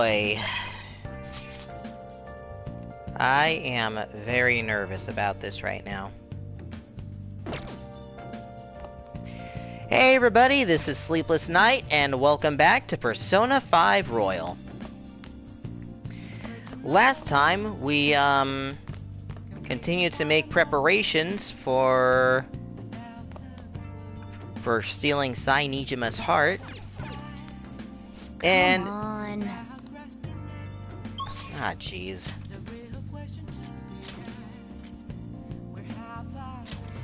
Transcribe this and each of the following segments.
boy. I am very nervous about this right now. Hey everybody, this is Sleepless Night, and welcome back to Persona 5 Royal. Last time, we, continued to make preparations for stealing Nijima's heart. And... Come on. Ah, jeez.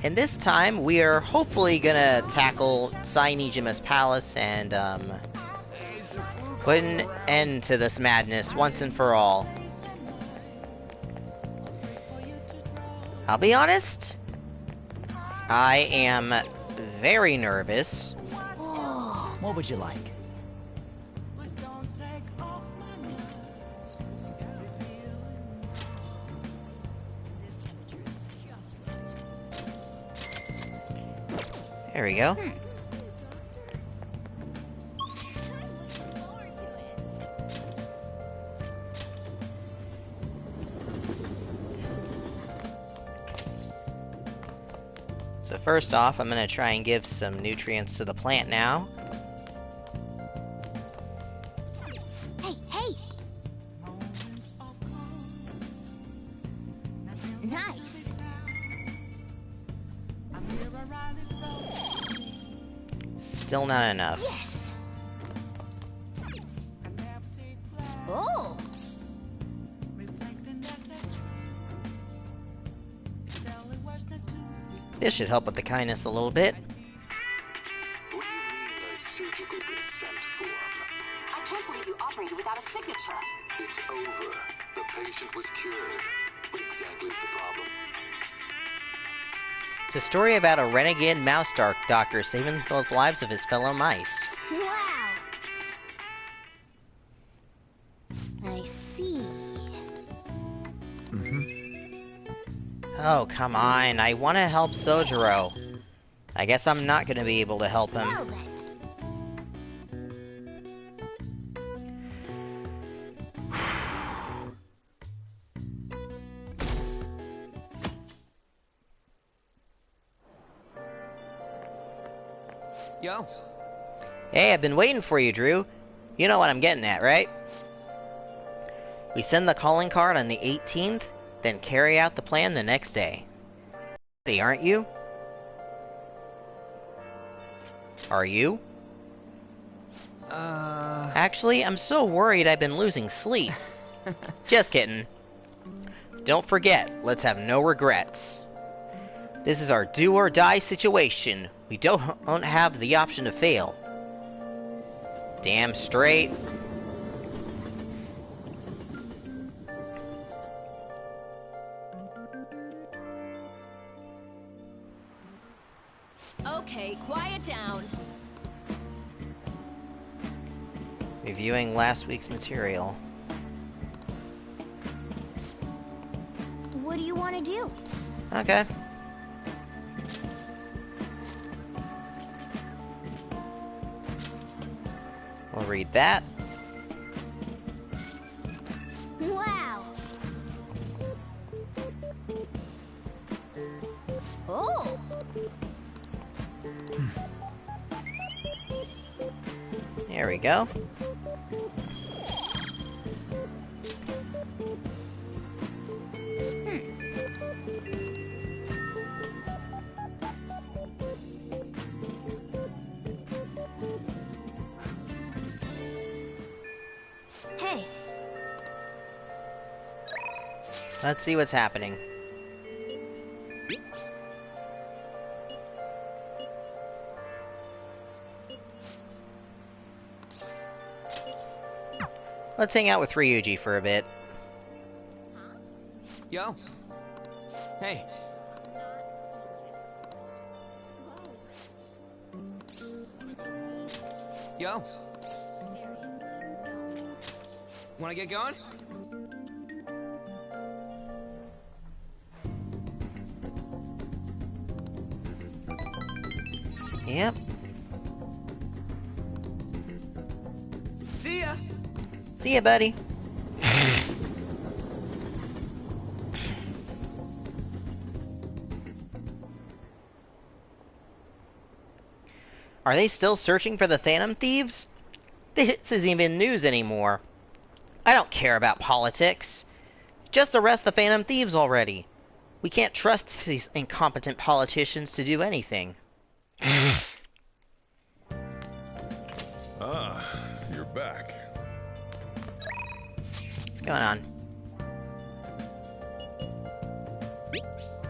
And this time, we are hopefully gonna tackle Nijima's palace and, put an end to this madness once and for all. I'll be honest, I am very nervous. What would you like? There we go. So first off, I'm gonna try and give some nutrients to the plant now. Hey, hey! Nice! Still not enough. Yes! Oh! This should help with the kindness a little bit. What do you mean a surgical consent form? I can't believe you operated without a signature. It's over. The patient was cured. What exactly is the problem? It's a story about a renegade mouse doctor saving the lives of his fellow mice. Wow! I see. Oh, come on, I want to help Sojiro. I guess I'm not gonna be able to help him. Well then. Yo. Hey, I've been waiting for you, Drew. You know what I'm getting at, right? We send the calling card on the 18th, then carry out the plan the next day. Ready, aren't you? Are you? Actually, I'm so worried I've been losing sleep. Just kidding. Don't forget, let's have no regrets. This is our do-or-die situation. We don't have the option to fail. Damn straight. Okay, quiet down. Reviewing last week's material. What do you want to do? Okay. We'll read that. Wow! Oh! There we go. Hey! Let's see what's happening. Let's hang out with Ryuji for a bit. Yo. Hey. Yo. Wanna get going? Yep. See ya! See ya, buddy. Are they still searching for the Phantom Thieves? This isn't even news anymore. I don't care about politics. Just arrest the Phantom Thieves already. We can't trust these incompetent politicians to do anything. Ah, you're back. What's going on?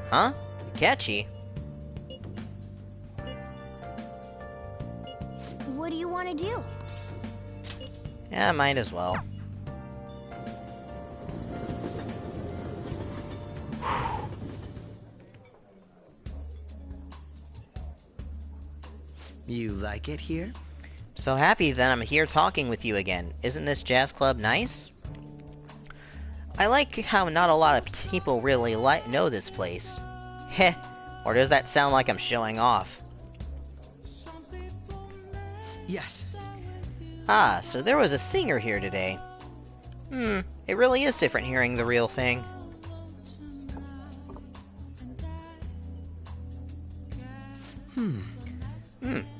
Huh? Catchy. What do you want to do? Yeah, might as well. You like it here? So happy that I'm here talking with you again. Isn't this jazz club nice? I like how not a lot of people really know this place. Heh, or does that sound like I'm showing off? Yes. Ah, so there was a singer here today. It really is different hearing the real thing.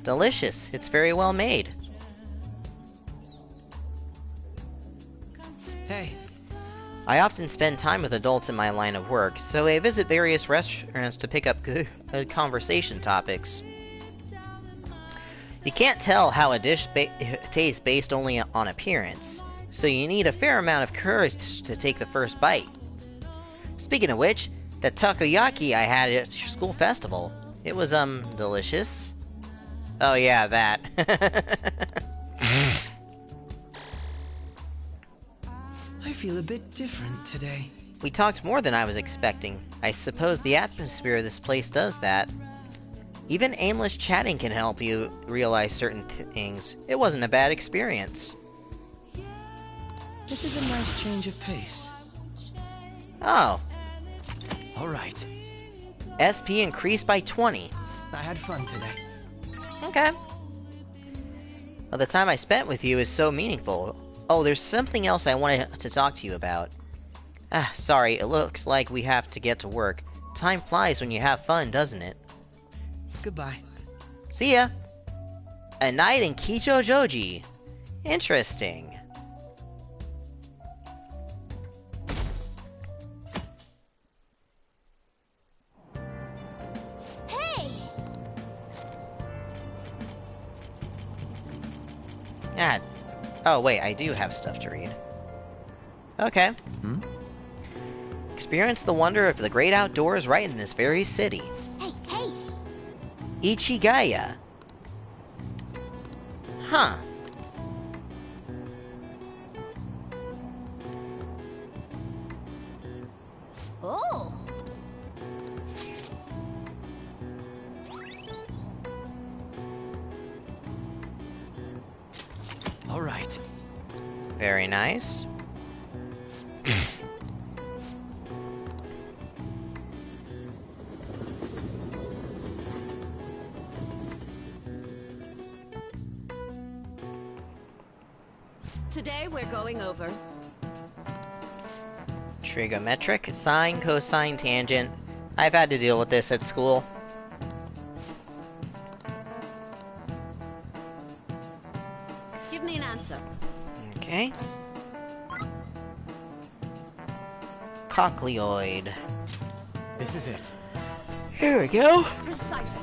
Delicious. It's very well made. Hey. I often spend time with adults in my line of work, so I visit various restaurants to pick up good conversation topics. You can't tell how a dish tastes based only on appearance, so you need a fair amount of courage to take the first bite. Speaking of which, that takoyaki I had at school festival, it was, delicious. Oh yeah, that. I feel a bit different today. We talked more than I was expecting. I suppose the atmosphere of this place does that. Even aimless chatting can help you realize certain things. It wasn't a bad experience. This is a nice change of pace. Oh. Alright. SP increased by 20. I had fun today. Okay. Well, the time I spent with you is so meaningful. Oh, there's something else I wanted to talk to you about. Ah, sorry, it looks like we have to get to work. Time flies when you have fun, doesn't it? Goodbye. See ya! A night in Kicho Joji. Interesting. Hey! Ah. Oh, wait, I do have stuff to read. Okay. Experience the wonder of the great outdoors right in this very city. Hey, hey! Ichigaya. Huh. Oh! Alright. Very nice. Today we're going over Trigonometric, sine, cosine, tangent. I've had to deal with this at school. Give me an answer. Okay. Cochleoid. This is it. Here we go. Precisely.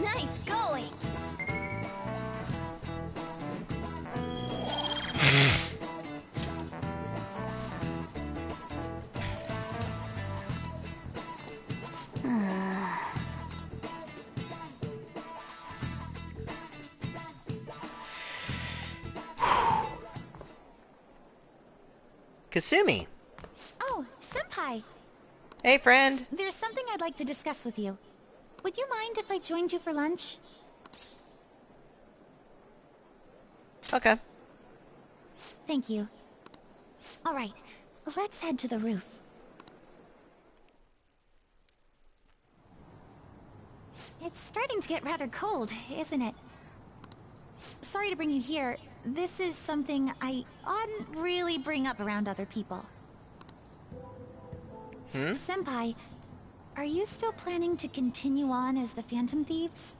Nice going! Kasumi. Oh, Senpai! Hey, friend. There's something I'd like to discuss with you. Would you mind if I joined you for lunch? Okay. Thank you. Alright, let's head to the roof. It's starting to get rather cold, isn't it? Sorry to bring you here. This is something I oughtn't really bring up around other people. Senpai, are you still planning to continue on as the Phantom Thieves?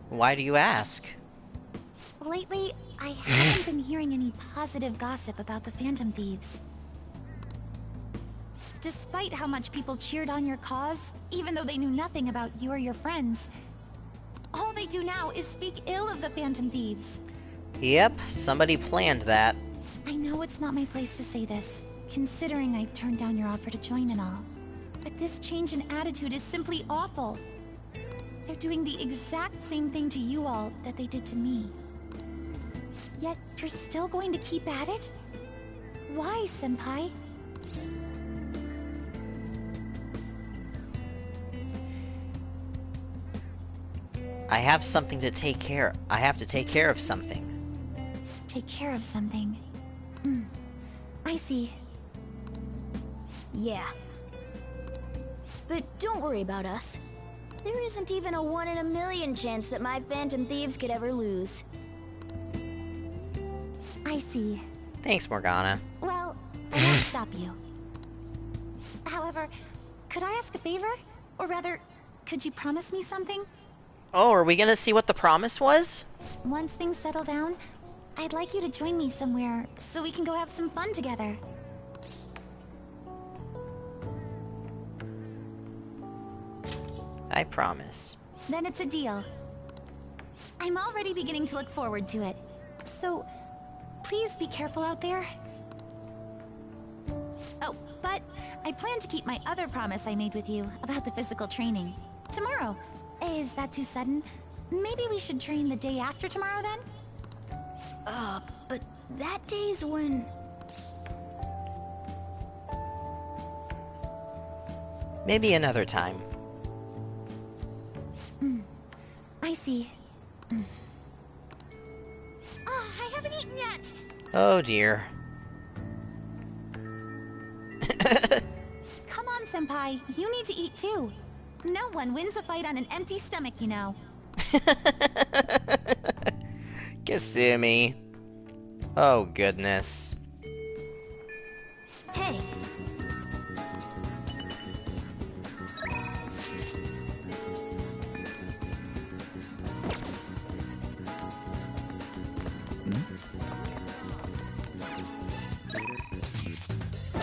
Why do you ask? Lately, I haven't been hearing any positive gossip about the Phantom Thieves. Despite how much people cheered on your cause, even though they knew nothing about you or your friends, all they do now is speak ill of the Phantom Thieves. Yep, somebody planned that. I know it's not my place to say this, considering I turned down your offer to join and all. But this change in attitude is simply awful. They're doing the exact same thing to you all that they did to me. Yet, you're still going to keep at it? Why, Senpai? I have something to take care. I have to take care of something. Take care of something. I see. Yeah. But don't worry about us. There isn't even a 1 in a million chance that my Phantom Thieves could ever lose. I see. Thanks, Morgana. Well, I won't stop you. However, could I ask a favor? Or rather, could you promise me something? Oh, are we gonna see what the promise was? Once things settle down, I'd like you to join me somewhere so we can go have some fun together. I promise. Then it's a deal. I'm already beginning to look forward to it. So, please be careful out there. Oh, but I plan to keep my other promise I made with you about the physical training. Tomorrow. Is that too sudden? Maybe we should train the day after tomorrow then? But that day's when... Maybe another time. I see. Oh, I haven't eaten yet! Oh dear. Come on, Senpai. You need to eat too. No one wins a fight on an empty stomach, you know. Kasumi. Oh goodness. Hey,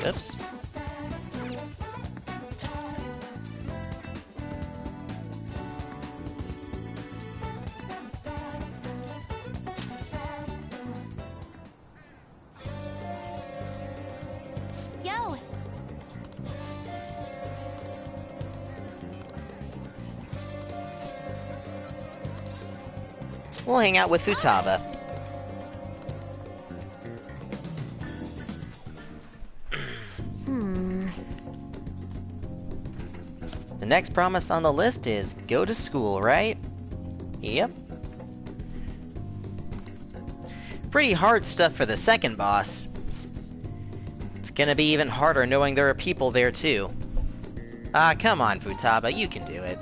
Oops. Yo! We'll hang out with Futaba. The next promise on the list is go to school, right? Yep. Pretty hard stuff for the second boss. It's gonna be even harder knowing there are people there too. Ah, come on, Futaba, you can do it.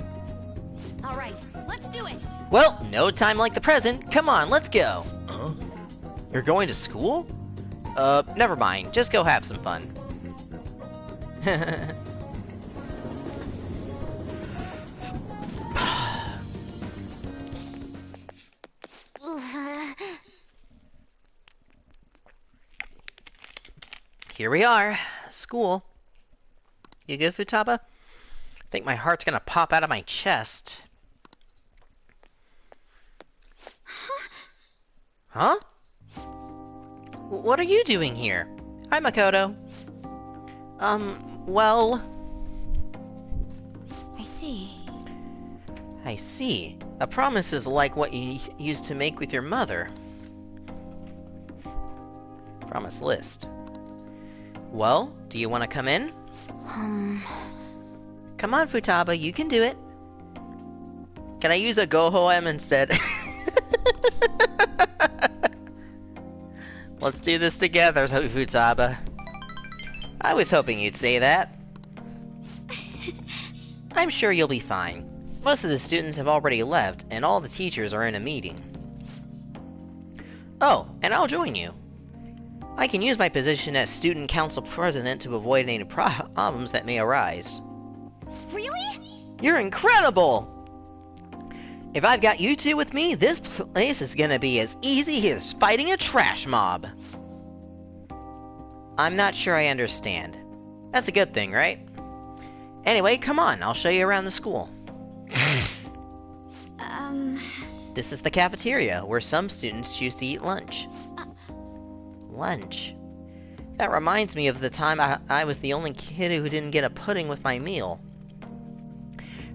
Alright, let's do it! Well, no time like the present. Come on, let's go. Huh? You're going to school? Never mind. Just go have some fun. Here we are. School. You good, Futaba? I think my heart's gonna pop out of my chest. Huh? What are you doing here? Hi, Makoto. Well... I see. I see. A promise is like what you used to make with your mother. Promise list. Well, do you want to come in? Come on, Futaba, you can do it. Can I use a Goho-M instead? Let's do this together, Futaba. I was hoping you'd say that. I'm sure you'll be fine. Most of the students have already left, and all the teachers are in a meeting. Oh, and I'll join you. I can use my position as student council president to avoid any problems that may arise. Really? You're incredible! If I've got you two with me, this place is gonna be as easy as fighting a trash mob. I'm not sure I understand. That's a good thing, right? Anyway, come on, I'll show you around the school. This is the cafeteria, where some students choose to eat lunch. Lunch? That reminds me of the time I was the only kid who didn't get a pudding with my meal.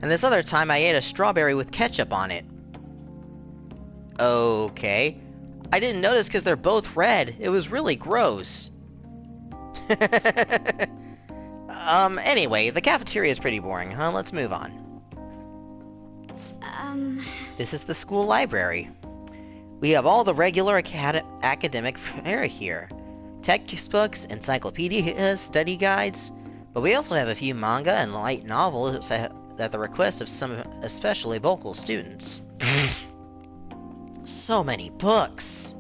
And this other time I ate a strawberry with ketchup on it. Okay. I didn't notice because they're both red. It was really gross. Anyway, the cafeteria is pretty boring, huh? Let's move on. This is the school library. We have all the regular academic fare here. Textbooks, encyclopedias, study guides, but we also have a few manga and light novels at the request of some especially vocal students. So many books!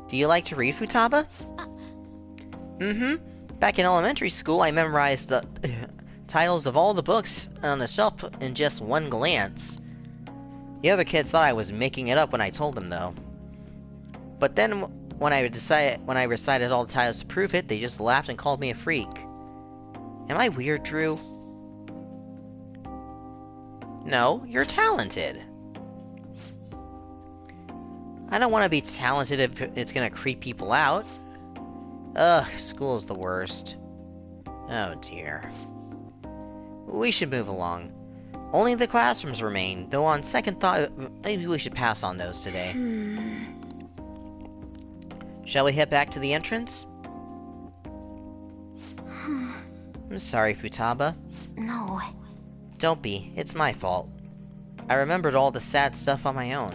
Do you like to read, Futaba? Back in elementary school, I memorized the titles of all the books on the shelf in just one glance. The other kids thought I was making it up when I told them, though. But then, when I recited all the titles to prove it, they just laughed and called me a freak. Am I weird, Drew? No, you're talented. I don't want to be talented if it's gonna creep people out. Ugh, school's the worst. Oh dear. We should move along. Only the classrooms remain, though on second thought, maybe we should pass on those today. Shall we head back to the entrance? I'm sorry, Futaba. No. Don't be. It's my fault. I remembered all the sad stuff on my own.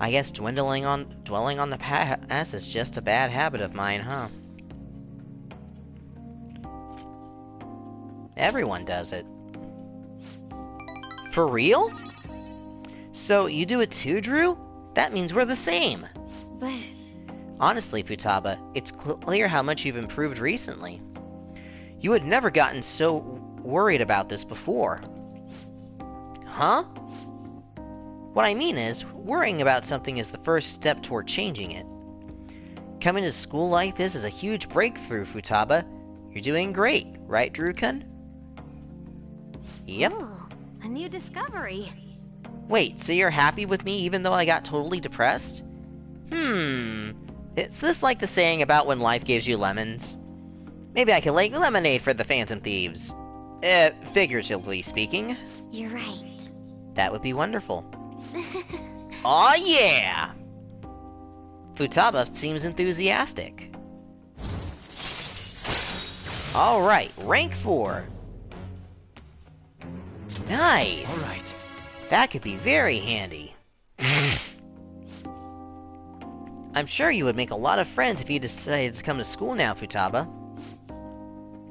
I guess dwelling on the past is just a bad habit of mine, huh? Everyone does it. For real? So, you do it too, Drew? That means we're the same! But... Honestly, Futaba, it's clear how much you've improved recently. You had never gotten so worried about this before. Huh? What I mean is, worrying about something is the first step toward changing it. Coming to school like this is a huge breakthrough, Futaba. You're doing great, right, Drew-kun? Yep. Ooh, a new discovery. Wait, so you're happy with me even though I got totally depressed? Is this like the saying about when life gives you lemons? Maybe I can make lemonade for the Phantom Thieves. Figuratively speaking. You're right. That would be wonderful. Aw, yeah! Futaba seems enthusiastic. Alright, rank 4. Nice! Alright. That could be very handy. I'm sure you would make a lot of friends if you decided to come to school now, Futaba.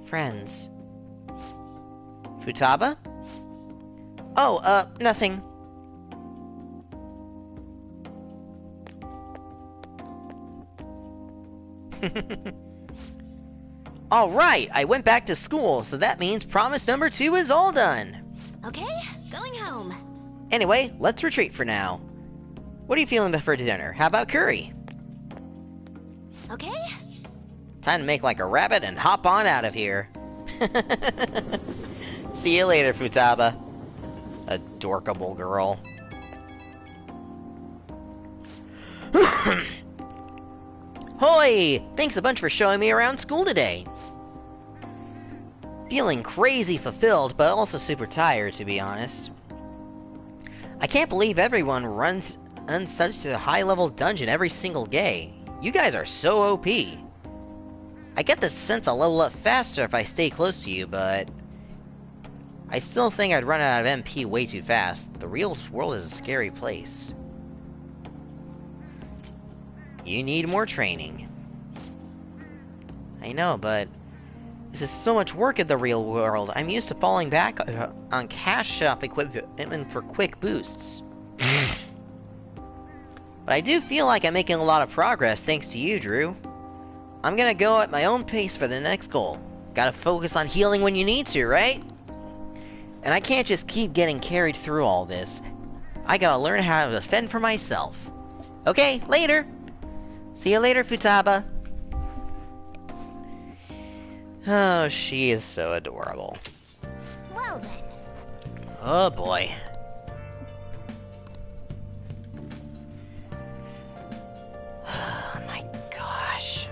Friends. Futaba? Oh, nothing. Alright, I went back to school, so that means promise number 2 is all done. Okay, going home. Anyway, let's retreat for now. What are you feeling for dinner? How about curry? Okay? Time to make like a rabbit and hop on out of here. See you later, Futaba. Adorkable girl. Hoi! Thanks a bunch for showing me around school today. Feeling crazy fulfilled, but also super tired, to be honest. I can't believe everyone runs such a high-level dungeon every single day. You guys are so OP. I get the sense I'll level up faster if I stay close to you, but... I still think I'd run out of MP way too fast. The real world is a scary place. You need more training. I know, but... This is so much work in the real world. I'm used to falling back on cash shop equipment for quick boosts. But I do feel like I'm making a lot of progress thanks to you, Drew. I'm gonna go at my own pace for the next goal. Gotta focus on healing when you need to, right? And I can't just keep getting carried through all this. I gotta learn how to fend for myself. Okay, later! See you later, Futaba. Oh, she is so adorable. Well then. Oh boy. Oh my gosh.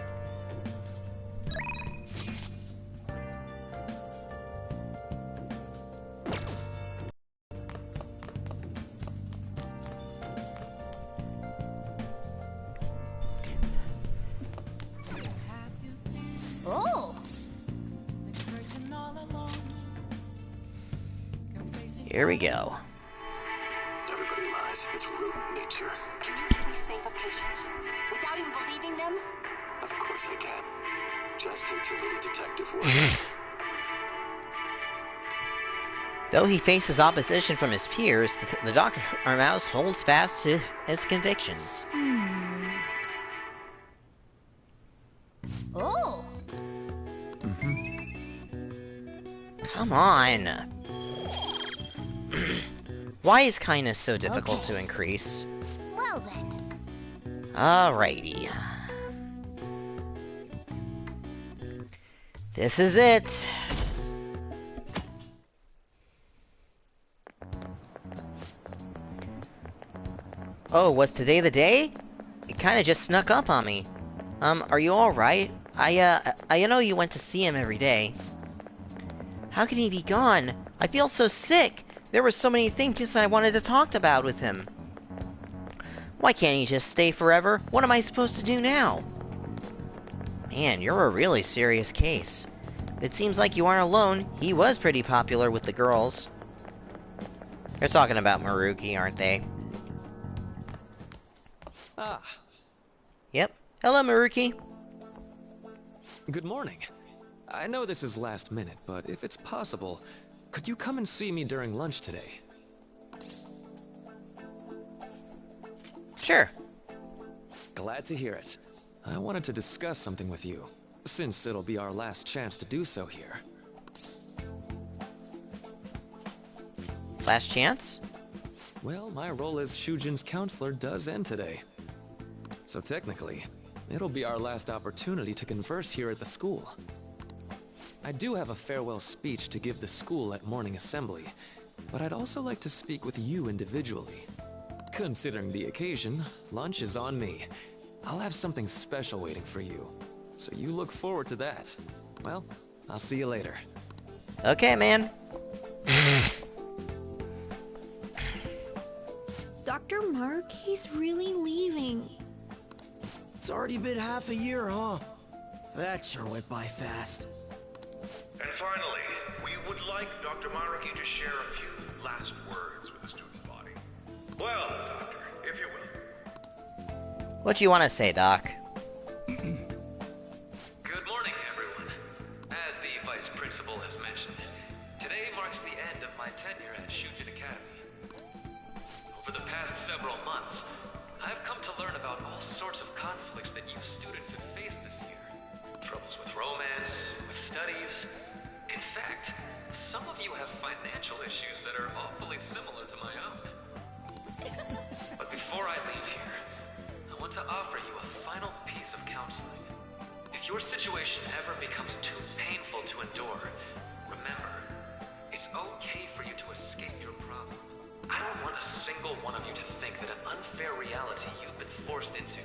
Oh. Here we go. Everybody lies. It's root nature. Can you really save a patient? Without even believing them? Of course I can. Just takes a little detective work. Though he faces opposition from his peers, the Dr. Mouse holds fast to his convictions. Oh. Come on. Why is kindness so difficult to increase? Well then. Alrighty. This is it. Oh, was today the day? It kinda just snuck up on me. Are you alright? I know you went to see him every day. How can he be gone? I feel so sick! There were so many things I wanted to talk about with him. Why can't he just stay forever? What am I supposed to do now? Man, you're a really serious case. It seems like you aren't alone. He was pretty popular with the girls. They're talking about Maruki, aren't they? Ah. Yep. Hello, Maruki. Good morning. I know this is last minute, but if it's possible, could you come and see me during lunch today? Sure. Glad to hear it. I wanted to discuss something with you, since it'll be our last chance to do so here. Last chance? Well, my role as Shujin's counselor does end today. So technically, it'll be our last opportunity to converse here at the school. I do have a farewell speech to give the school at morning assembly, but I'd also like to speak with you individually. Considering the occasion, lunch is on me. I'll have something special waiting for you, so you look forward to that. Well, I'll see you later. Okay, man. Dr. Mark, he's really leaving. It's already been half a year, huh? That sure went by fast. And finally, we would like Dr. Maruki to share a few last words with the student body. Well, Doctor, if you will. What do you want to say, Doc? Good morning, everyone. As the Vice Principal has mentioned, today marks the end of my tenure at Shujin Academy. Over the past several months, I've come to learn about all sorts of conflicts that you students have faced this year. Troubles with romance, with studies. In fact, some of you have financial issues that are awfully similar to my own. But before I leave here, I want to offer you a final piece of counseling. If your situation ever becomes too painful to endure, remember, it's okay for you to escape your problem. I don't want a single one of you to think that an unfair reality you've been forced into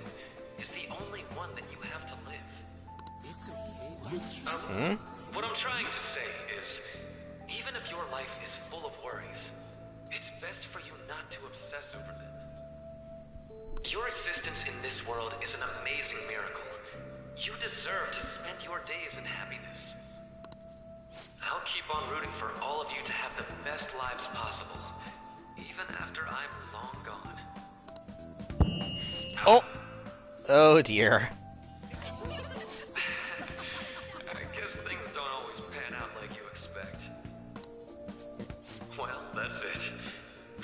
is the only one that you have to live. It's okay. What I'm trying to say is, even if your life is full of worries, it's best for you not to obsess over them. Your existence in this world is an amazing miracle. You deserve to spend your days in happiness. I'll keep on rooting for all of you to have the best lives possible, even after I'm long gone. Oh! Oh dear. I guess things don't always it.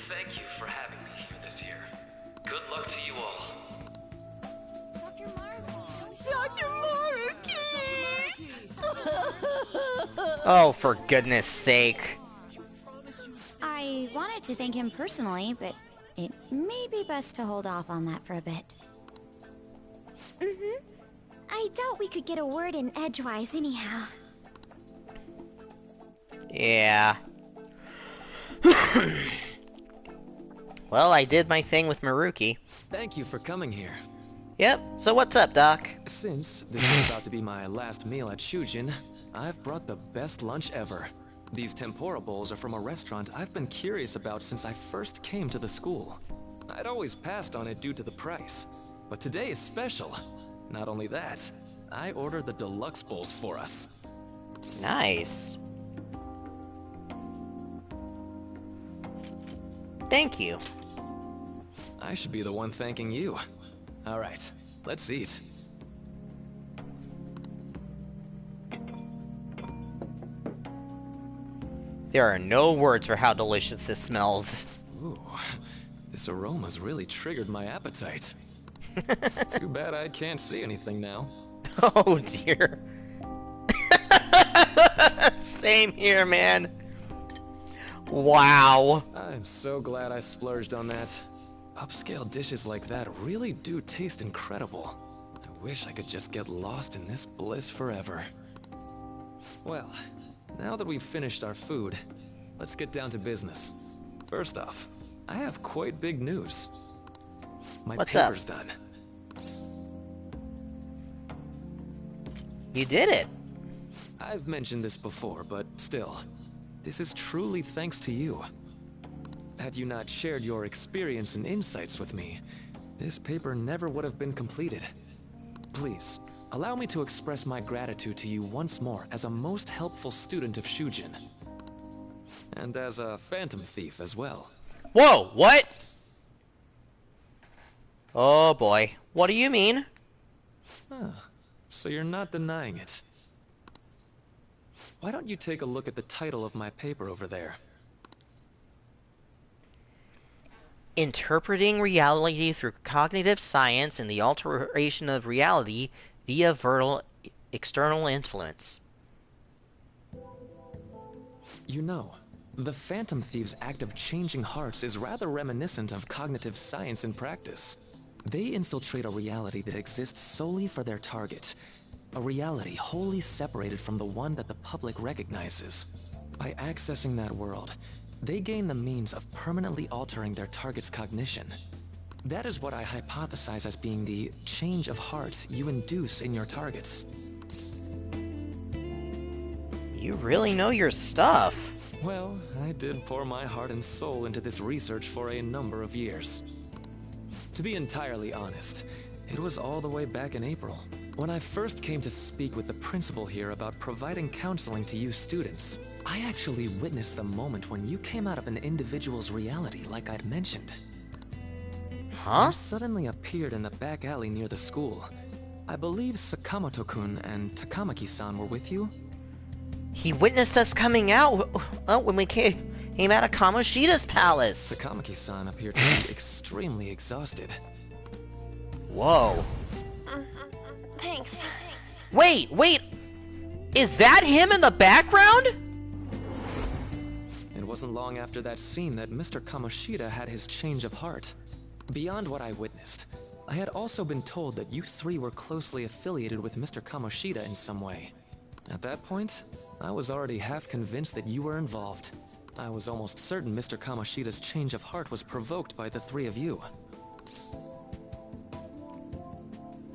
Thank you for having me here this year. Good luck to you all. Dr. Maruki! Oh, for goodness sake. I wanted to thank him personally, but it may be best to hold off on that for a bit. Mm-hmm. I doubt we could get a word in edgewise anyhow. Yeah. Well, I did my thing with Maruki. Thank you for coming here. Yep, so what's up, Doc? Since this is about to be my last meal at Shujin, I've brought the best lunch ever. These tempura bowls are from a restaurant I've been curious about since I first came to the school. I'd always passed on it due to the price, but today is special. Not only that, I ordered the deluxe bowls for us. Nice. Thank you. I should be the one thanking you. Alright, let's eat. There are no words for how delicious this smells. Ooh, this aroma's really triggered my appetite. Too bad I can't see anything now. Oh dear. Same here, man. Wow. I'm so glad I splurged on that. Upscale dishes like that really do taste incredible. I wish I could just get lost in this bliss forever. Well, now that we've finished our food, let's get down to business. First off, I have quite big news. My paper's done. You did it. I've mentioned this before, but still, this is truly thanks to you. Had you not shared your experience and insights with me, this paper never would have been completed. Please, allow me to express my gratitude to you once more as a most helpful student of Shujin. And as a phantom thief as well. Whoa, what? Oh boy, what do you mean? Huh. So you're not denying it. Why don't you take a look at the title of my paper over there? Interpreting reality through cognitive science and the alteration of reality via external influence. You know, the Phantom Thieves' act of changing hearts is rather reminiscent of cognitive science in practice. They infiltrate a reality that exists solely for their target. A reality wholly separated from the one that the public recognizes. By accessing that world, they gain the means of permanently altering their target's cognition. That is what I hypothesize as being the change of heart you induce in your targets. You really know your stuff. Well, I did pour my heart and soul into this research for a number of years. To be entirely honest, it was all the way back in April, when I first came to speak with the principal here about providing counseling to you students. I actually witnessed the moment when you came out of an individual's reality like I'd mentioned. Huh? You suddenly appeared in the back alley near the school. I believe Sakamoto-kun and Takamaki-san were with you? He witnessed us coming out when we came out of Kamoshida's palace. Takamaki-san appeared to be extremely exhausted. Whoa. Thanks. Wait! Is that him in the background? It wasn't long after that scene that Mr. Kamoshida had his change of heart. Beyond what I witnessed, I had also been told that you three were closely affiliated with Mr. Kamoshida in some way. At that point, I was already half convinced that you were involved. I was almost certain Mr. Kamoshida's change of heart was provoked by the three of you.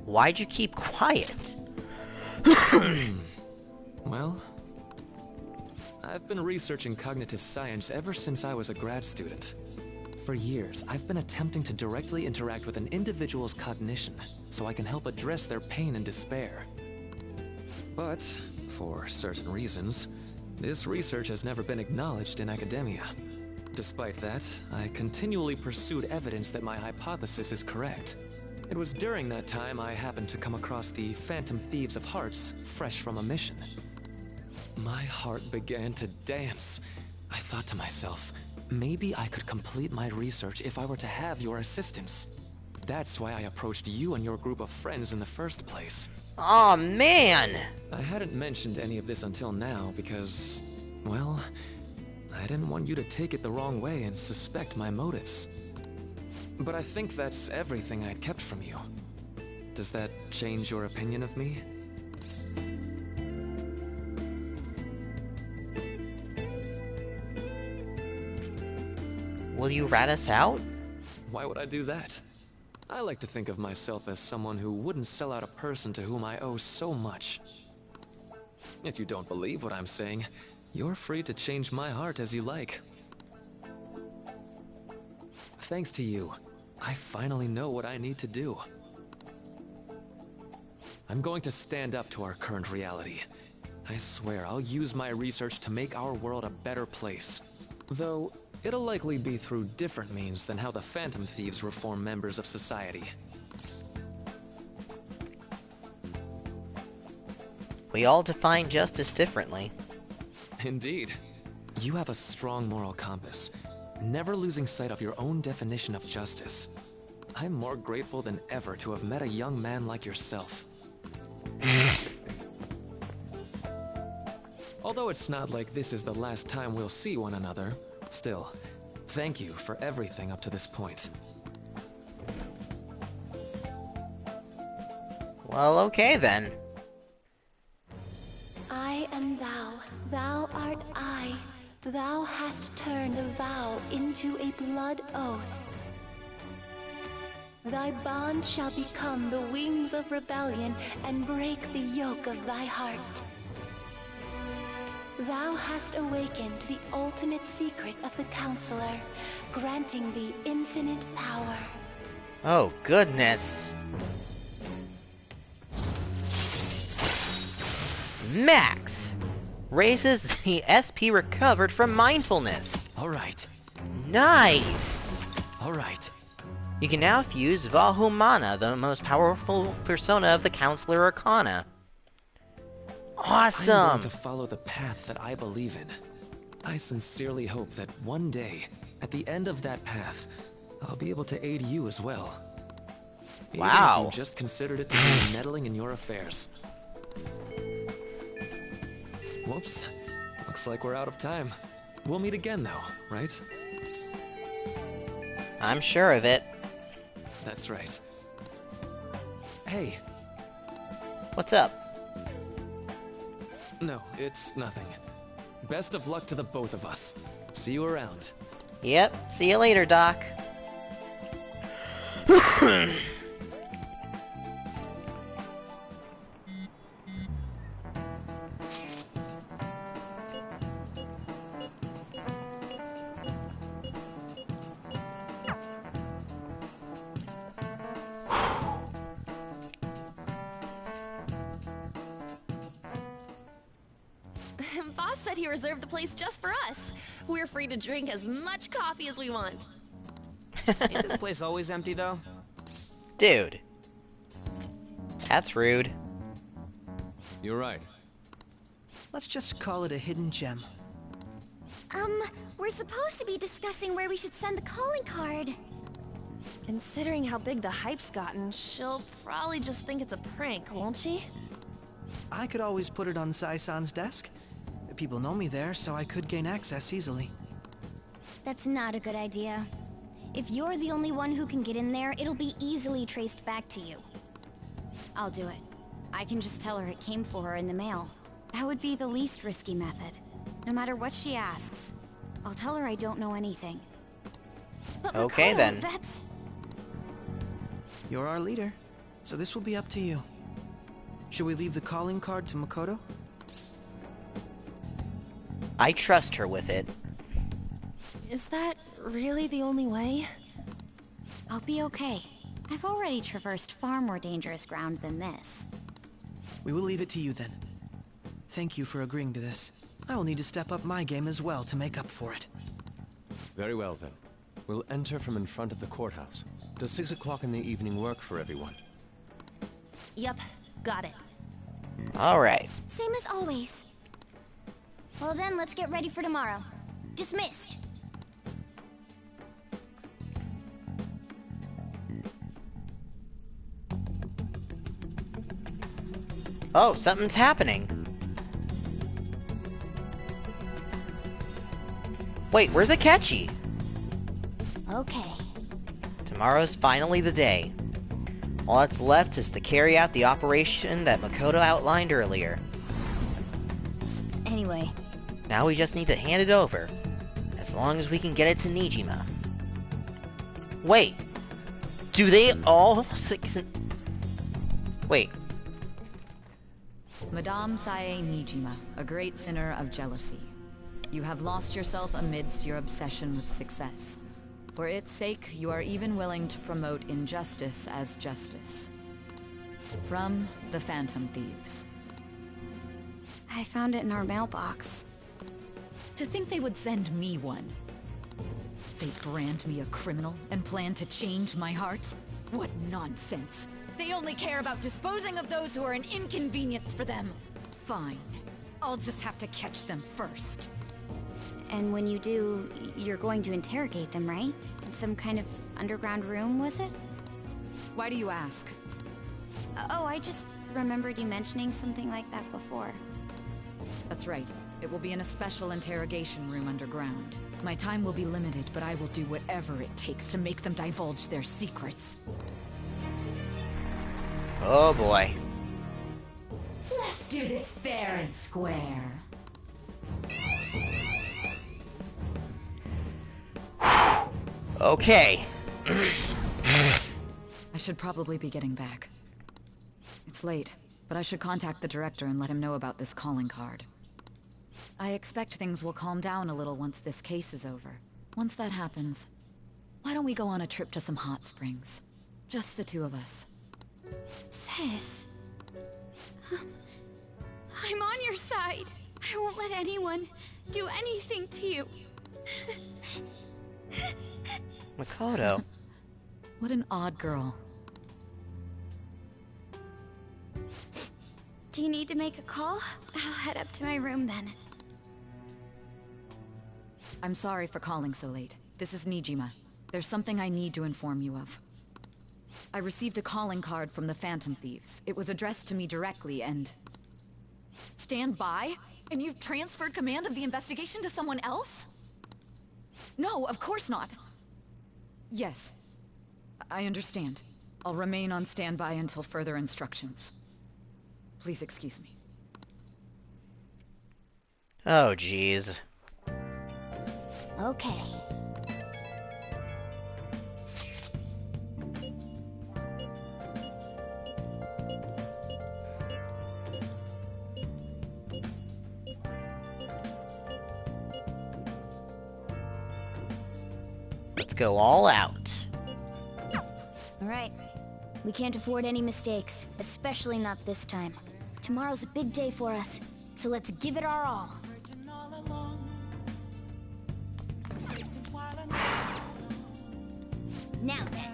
Why'd you keep quiet? Well, I've been researching cognitive science ever since I was a grad student. For years, I've been attempting to directly interact with an individual's cognition so I can help address their pain and despair. But, for certain reasons, this research has never been acknowledged in academia. Despite that, I continually pursued evidence that my hypothesis is correct. It was during that time I happened to come across the Phantom Thieves of Hearts, fresh from a mission. My heart began to dance. I thought to myself, maybe I could complete my research if I were to have your assistance. That's why I approached you and your group of friends in the first place. Aw, man! I hadn't mentioned any of this until now because, well, I didn't want you to take it the wrong way and suspect my motives. But I think that's everything I'd kept from you. Does that change your opinion of me? Will you rat us out? Why would I do that? I like to think of myself as someone who wouldn't sell out a person to whom I owe so much. If you don't believe what I'm saying, you're free to change my heart as you like. Thanks to you, I finally know what I need to do. I'm going to stand up to our current reality. I swear I'll use my research to make our world a better place. Though, it'll likely be through different means than how the Phantom Thieves reform members of society. We all define justice differently. Indeed. You have a strong moral compass, never losing sight of your own definition of justice. I'm more grateful than ever to have met a young man like yourself. Although it's not like this is the last time we'll see one another, still, thank you for everything up to this point. Well, okay then. I am thou, thou art I. Thou hast turned a vow into a blood oath. Thy bond shall become the wings of rebellion and break the yoke of thy heart. Thou hast awakened the ultimate secret of the Counselor, granting thee infinite power. Oh, goodness. Max raises the SP recovered from mindfulness. Alright. Nice! Alright. You can now fuse Vahumana, the most powerful persona of the Counselor Arcana. Awesome! I'm going to follow the path that I believe in. I sincerely hope that one day, at the end of that path, I'll be able to aid you as well. Wow. Even if you just considered it to be meddling in your affairs. Whoops. Looks like we're out of time. We'll meet again though, right? I'm sure of it. That's right. Hey. What's up? No, it's nothing. Best of luck to the both of us. See you around. Yep, see you later, Doc. Boss said he reserved the place just for us. We're free to drink as much coffee as we want. Ain't this place always empty, though? Dude. That's rude. You're right. Let's just call it a hidden gem. We're supposed to be discussing where we should send the calling card. Considering how big the hype's gotten, she'll probably just think it's a prank, won't she? I could always put it on Sai-san's desk. People know me there, so I could gain access easily. That's not a good idea. If you're the only one who can get in there, it'll be easily traced back to you. I'll do it. I can just tell her it came for her in the mail. That would be the least risky method. No matter what she asks, I'll tell her I don't know anything. But Okay, Makoto, then. That's... You're our leader, so this will be up to you. Should we leave the calling card to Makoto? I trust her with it. Is that really the only way? I'll be okay. I've already traversed far more dangerous ground than this. We will leave it to you then. Thank you for agreeing to this. I will need to step up my game as well to make up for it. Very well then. We'll enter from in front of the courthouse. Does 6 o'clock in the evening work for everyone? Yep, got it. Alright. Same as always. Well then, let's get ready for tomorrow. Dismissed. Oh, something's happening. Wait, where's Akechi? Okay. Tomorrow's finally the day. All that's left is to carry out the operation that Makoto outlined earlier. Anyway. Now we just need to hand it over. As long as we can get it to Nijima. Wait. Do they all... Wait. Madame Sae Nijima, a great sinner of jealousy. You have lost yourself amidst your obsession with success. For its sake, you are even willing to promote injustice as justice. From the Phantom Thieves. I found it in our mailbox. To think they would send me one. They brand me a criminal and plan to change my heart? What nonsense! They only care about disposing of those who are an inconvenience for them. Fine. I'll just have to catch them first. And when you do, you're going to interrogate them, right? In some kind of underground room, was it? Why do you ask? Oh, I just remembered you mentioning something like that before. That's right. It will be in a special interrogation room underground. My time will be limited, but I will do whatever it takes to make them divulge their secrets. Oh boy. Let's do this fair and square. Okay. I should probably be getting back. It's late, but I should contact the director and let him know about this calling card. I expect things will calm down a little once this case is over. Once that happens, why don't we go on a trip to some hot springs? Just the two of us. Sis. I'm on your side. I won't let anyone do anything to you. Makoto. What an odd girl. Do you need to make a call? I'll head up to my room then. I'm sorry for calling so late. This is Nijima. There's something I need to inform you of. I received a calling card from the Phantom Thieves. It was addressed to me directly and... Stand by? And you've transferred command of the investigation to someone else? No, of course not. Yes. I understand. I'll remain on standby until further instructions. Please excuse me. Oh, jeez. Okay. Let's go all out. Alright. We can't afford any mistakes, especially not this time. Tomorrow's a big day for us, so let's give it our all. Now then.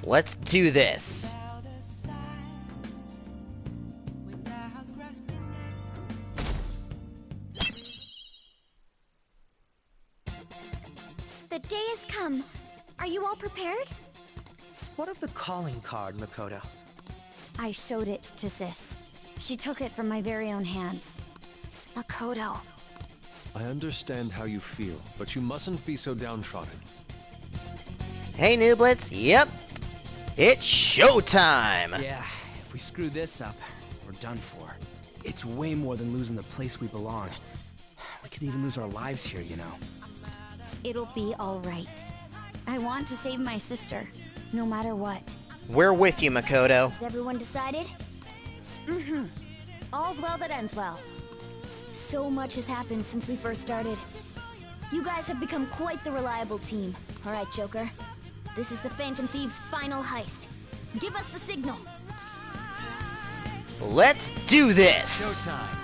Let's do this. The day has come. Are you all prepared? What of the calling card, Makoto? I showed it to Sis. She took it from my very own hands. Makoto. I understand how you feel, but you mustn't be so downtrodden. Hey, Nooblets. Yep. It's showtime! Yeah, if we screw this up, we're done for. It's way more than losing the place we belong. We could even lose our lives here, you know. It'll be alright. I want to save my sister, no matter what. We're with you, Makoto. Has everyone decided? Mm-hmm. All's well that ends well. So much has happened since we first started. You guys have become quite the reliable team. Alright, Joker. This is the Phantom Thieves' final heist. Give us the signal. Let's do this! Showtime.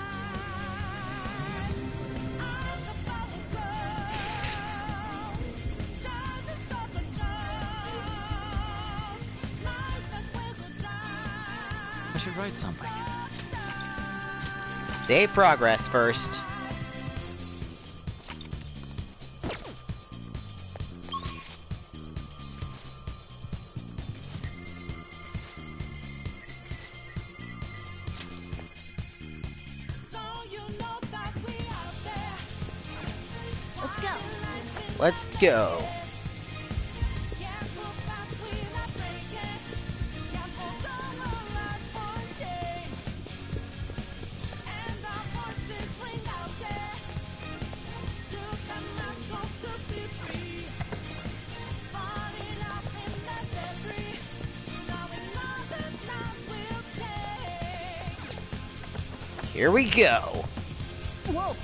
I should write something. Save progress first. Let's go. Here we go. Whoa.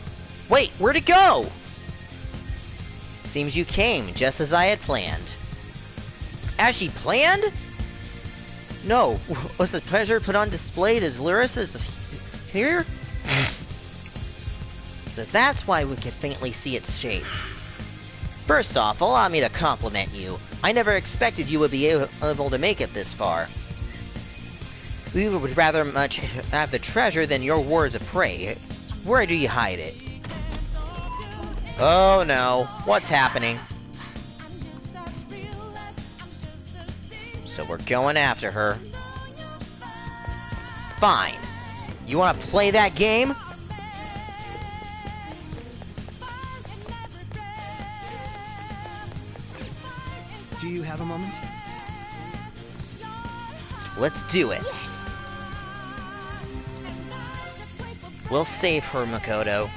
Wait, where'd it go? Seems you came just as I had planned. As she planned? No, was the treasure put on display as Lyris is here? So that's why we could faintly see its shape. First off, allow me to compliment you. I never expected you would be able to make it this far. We would rather much have the treasure than your words of prey. Where do you hide it? Oh no, what's happening? So we're going after her. Fine. You wanna play that game? Do you have a moment? Let's do it. We'll save her, Makoto.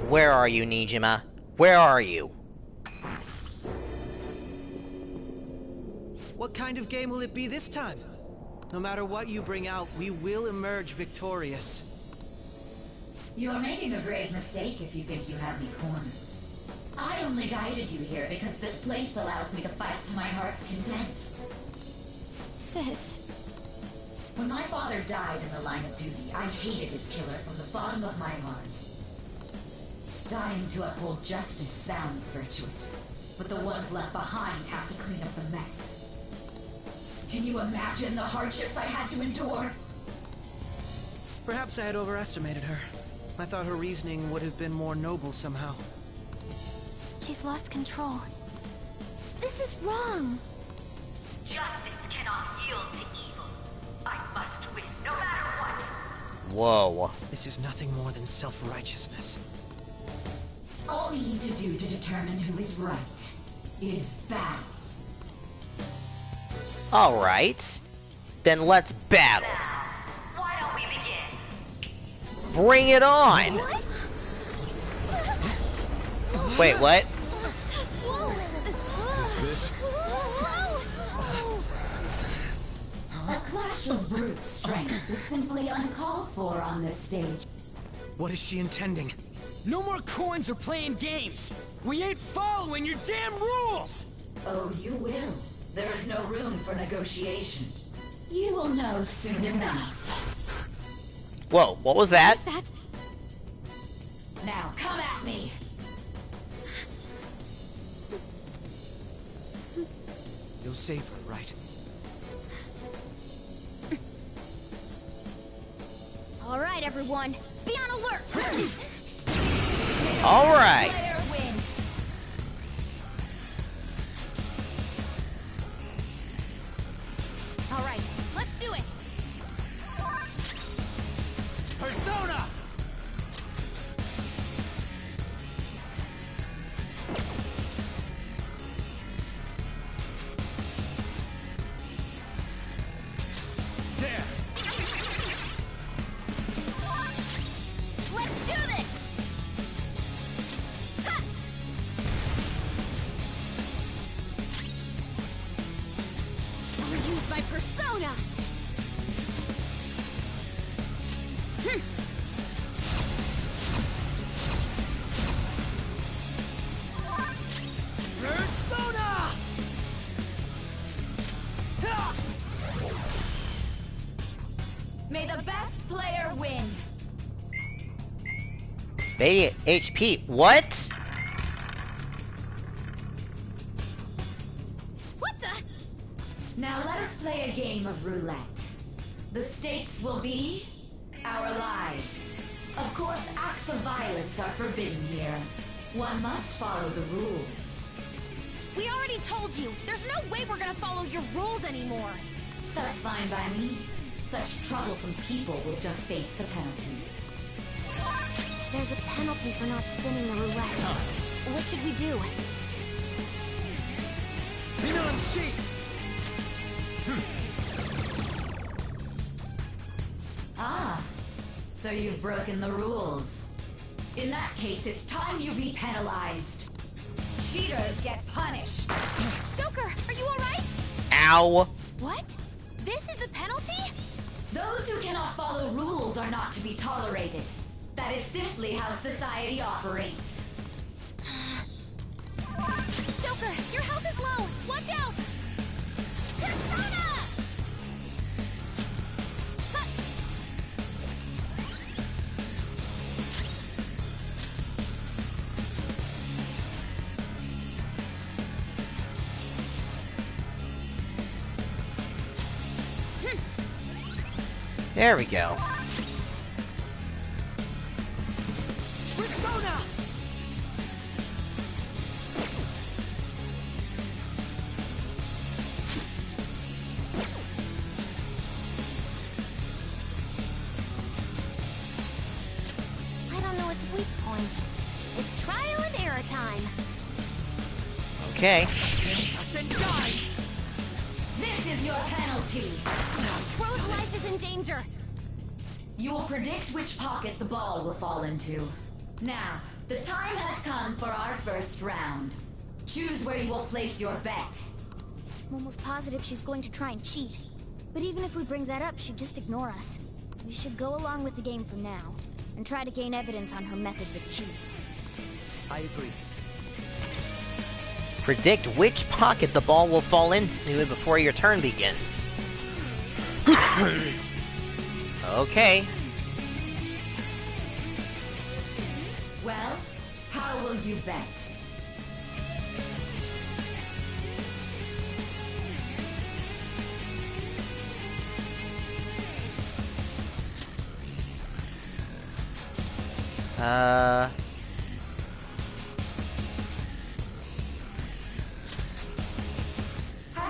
Where are you, Nijima? Where are you? What kind of game will it be this time? No matter what you bring out, we will emerge victorious. You're making a grave mistake if you think you have me cornered. I only guided you here because this place allows me to fight to my heart's content. Sis. When my father died in the line of duty, I hated his killer from the bottom of my heart. Dying to uphold justice sounds virtuous, but the ones left behind have to clean up the mess. Can you imagine the hardships I had to endure? Perhaps I had overestimated her. I thought her reasoning would have been more noble somehow. She's lost control. This is wrong. Justice cannot yield to evil. I must win, no matter what. Whoa. This is nothing more than self-righteousness. All we need to do to determine who is right is battle. Alright. Then let's battle. Why don't we begin? Bring it on! Wait, what? Is this? A clash of brute strength is simply uncalled for on this stage. What is she intending? No more coins or playing games! We ain't following your damn rules! Oh, you will. There is no room for negotiation. You will know soon enough. Whoa, what was that? What is that? Now, come at me! You'll save her, right? All right, everyone. Be on alert. All right. All right, let's do it. Persona! There! Let's do this. Ha! I'll use my persona. Persona! Ha! May the best player win! Radiant HP. What? What the? Now let us play a game of roulette. The stakes will be our lives. Of course, acts of violence are forbidden here. One must follow the rules. We already told you. There's no way we're gonna follow your rules anymore. That's fine by me. Such troublesome people will just face the penalty. There's a penalty for not spinning the roulette. What should we do? Ah, so you've broken the rules. In that case, it's time you be penalized. Cheaters get punished. Joker, are you alright? Ow! What? This is the penalty? Those who cannot follow rules are not to be tolerated. That is simply how society operates. Joker, your health is low! Watch out! Persona! There we go. Persona! I don't know its weak point. It's trial and error time. Okay. This is your penalty. Crow's life is in danger. You will predict which pocket the ball will fall into. Now, the time has come for our first round. Choose where you will place your bet. I'm almost positive she's going to try and cheat. But even if we bring that up, she'd just ignore us. We should go along with the game for now, and try to gain evidence on her methods of cheating. I agree. Predict which pocket the ball will fall into before your turn begins. Okay. Well, how will you bet? Have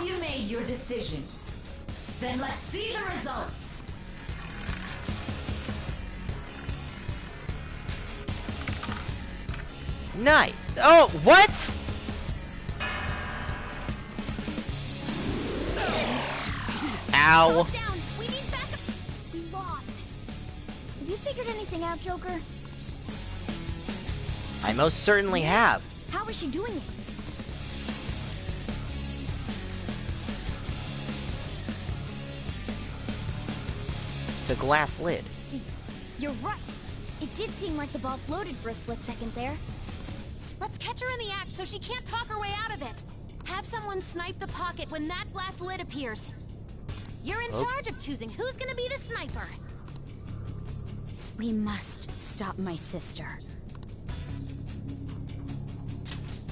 you made your decision? Then let's see the results. Nice. Oh, what? Ow. Down. We need backup. We lost. Have you figured anything out, Joker? I most certainly have. How is she doing it? The glass lid. See, you're right. It did seem like the ball floated for a split second there. Let's catch her in the act so she can't talk her way out of it. Have someone snipe the pocket when that glass lid appears. You're in charge of choosing who's gonna be the sniper. We must stop my sister.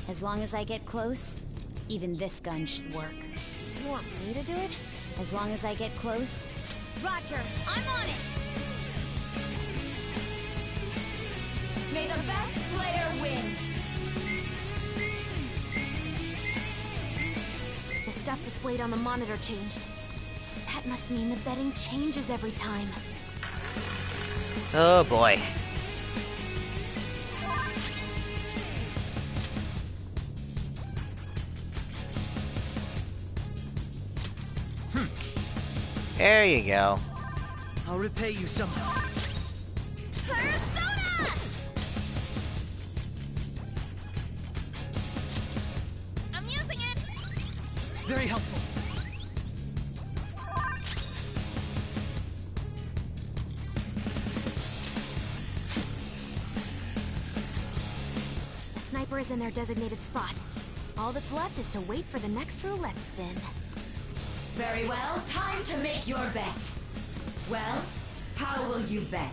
As long as I get close, even this gun should work. You want me to do it? As long as I get close. Roger, I'm on it! May the best player win. The stuff displayed on the monitor changed. That must mean the betting changes every time. Oh boy. There you go. I'll repay you somehow. Persona! I'm using it! Very helpful. The sniper is in their designated spot. All that's left is to wait for the next roulette spin. Very well, time to make your bet. Well, how will you bet?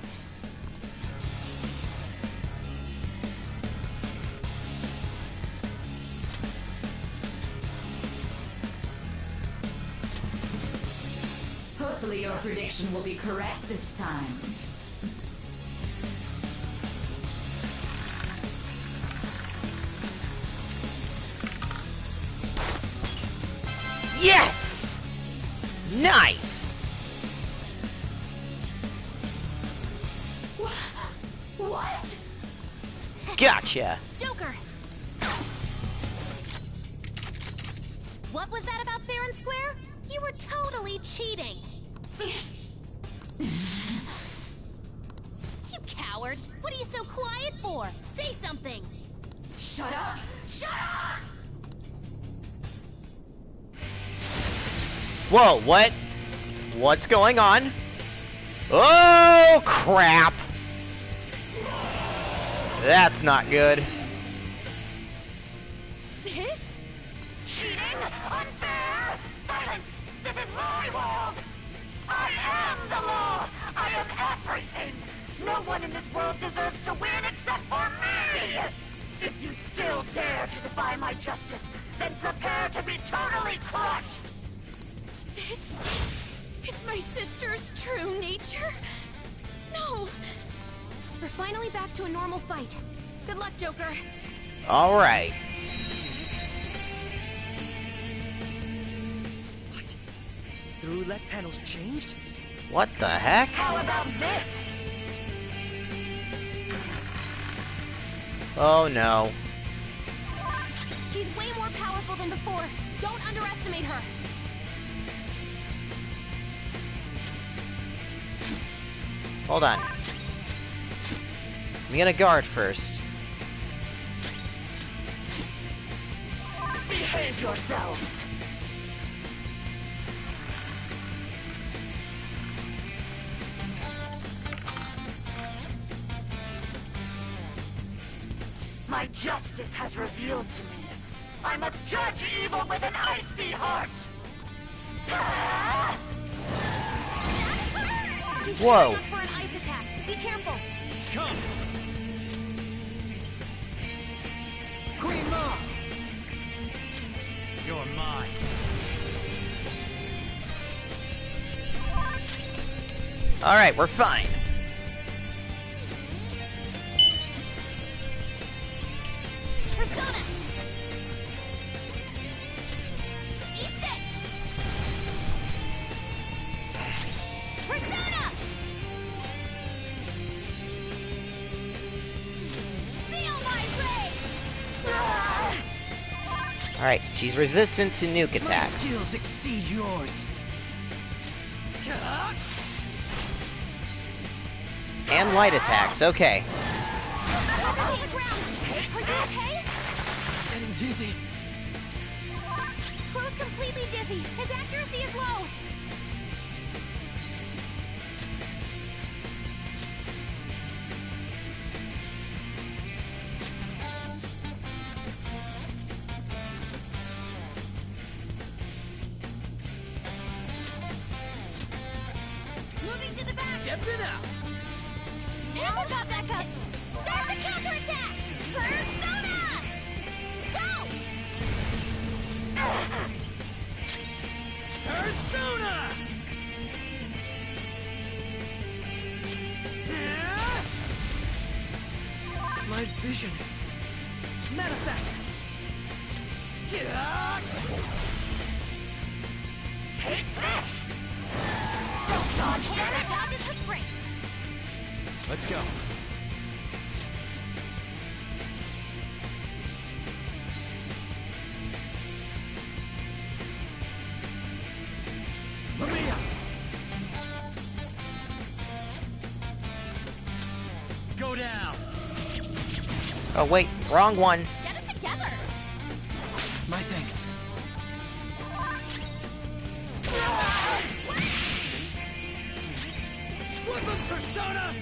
Hopefully your prediction will be correct this time. Yes! Nice! What? Gotcha! Joker! What was that about fair and square? You were totally cheating! You coward! What are you so quiet for? Say something! Shut up! Shut up! Whoa, what? What's going on? Oh, crap! That's not good. Sis? Cheating? Unfair? Silence! This is my world! I am the law! I am everything! No one in this world deserves to win except for me! If you still dare to defy my justice, then prepare to be totally crushed! This is my sister's true nature? No! We're finally back to a normal fight. Good luck, Joker. Alright. What? The roulette panel's changed? What the heck? How about this? Oh no. She's way more powerful than before. Don't underestimate her. Hold on. I'm gonna guard first. Behave yourselves! My justice has revealed to me. I must judge evil with an icy heart! She's Whoa. gearing up for an ice attack. Be careful. Come! Queen Ma! You're mine. Alright, we're fine. Persona! Eat this! Persona! Feel my rage! Alright, she's resistant to nuke My attacks. skills exceed yours. And light attacks, okay. Weapon hit ground! Are you okay? Getting dizzy. Crow's completely dizzy. His accuracy is low. Moving to the back. Stepping out! Amber got back up. Start the counterattack. Persona! Go! Persona! My vision. Manifest. Take this! Don't dodge, damn it! Dodges with grace. Let's go. Mamiya! Go down! Oh wait, wrong one. Get it together. My thanks. Weapon Persona!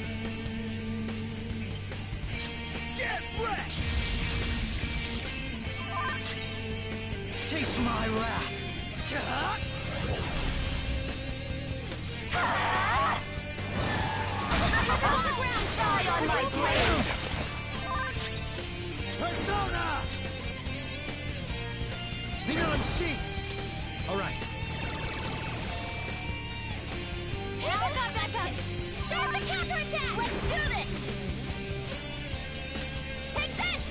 Get wrecked! Taste my wrath. On the ground. Die on my blade! Persona! Xenon Sheath! Alright. Amber got back up. Start the counterattack. Let's do this. Take this.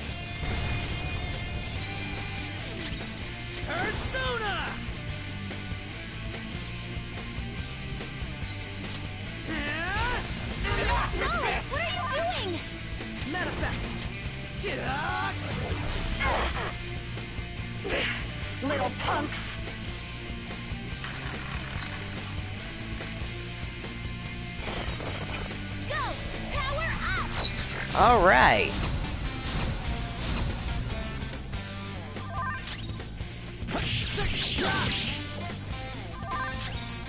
Persona! No, what are you doing? Manifest. Little punks. Go! Power up! Alright.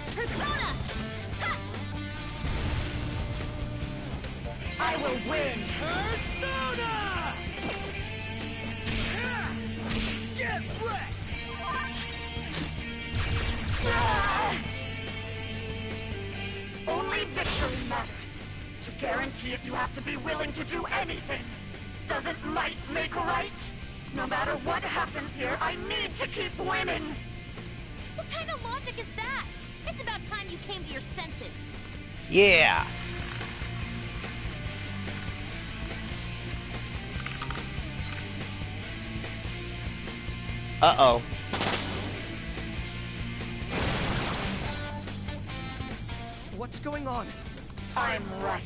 Persona! I will win. Persona! Get wrecked! Only victory matters. To guarantee it, you have to be willing to do anything. Doesn't might make right? No matter what happens here, I need to keep winning. What kind of logic is that? It's about time you came to your senses. Yeah. Uh-oh. What's going on? I'm right.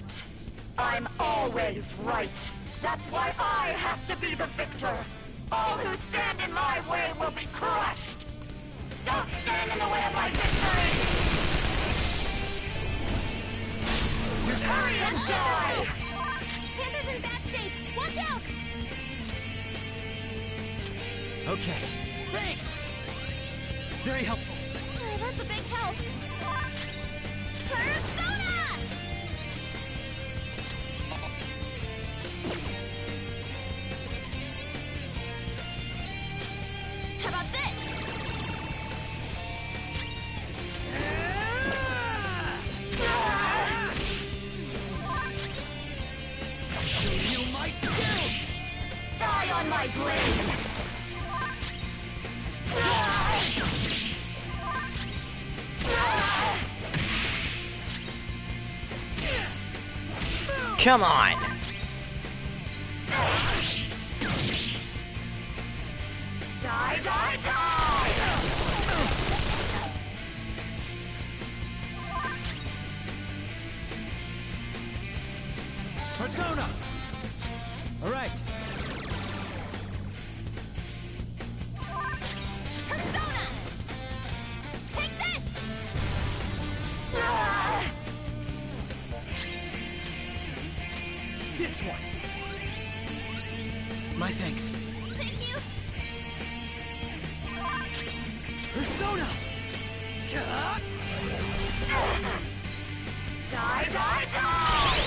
I'm always right. That's why I have to be the victor. All who stand in my way will be crushed. Don't stand in the way of my victory! Hurry and die! Panther's in bad shape. Watch out! Okay. Thanks! Very helpful. Oh, that's a big help. Persona! How about this? Show you my skill! Die on my blade! Come on. Die, die, die! Persona! Alright. Persona! Take this! This one! My thanks. Thank you! Persona! Die, die, die!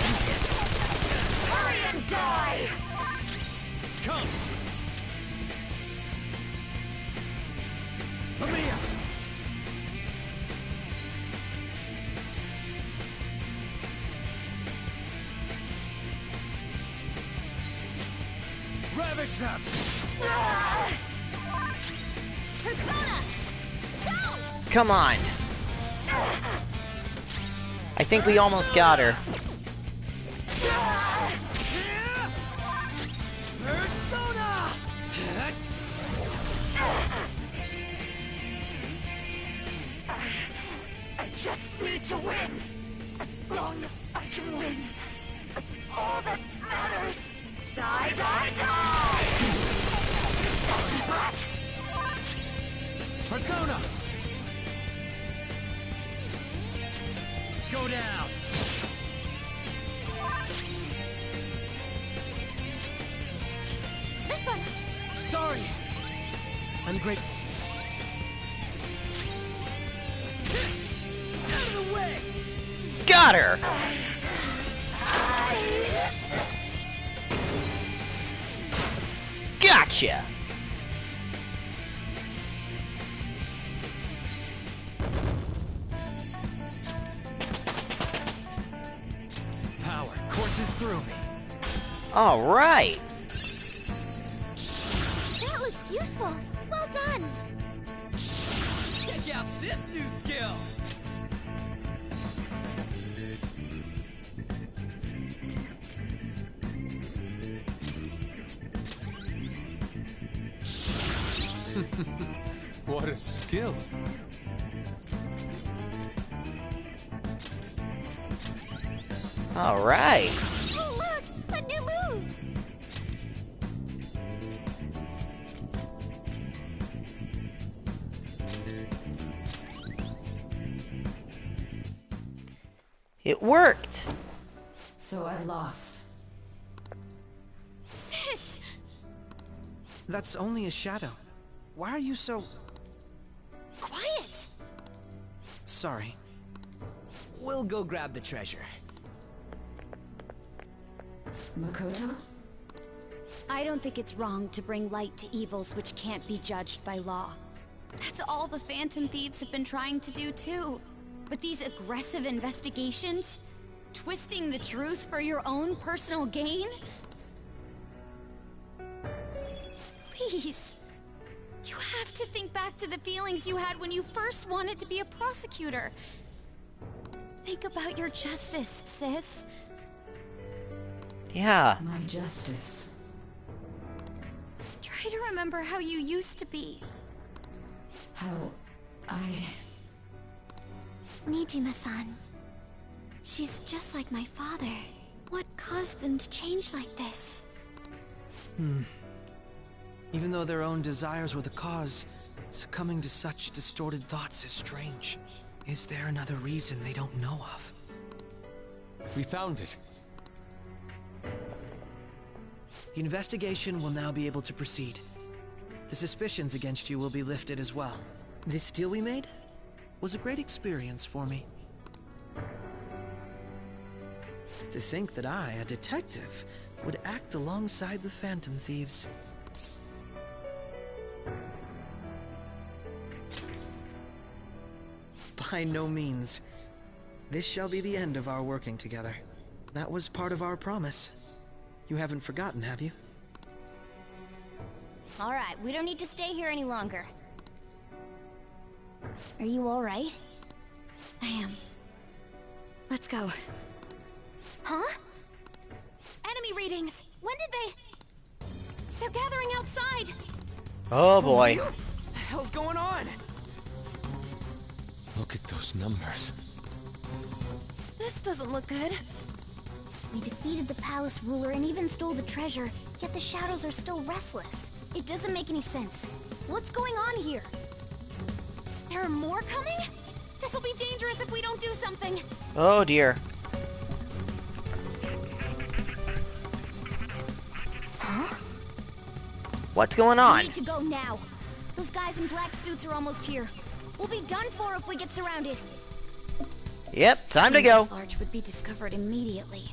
Hurry and die! Come! Familia! Ravage them! Persona! Go! Come on. I think we almost got her. Persona! I just need to win. As long as I can win. That's all that matters. Die, die, die! Brat! Persona! Go down! This one! Sorry. I'm grateful. Out of the way! Got her! Gotcha! Power courses through me. Alright! That looks useful. Well done! Check out this new skill! What a skill. Alright! Oh, look! A new move! It worked! So I lost. Sis! That's only a shadow. Why are you so... Quiet! Sorry. We'll go grab the treasure. Makoto? I don't think it's wrong to bring light to evils which can't be judged by law. That's all the Phantom Thieves have been trying to do too. But these aggressive investigations? Twisting the truth for your own personal gain? Please. You have to think back to the feelings you had when you first wanted to be a prosecutor. Think about your justice, sis. Yeah. My justice. Try to remember how you used to be. How I... Nijima-san. She's just like my father. What caused them to change like this? Even though their own desires were the cause, succumbing to such distorted thoughts is strange. Is there another reason they don't know of? We found it. The investigation will now be able to proceed. The suspicions against you will be lifted as well. This deal we made was a great experience for me. To think that I, a detective, would act alongside the Phantom Thieves. By no means. This shall be the end of our working together. That was part of our promise. You haven't forgotten, have you? Alright, we don't need to stay here any longer. Are you alright? I am. Let's go. Huh? Enemy readings! When did they... They're gathering outside! Oh boy. What the hell's going on? Look at those numbers. This doesn't look good. We defeated the palace ruler and even stole the treasure, yet the shadows are still restless. It doesn't make any sense. What's going on here? There are more coming? This'll be dangerous if we don't do something. Oh dear. Huh? What's going We on? need to go now. Those guys in black suits are almost here. We'll be done for if we get surrounded. Yep, time to go. This large would be discovered immediately.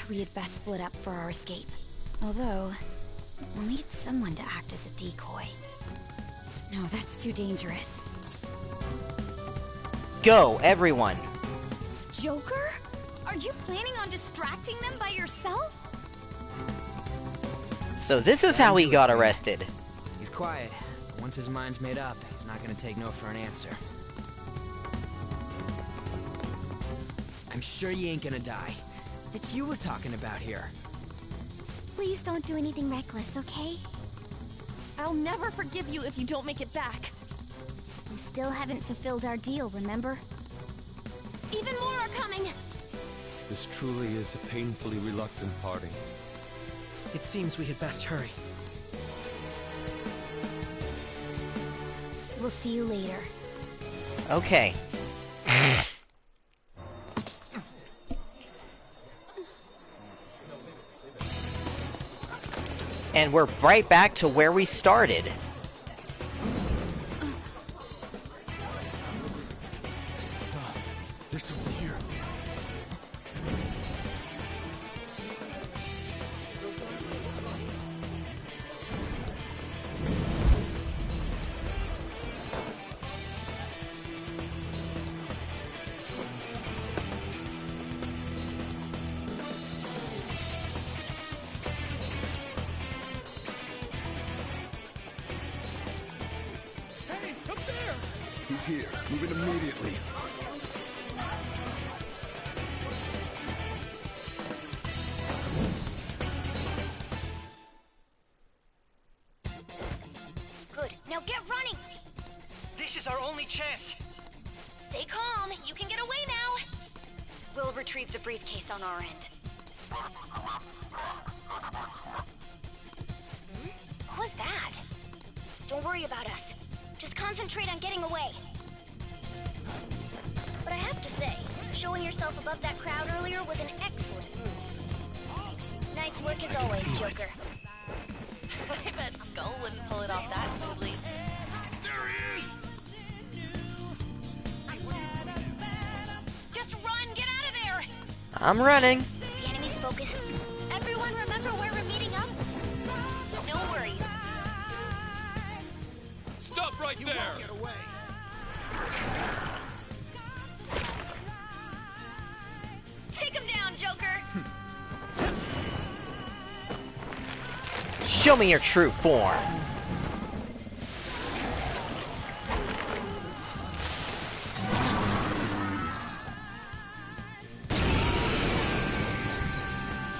We had best split up for our escape. Although, we'll need someone to act as a decoy. No, that's too dangerous. Go, everyone. Joker? Are you planning on distracting them by yourself? So this is how he got arrested. He's quiet. Once his mind's made up, he's not gonna take no for an answer. I'm sure you ain't gonna die. It's you we're talking about here. Please don't do anything reckless, okay? I'll never forgive you if you don't make it back. We still haven't fulfilled our deal, remember? Even more are coming! This truly is a painfully reluctant parting. It seems we had best hurry. We'll see you later. Okay. And we're right back to where we started. There's someone here. Hey, up there! He's here. Move in immediately. Good. Now get running! This is our only chance! Stay calm. You can get away now. We'll retrieve the briefcase on our end. What was that? Don't worry about us. Just concentrate on getting away. But I have to say, showing yourself above that crowd earlier was an excellent move. Nice work as always, Joker. I bet Skull wouldn't pull it off that smoothly. There he is! Just run! Get out of there! I'm running. The enemy's focus. Everyone remember where we're meeting up? No worries. Stop right there! Get away. Take him down, Joker! Show me your true form.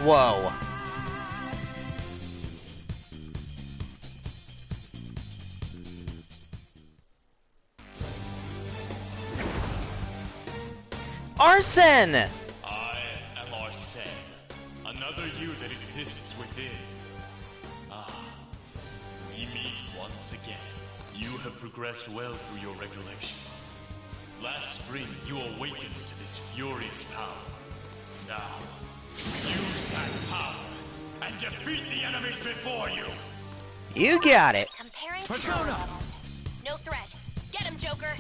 Whoa. Arsene! I am Arsene, another you that exists within. Ah, we meet once again. You have progressed well through your recollections. Last spring, you awakened to this furious power. Now, use that power and defeat the enemies before you! You got it. Comparing power levels. No threat. Get him, Joker!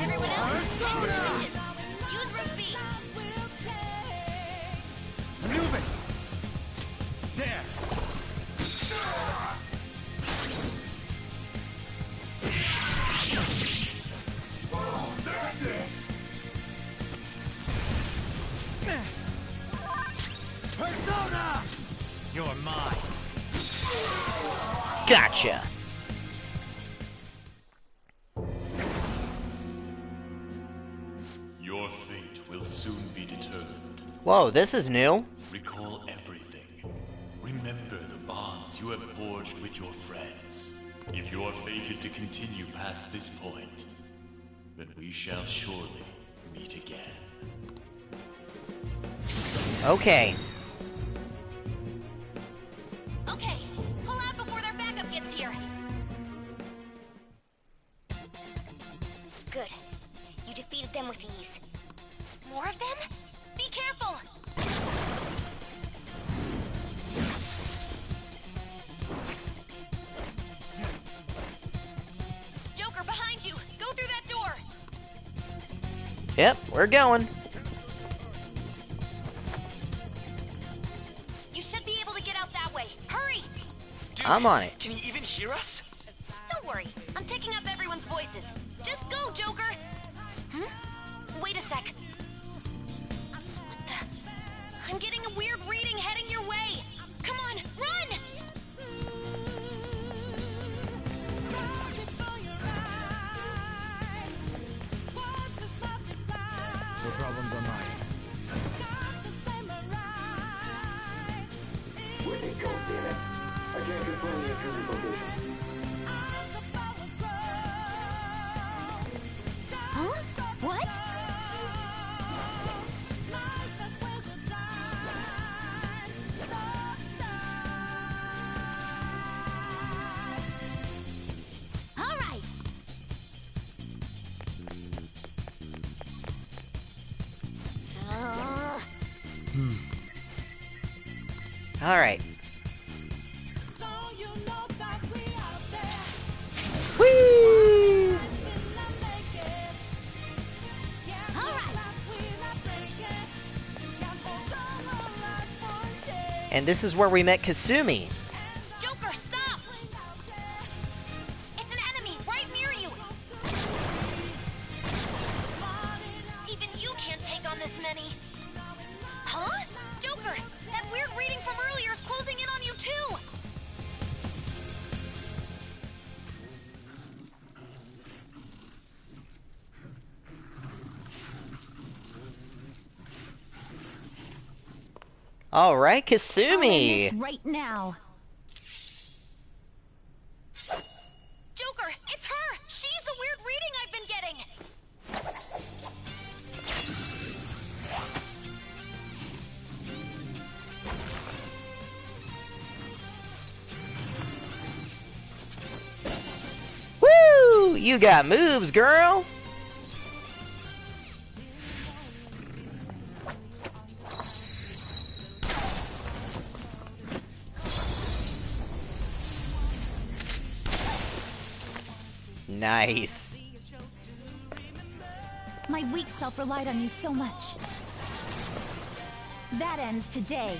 Everyone else, take positions. Use room B. Move it! There! Oh, that's it! Persona! You're mine. Gotcha. Your fate will soon be determined. Whoa, this is new. Recall everything. Remember the bonds you have forged with your friends. If you are fated to continue past this point, then we shall surely meet again. Okay. Okay, pull out before their backup gets here. Good. You defeated them with ease. More of them? Be careful! Joker, behind you! Go through that door! Yep, we're going. You should be able to get out that way. Hurry! Dude, I'm on it. Can you even hear us? Don't worry. I'm picking up everyone's voices. Just go, Joker! Hmm? Wait a sec. What the? I'm getting a weird reading heading your way. Come on, run! No problems on mine. Where'd they go, damn it? I can't confirm the intruder's location. Huh? What? All right. All right. Whee! And this is where we met Kasumi. Joker, stop! It's an enemy right near you. Even you can't take on this many. Huh? Joker, that weird reading from earlier is closing in on you too. Alright, I'll end Kasumi! this right now. Joker, it's her! She's the weird reading I've been getting! Woo! You got moves, girl! Nice. My weak self relied on you so much. That ends today.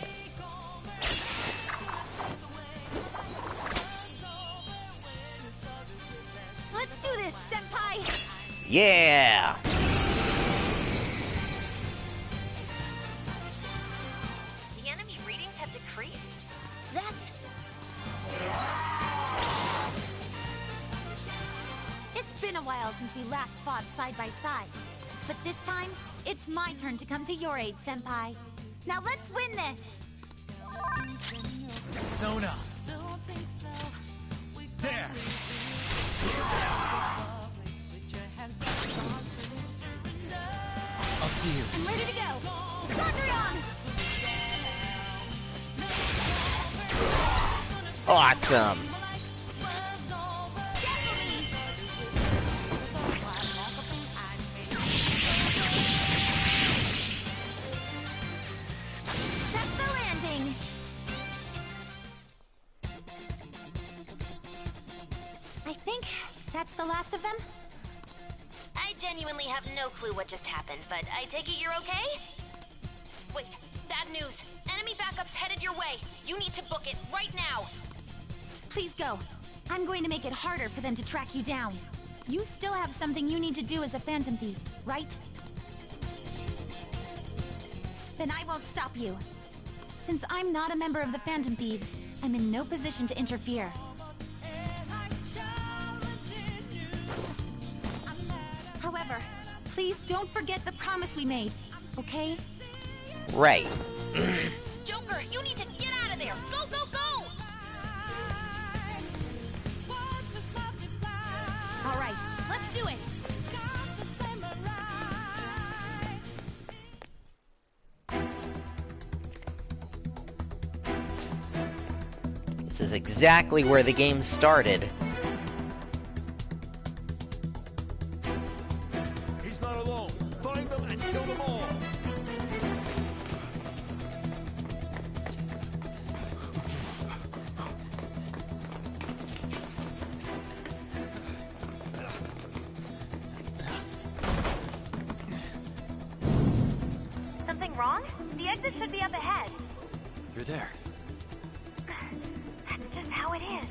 Let's do this, Senpai! Yeah! The enemy readings have decreased? That's... It's been a while since we last fought side by side. But this time, it's my turn to come to your aid, Senpai. Now let's win this! Sona. There. Up to you. I'm ready to go! Sondrion! Awesome! That's the landing! I think that's the last of them? I genuinely have no clue what just happened, but I take it you're okay? Wait, bad news. Enemy backup's headed your way. You need to book it right now. Please go. I'm going to make it harder for them to track you down. You still have something you need to do as a Phantom Thief, right? Then I won't stop you. Since I'm not a member of the Phantom Thieves, I'm in no position to interfere. However, please don't forget the promise we made, okay? Right. Joker, you need to get out of there. Go, go, go! All right, let's do it. This is exactly where the game started. He's not alone. Find them and kill them all. Something wrong? The exit should be up ahead. You're there. That's just how it is.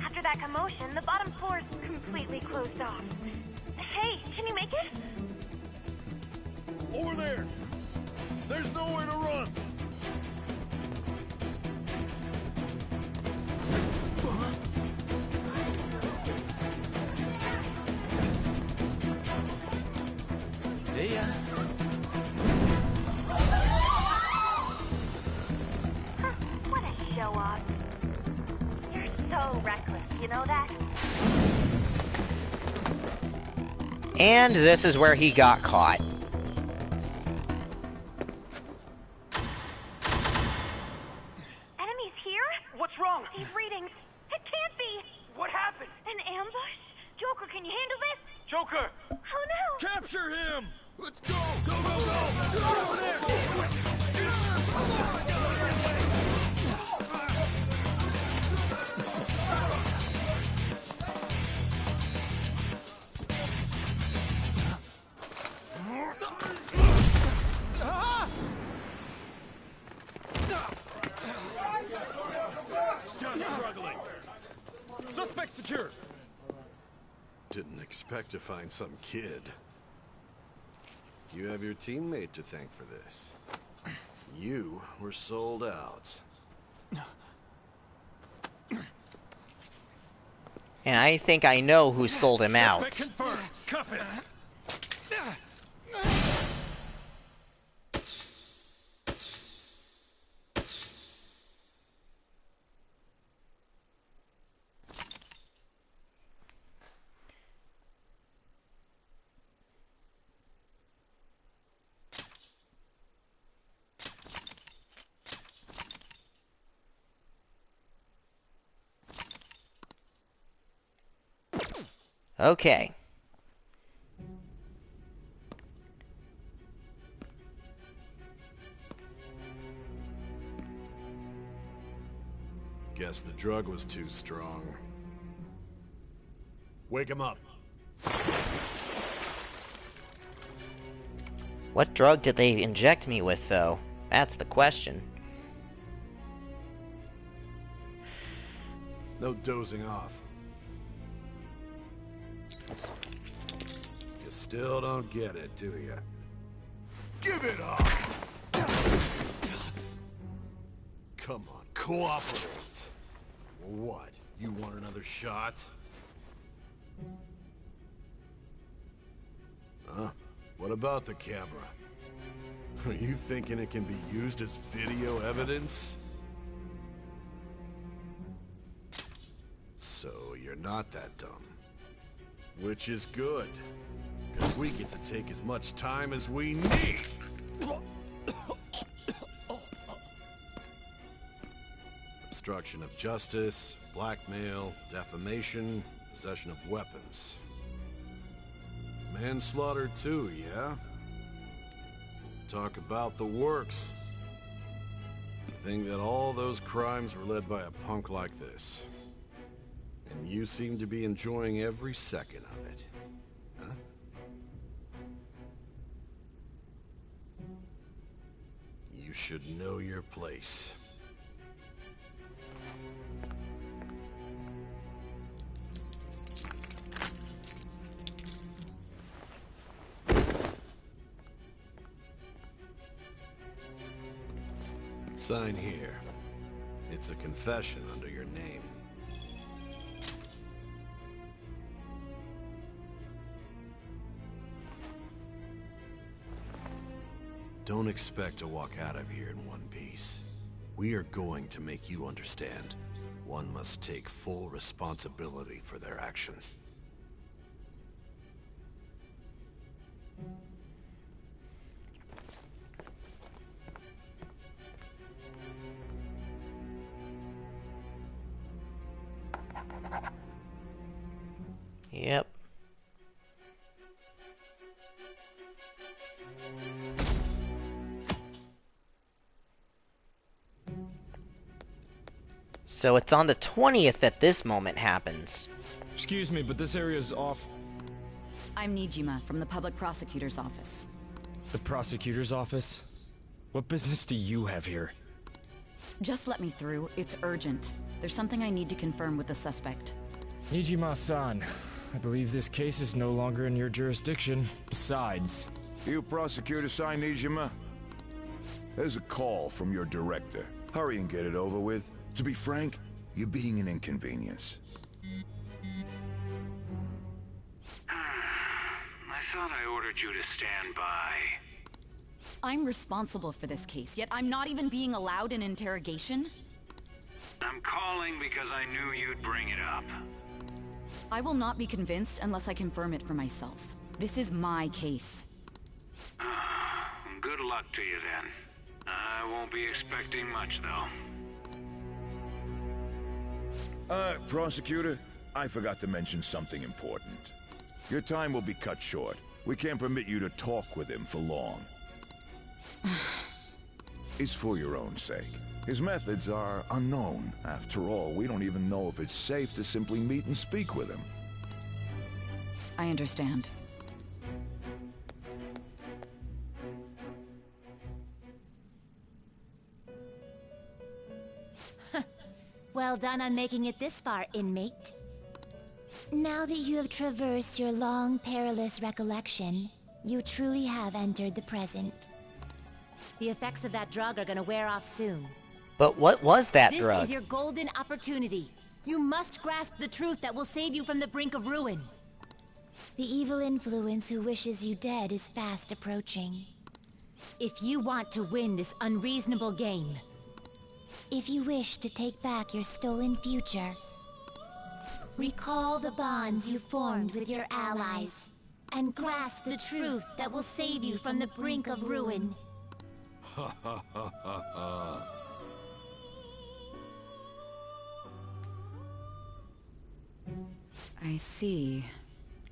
After that commotion, the bottom floor is completely closed off. Hey, can you make it? Over there. There's nowhere to run. See ya. What a show off. You're so reckless, you know that? And this is where he got caught. Enemies here? What's wrong? These readings. It can't be. What happened? An ambush? Joker, can you handle this? Joker! Oh no! Capture him! Let's go! Go, go, go! Get over there! Stop struggling! Suspect secured. Didn't expect to find some kid. You have your teammate to thank for this. You were sold out. And I think I know who sold him out. Suspect confirmed. Cuff it. Okay. Guess the drug was too strong. Wake him up. What drug did they inject me with, though? That's the question. No dozing off. You still don't get it, do you? Give it up! Come on, cooperate. What? You want another shot? Huh? What about the camera? Are you thinking it can be used as video evidence? So you're not that dumb. Which is good. Because we get to take as much time as we need. Obstruction of justice, blackmail, defamation, possession of weapons. Manslaughter too, yeah? Talk about the works. To think that all those crimes were led by a punk like this. And you seem to be enjoying every second of it. Huh? You should know your place. Sign here. It's a confession under your name. Don't expect to walk out of here in one piece. We are going to make you understand. One must take full responsibility for their actions. Yep. So it's on the 20th that this moment happens. Excuse me, but this area's off. I'm Nijima from the public prosecutor's office. The prosecutor's office? What business do you have here? Just let me through. It's urgent. There's something I need to confirm with the suspect. Nijima-san, I believe this case is no longer in your jurisdiction. Besides... You prosecutor-san, Nijima? There's a call from your director. Hurry and get it over with. To be frank, you're being an inconvenience. I thought I ordered you to stand by. I'm responsible for this case, yet I'm not even being allowed an interrogation? I'm calling because I knew you'd bring it up. I will not be convinced unless I confirm it for myself. This is my case. Good luck to you then. I won't be expecting much, though. Prosecutor, I forgot to mention something important. Your time will be cut short. We can't permit you to talk with him for long. It's for your own sake. His methods are unknown. After all, we don't even know if it's safe to simply meet and speak with him. I understand. Well done on making it this far, inmate. Now that you have traversed your long, perilous recollection, you truly have entered the present. The effects of that drug are gonna wear off soon. But what was that drug? This is your golden opportunity. You must grasp the truth that will save you from the brink of ruin. The evil influence who wishes you dead is fast approaching. If you want to win this unreasonable game, if you wish to take back your stolen future, recall the bonds you formed with your allies, and grasp the truth that will save you from the brink of ruin. Ha ha ha ha ha. I see.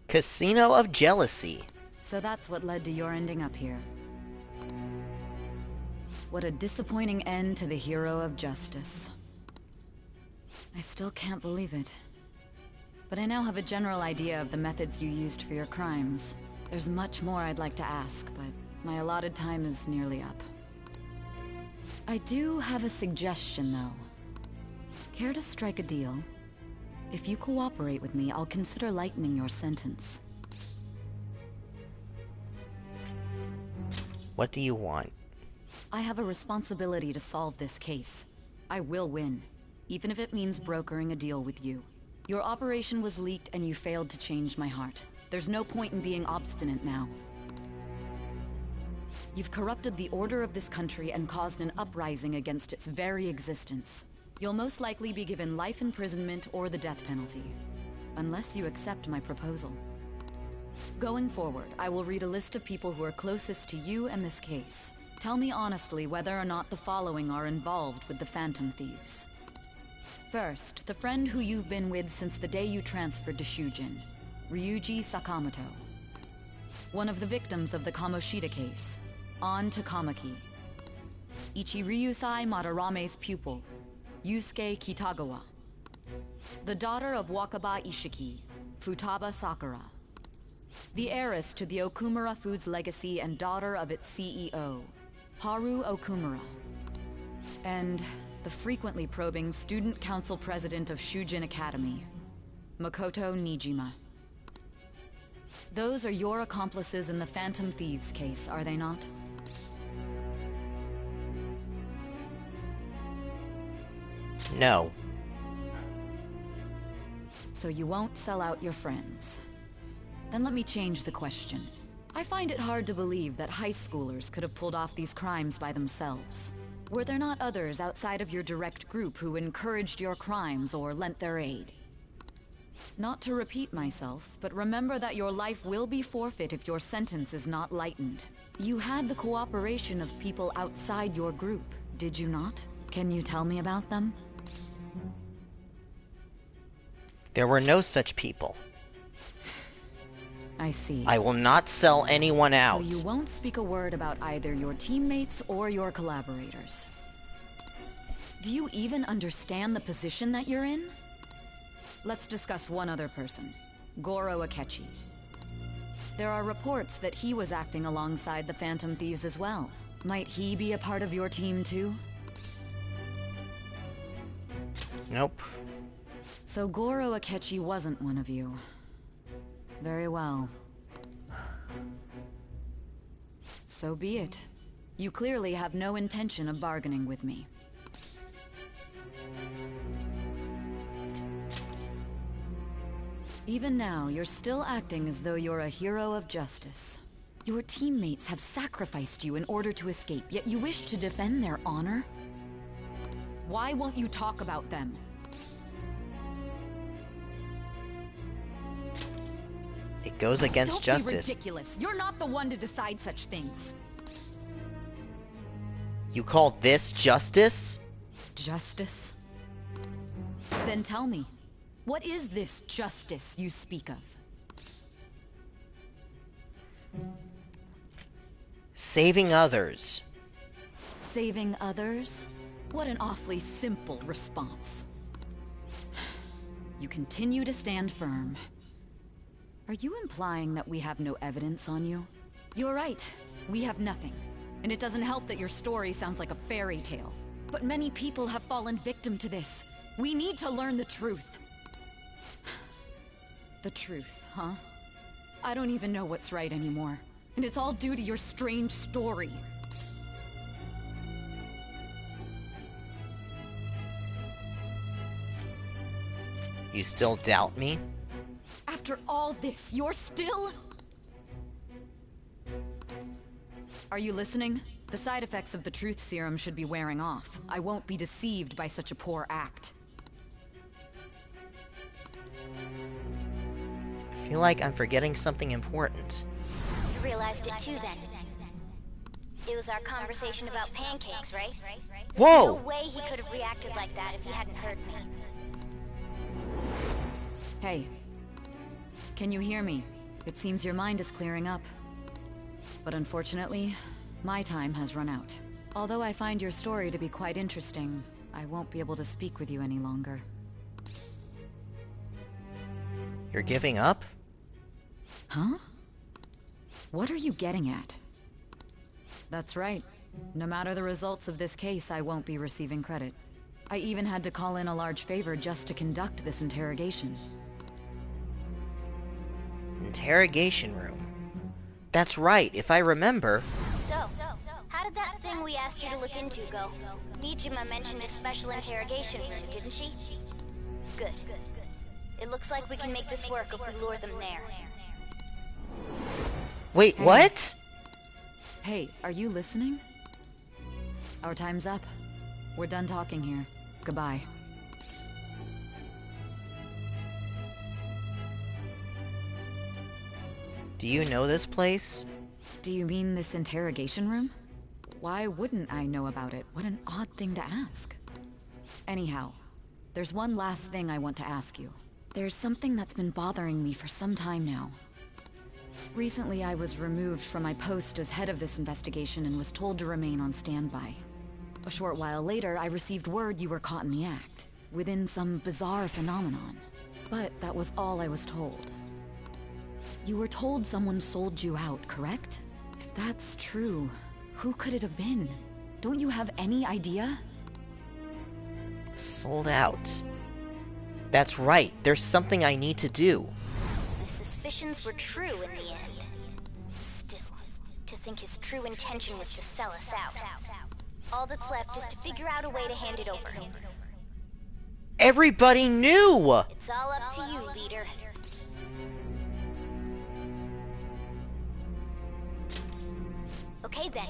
Casino of Jealousy. So that's what led to your ending up here. What a disappointing end to the hero of justice. I still can't believe it. But I now have a general idea of the methods you used for your crimes. There's much more I'd like to ask, but my allotted time is nearly up. I do have a suggestion, though. Care to strike a deal? If you cooperate with me, I'll consider lightening your sentence. What do you want? I have a responsibility to solve this case. I will win, even if it means brokering a deal with you. Your operation was leaked and you failed to change my heart. There's no point in being obstinate now. You've corrupted the order of this country and caused an uprising against its very existence. You'll most likely be given life imprisonment or the death penalty, unless you accept my proposal. Going forward, I will read a list of people who are closest to you and this case. Tell me honestly whether or not the following are involved with the Phantom Thieves. First, the friend who you've been with since the day you transferred to Shujin, Ryuji Sakamoto. One of the victims of the Kamoshida case, An Takamaki. Ichiryusai Madarame's pupil, Yusuke Kitagawa. The daughter of Wakaba Ishiki, Futaba Sakura. The heiress to the Okumura Foods legacy and daughter of its CEO, Haru Okumura. And the frequently probing student council president of Shujin Academy, Makoto Nijima. Those are your accomplices in the Phantom Thieves case, are they not? No. So you won't sell out your friends. Then let me change the question. I find it hard to believe that high schoolers could have pulled off these crimes by themselves. Were there not others outside of your direct group who encouraged your crimes or lent their aid? Not to repeat myself, but remember that your life will be forfeit if your sentence is not lightened. You had the cooperation of people outside your group, did you not? Can you tell me about them? There were no such people. I see. I will not sell anyone out. So you won't speak a word about either your teammates or your collaborators. Do you even understand the position that you're in? Let's discuss one other person, Goro Akechi. There are reports that he was acting alongside the Phantom Thieves as well. Might he be a part of your team too? Nope. So Goro Akechi wasn't one of you. Very well. So be it. You clearly have no intention of bargaining with me. Even now, you're still acting as though you're a hero of justice. Your teammates have sacrificed you in order to escape, yet you wish to defend their honor? Why won't you talk about them? It goes against justice. Don't be ridiculous. You're not the one to decide such things. You call this justice? Justice? Then tell me, what is this justice you speak of? Saving others. Saving others? What an awfully simple response. You continue to stand firm. Are you implying that we have no evidence on you? You're right. We have nothing. And it doesn't help that your story sounds like a fairy tale. But many people have fallen victim to this. We need to learn the truth. The truth, huh? I don't even know what's right anymore. And it's all due to your strange story. You still doubt me? After all this, you're still... Are you listening? The side effects of the truth serum should be wearing off. I won't be deceived by such a poor act. I feel like I'm forgetting something important. You realized it too then. It was our conversation about pancakes, right? Whoa! There's no way he could have reacted like that if he hadn't heard me. Hey. Can you hear me? It seems your mind is clearing up. But unfortunately, my time has run out. Although I find your story to be quite interesting, I won't be able to speak with you any longer. You're giving up? Huh? What are you getting at? That's right. No matter the results of this case, I won't be receiving credit. I even had to call in a large favor just to conduct this interrogation. Interrogation room. That's right, if I remember. So, how did that thing we asked you to look into go? Nijima mentioned a special interrogation room, didn't she? Good. It looks like we can make this work if we lure them there. Wait, what? Hey, are you listening? Our time's up. We're done talking here. Goodbye. Do you know this place? Do you mean this interrogation room? Why wouldn't I know about it? What an odd thing to ask. Anyhow, there's one last thing I want to ask you. There's something that's been bothering me for some time now. Recently, I was removed from my post as head of this investigation and was told to remain on standby. A short while later, I received word you were caught in the act, within some bizarre phenomenon. But that was all I was told. You were told someone sold you out, correct? If that's true, who could it have been? Don't you have any idea? Sold out. That's right, there's something I need to do. My suspicions were true in the end. Still, to think his true intention was to sell us out. All that's left is to figure out a way to hand it over. Everybody knew! It's all up to you, leader. Okay then.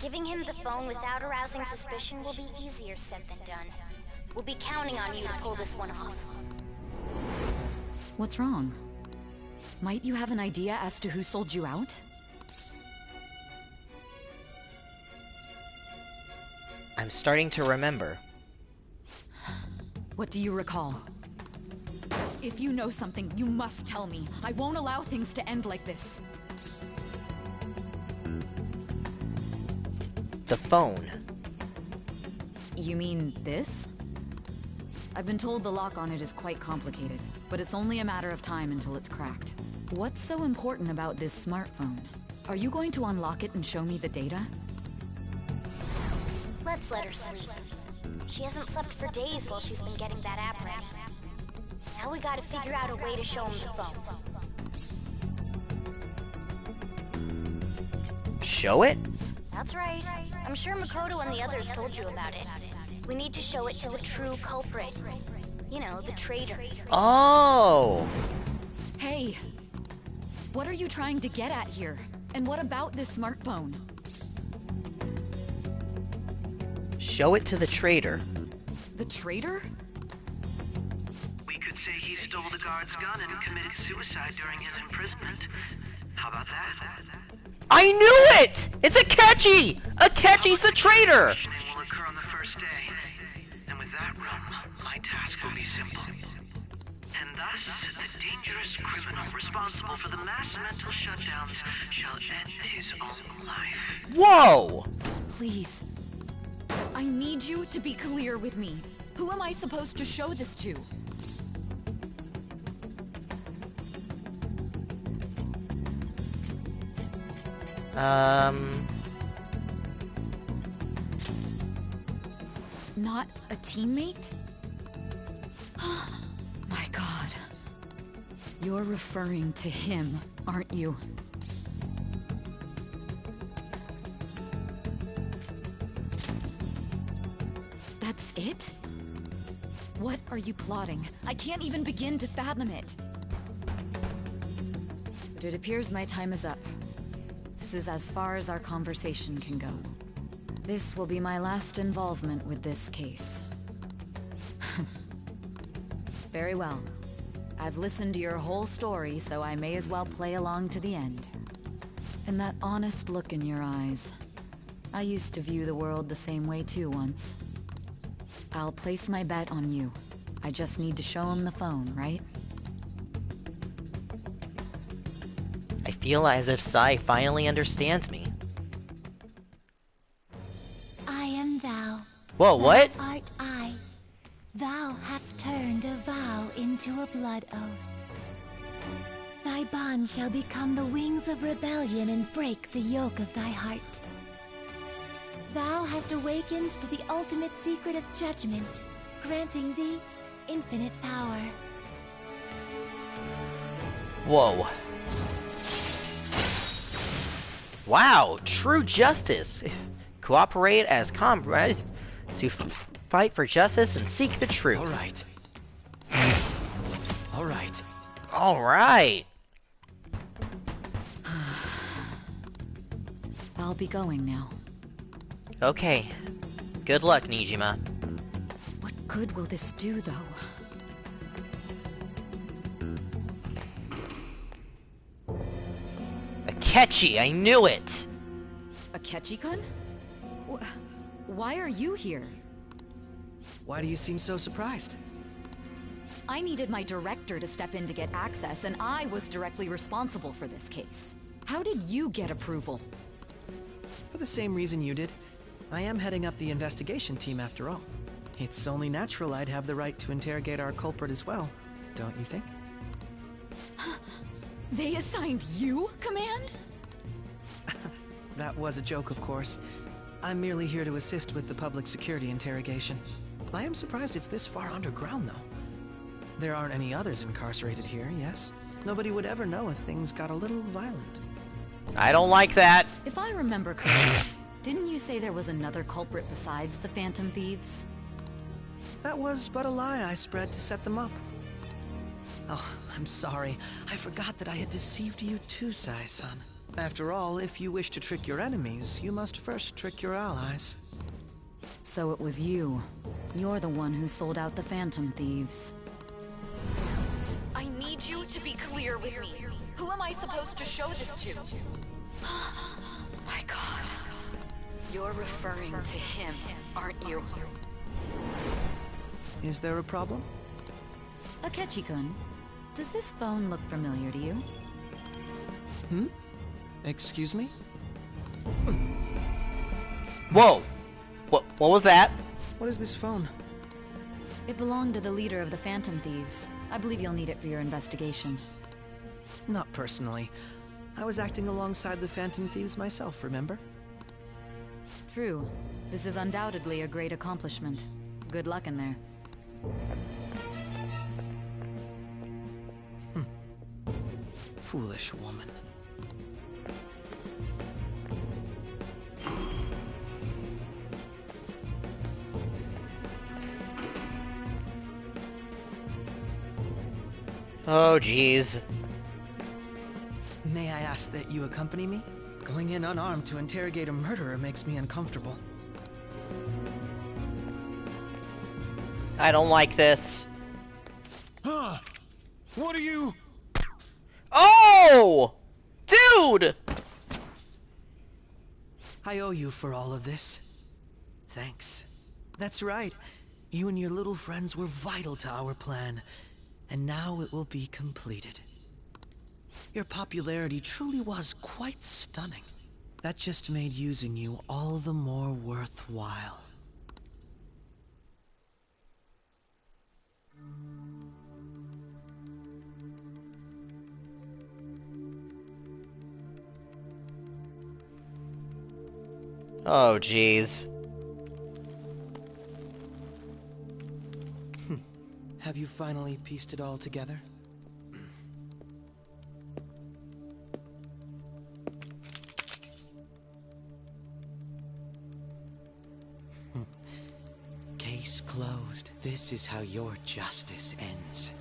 Giving him the phone without arousing suspicion will be easier said than done. We'll be counting on you to pull this one off. What's wrong? Might you have an idea as to who sold you out? I'm starting to remember. What do you recall? If you know something, you must tell me. I won't allow things to end like this. The phone. You mean this? I've been told the lock on it is quite complicated, but it's only a matter of time until it's cracked. What's so important about this smartphone? Are you going to unlock it and show me the data? Let's let her sleep. She hasn't slept for days while she's been getting that app ready. Now we gotta figure out a way to show him the phone. Show it? That's right. I'm sure Makoto and the others told you about it. We need to show it to the true culprit. You know, the traitor. Oh! Hey! What are you trying to get at here? And what about this smartphone? Show it to the traitor. The traitor? We could say he stole the guard's gun and committed suicide during his imprisonment. How about that? I knew it! It's Akechi! Akechi's the traitor! Will occur on the first day. And with that run, my task will be simple. And thus, the dangerous criminal responsible for the mass mental shutdowns shall end his own life. Whoa! Please. I need you to be clear with me. Who am I supposed to show this to? Not a teammate? My God. You're referring to him, aren't you? That's it? What are you plotting? I can't even begin to fathom it. But it appears my time is up. This is as far as our conversation can go. This will be my last involvement with this case. Very well. I've listened to your whole story, so I may as well play along to the end. And that honest look in your eyes. I used to view the world the same way too once. I'll place my bet on you. I just need to show him the phone, right? feel as if Sai finally understands me. I am thou. Whoa, what? Thou art I. Thou hast turned a vow into a blood oath. Thy bond shall become the wings of rebellion and break the yoke of thy heart. Thou hast awakened to the ultimate secret of judgment, granting thee infinite power. Whoa. Wow, true justice. Cooperate as comrades to fight for justice and seek the truth. Alright. Alright. Alright. I'll be going now. Okay. Good luck, Nijima. What good will this do, though? Akechi, I knew it! Akechi-kun? Why are you here? Why do you seem so surprised? I needed my director to step in to get access, and I was directly responsible for this case. How did you get approval? For the same reason you did. I am heading up the investigation team after all. It's only natural I'd have the right to interrogate our culprit as well, don't you think? They assigned you command? That was a joke, of course. I'm merely here to assist with the public security interrogation. I am surprised it's this far underground, though. There aren't any others incarcerated here, yes? Nobody would ever know if things got a little violent. I don't like that. If I remember correctly, didn't you say there was another culprit besides the Phantom Thieves? That was but a lie I spread to set them up. Oh, I'm sorry. I forgot that I had deceived you too, Sai-san. After all, if you wish to trick your enemies, you must first trick your allies. So it was you. You're the one who sold out the Phantom Thieves. I need you to be clear with me. Who am I supposed to show this to? My God. You're referring to him, aren't you? Is there a problem? Akechi-kun, does this phone look familiar to you? Hmm? Excuse me? Whoa! What was that? What is this phone? It belonged to the leader of the Phantom Thieves. I believe you'll need it for your investigation. Not personally. I was acting alongside the Phantom Thieves myself, remember? True. This is undoubtedly a great accomplishment. Good luck in there. Foolish woman. Oh, jeez. May I ask that you accompany me? Going in unarmed to interrogate a murderer makes me uncomfortable. I don't like this. Huh? What are you? Oh! Dude! I owe you for all of this. Thanks. That's right. You and your little friends were vital to our plan. And now it will be completed. Your popularity truly was quite stunning. That just made using you all the more worthwhile. Oh, jeez. Have you finally pieced it all together? Case closed. This is how your justice ends.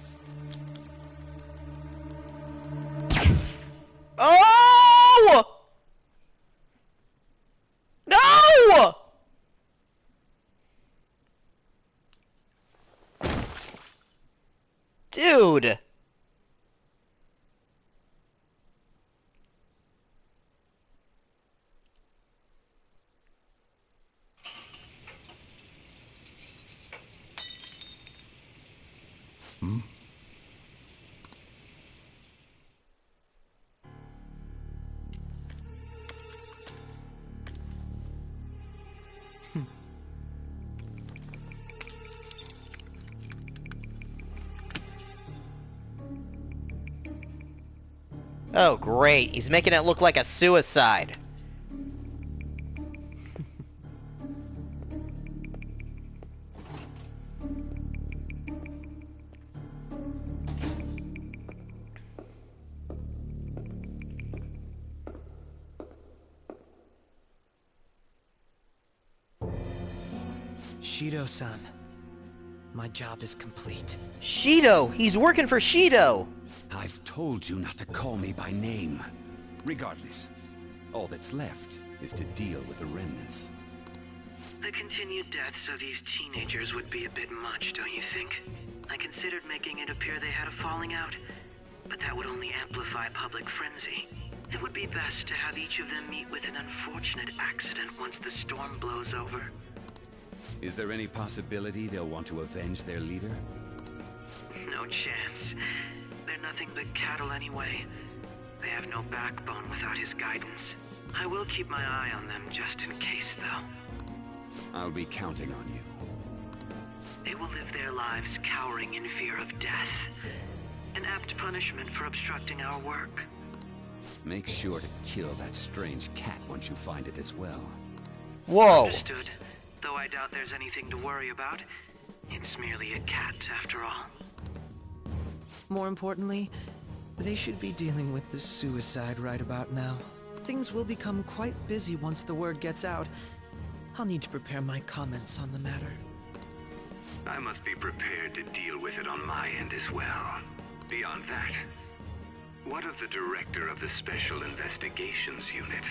Oh! No! Dude! Oh, great. He's making it look like a suicide. Shido-san, my job is complete. Shido! He's working for Shido! I've told you not to call me by name. Regardless, all that's left is to deal with the remnants. The continued deaths of these teenagers would be a bit much, don't you think? I considered making it appear they had a falling out, but that would only amplify public frenzy. It would be best to have each of them meet with an unfortunate accident once the storm blows over. Is there any possibility they'll want to avenge their leader? No chance. They're nothing but cattle anyway. They have no backbone without his guidance. I will keep my eye on them just in case, though. I'll be counting on you. They will live their lives cowering in fear of death. An apt punishment for obstructing our work. Make sure to kill that strange cat once you find it as well. Whoa! Understood. Though I doubt there's anything to worry about. It's merely a cat, after all. More importantly, they should be dealing with the suicide right about now. Things will become quite busy once the word gets out. I'll need to prepare my comments on the matter. I must be prepared to deal with it on my end as well. Beyond that, what of the director of the Special Investigations Unit?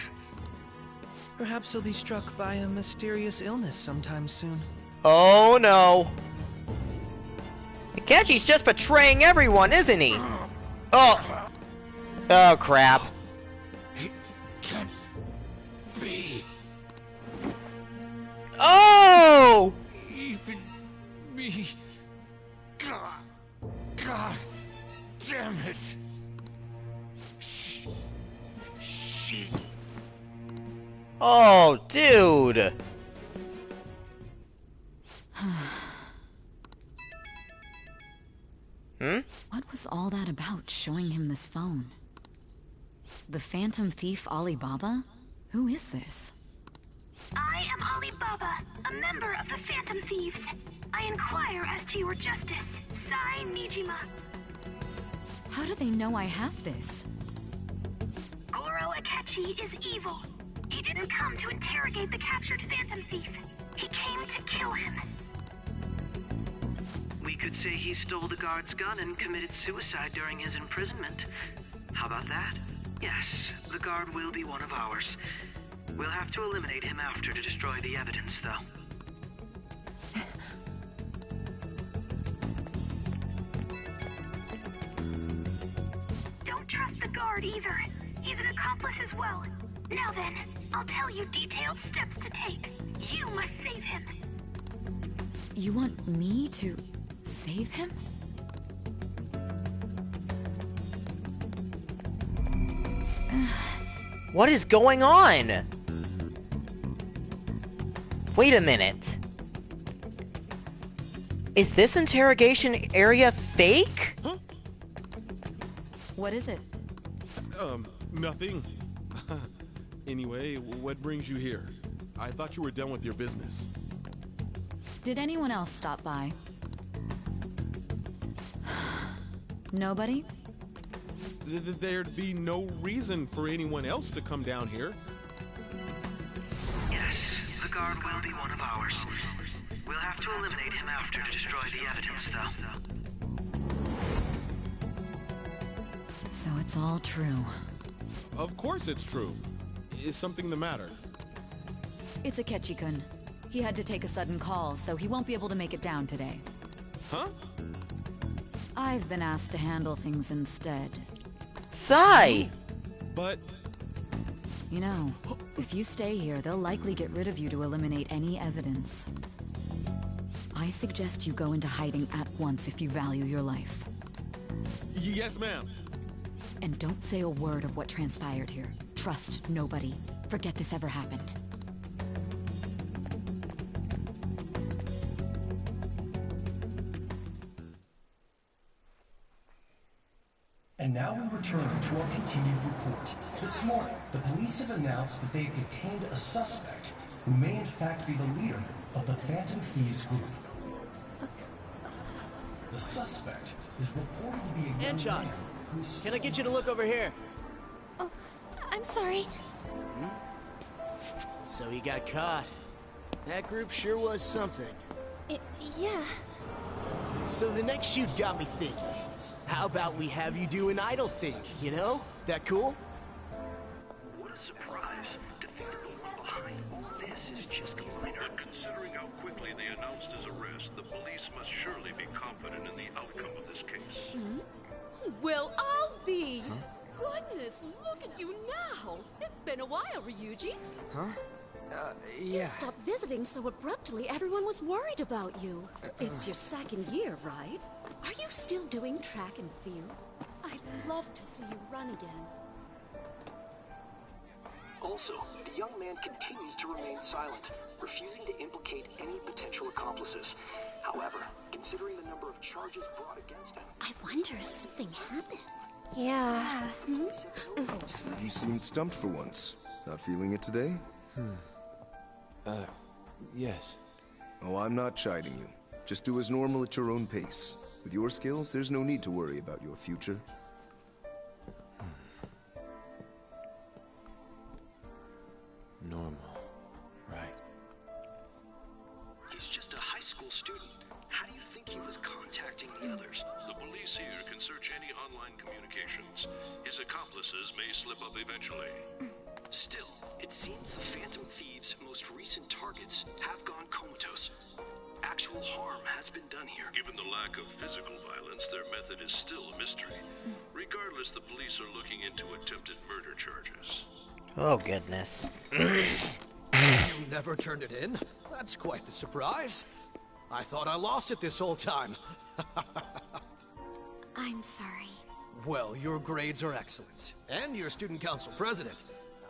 Perhaps he'll be struck by a mysterious illness sometime soon. Oh no. Akechi's just betraying everyone, isn't he? Oh. Oh crap. It can't be. Oh! Even me. God damn it. She. Oh, dude. What was all that about, showing him this phone? The Phantom Thief Alibaba? Who is this? I am Alibaba, a member of the Phantom Thieves. I inquire as to your justice. Sai Nijima. How do they know I have this? Goro Akechi is evil. He didn't come to interrogate the captured Phantom Thief. He came to kill him. We could say he stole the guard's gun and committed suicide during his imprisonment. How about that? Yes, the guard will be one of ours. We'll have to eliminate him after to destroy the evidence, though. Don't trust the guard either. He's an accomplice as well. Now then, I'll tell you detailed steps to take. You must save him. You want me to save him? What is going on? Wait a minute. Is this interrogation area fake? Huh? What is it? Nothing. Anyway, what brings you here? I thought you were done with your business. Did anyone else stop by? Nobody? There'd be no reason for anyone else to come down here. Yes, the guard will be one of ours. We'll have to eliminate him after to destroy the evidence, though. So it's all true. Of course it's true. Is something the matter? It's Akechi-kun. He had to take a sudden call, so he won't be able to make it down today. Huh? I've been asked to handle things instead. Sai! But... You know, if you stay here, they'll likely get rid of you to eliminate any evidence. I suggest you go into hiding at once if you value your life. Yes, ma'am. And don't say a word of what transpired here. Trust nobody. Forget this ever happened. And now we return to our continued report. This morning, the police have announced that they've detained a suspect who may in fact be the leader of the Phantom Thieves group. The suspect is reported to be a young Anchon, man who's... can I get you to look over here? Oh, I'm sorry. So he got caught. That group sure was something. Yeah. So the next shoot got me thinking. How about we have you do an idol thing, you know? That cool? What a surprise to think that the one behind all this is just a minor. Considering how quickly they announced his arrest, the police must surely be confident in the outcome of this case. Well, I'll be. Goodness, look at you now. It's been a while, Ryuji. Huh? You Yeah. stopped visiting so abruptly, everyone was worried about you. It's your second year, right? Are you still doing track and field? I'd love to see you run again. Also, the young man continues to remain silent, refusing to implicate any potential accomplices. However, considering the number of charges brought against him... I wonder if something happened. Yeah. You seemed stumped for once. Not feeling it today? Yes. Oh, I'm not chiding you. Just do as normal at your own pace. With your skills, there's no need to worry about your future. Normal. Right. He's just a high school student. How do you think he was contacting the others? The police here can search any online communications. His accomplices may slip up eventually. Still, it seems the Phantom Thieves' most recent targets have gone comatose. Actual harm has been done here. Given the lack of physical violence, their method is still a mystery. Regardless, the police are looking into attempted murder charges. Oh, goodness. You never turned it in? That's quite the surprise. I thought I lost it this whole time. I'm sorry. Well, your grades are excellent. And you're student council president.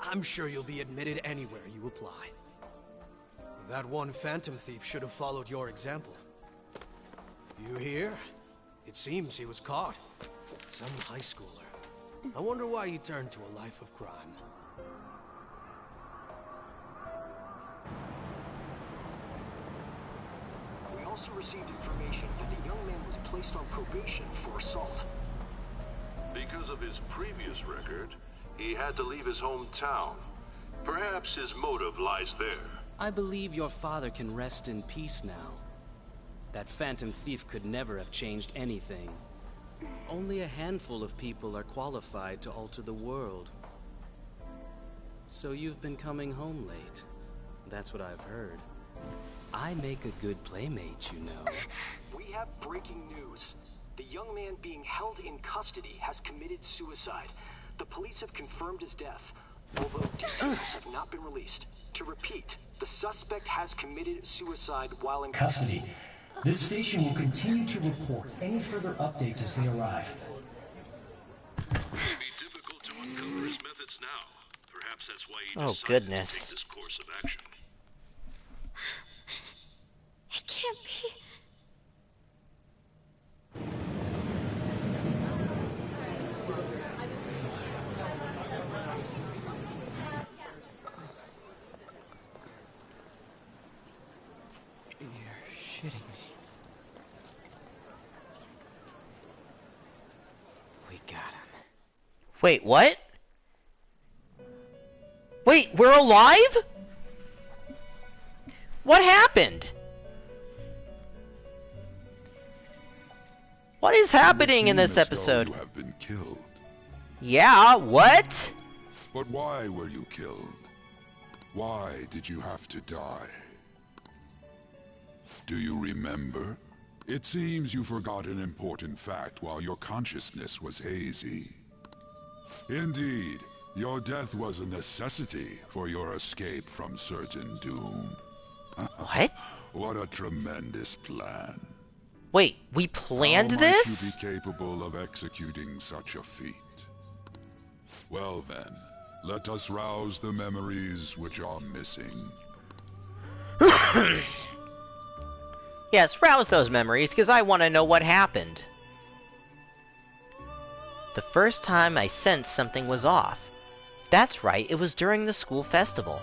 I'm sure you'll be admitted anywhere you apply. That one Phantom Thief should have followed your example. You hear? It seems he was caught. Some high schooler. I wonder why he turned to a life of crime. We also received information that the young man was placed on probation for assault. Because of his previous record, he had to leave his hometown. Perhaps his motive lies there. I believe your father can rest in peace now. That Phantom Thief could never have changed anything. Only a handful of people are qualified to alter the world. So you've been coming home late. That's what I've heard. I make a good playmate, you know. We have breaking news. The young man being held in custody has committed suicide. The police have confirmed his death, although details have not been released. To repeat, the suspect has committed suicide while in Custody. This station will continue to report any further updates as they arrive. It would be difficult to uncover his methods now. Perhaps that's why he Oh, decided goodness. to take this course of action. It can't be. You're shitting me. We got him. Wait, what? Wait, we're alive? What happened? What is happening in this episode? You have been killed. Yeah, what? But why were you killed? Why did you have to die? Do you remember? It seems you forgot an important fact while your consciousness was hazy. Indeed, your death was a necessity for your escape from certain doom. What? What a tremendous plan. Wait, we planned How this? might you be capable of executing such a feat? Well then, let us rouse the memories which are missing. Yes, rouse those memories, because I want to know what happened. The first time I sensed something was off. That's right, it was during the school festival.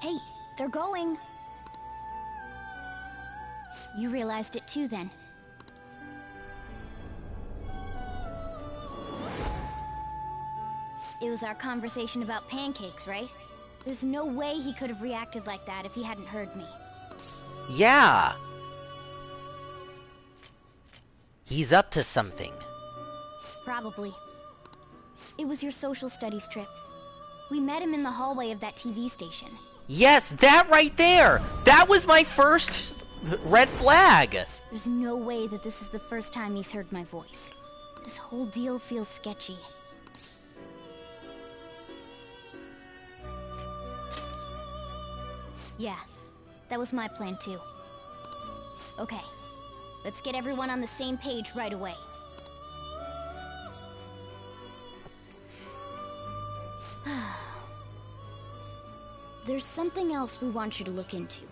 Hey, they're going. You realized it too, then. It was our conversation about pancakes, right? There's no way he could have reacted like that if he hadn't heard me. Yeah! He's up to something. Probably. It was your social studies trip. We met him in the hallway of that TV station. Yes, that right there! That was my first red flag! There's no way that this is the first time he's heard my voice. This whole deal feels sketchy. Yeah, that was my plan too. Okay, let's get everyone on the same page right away. There's something else we want you to look into.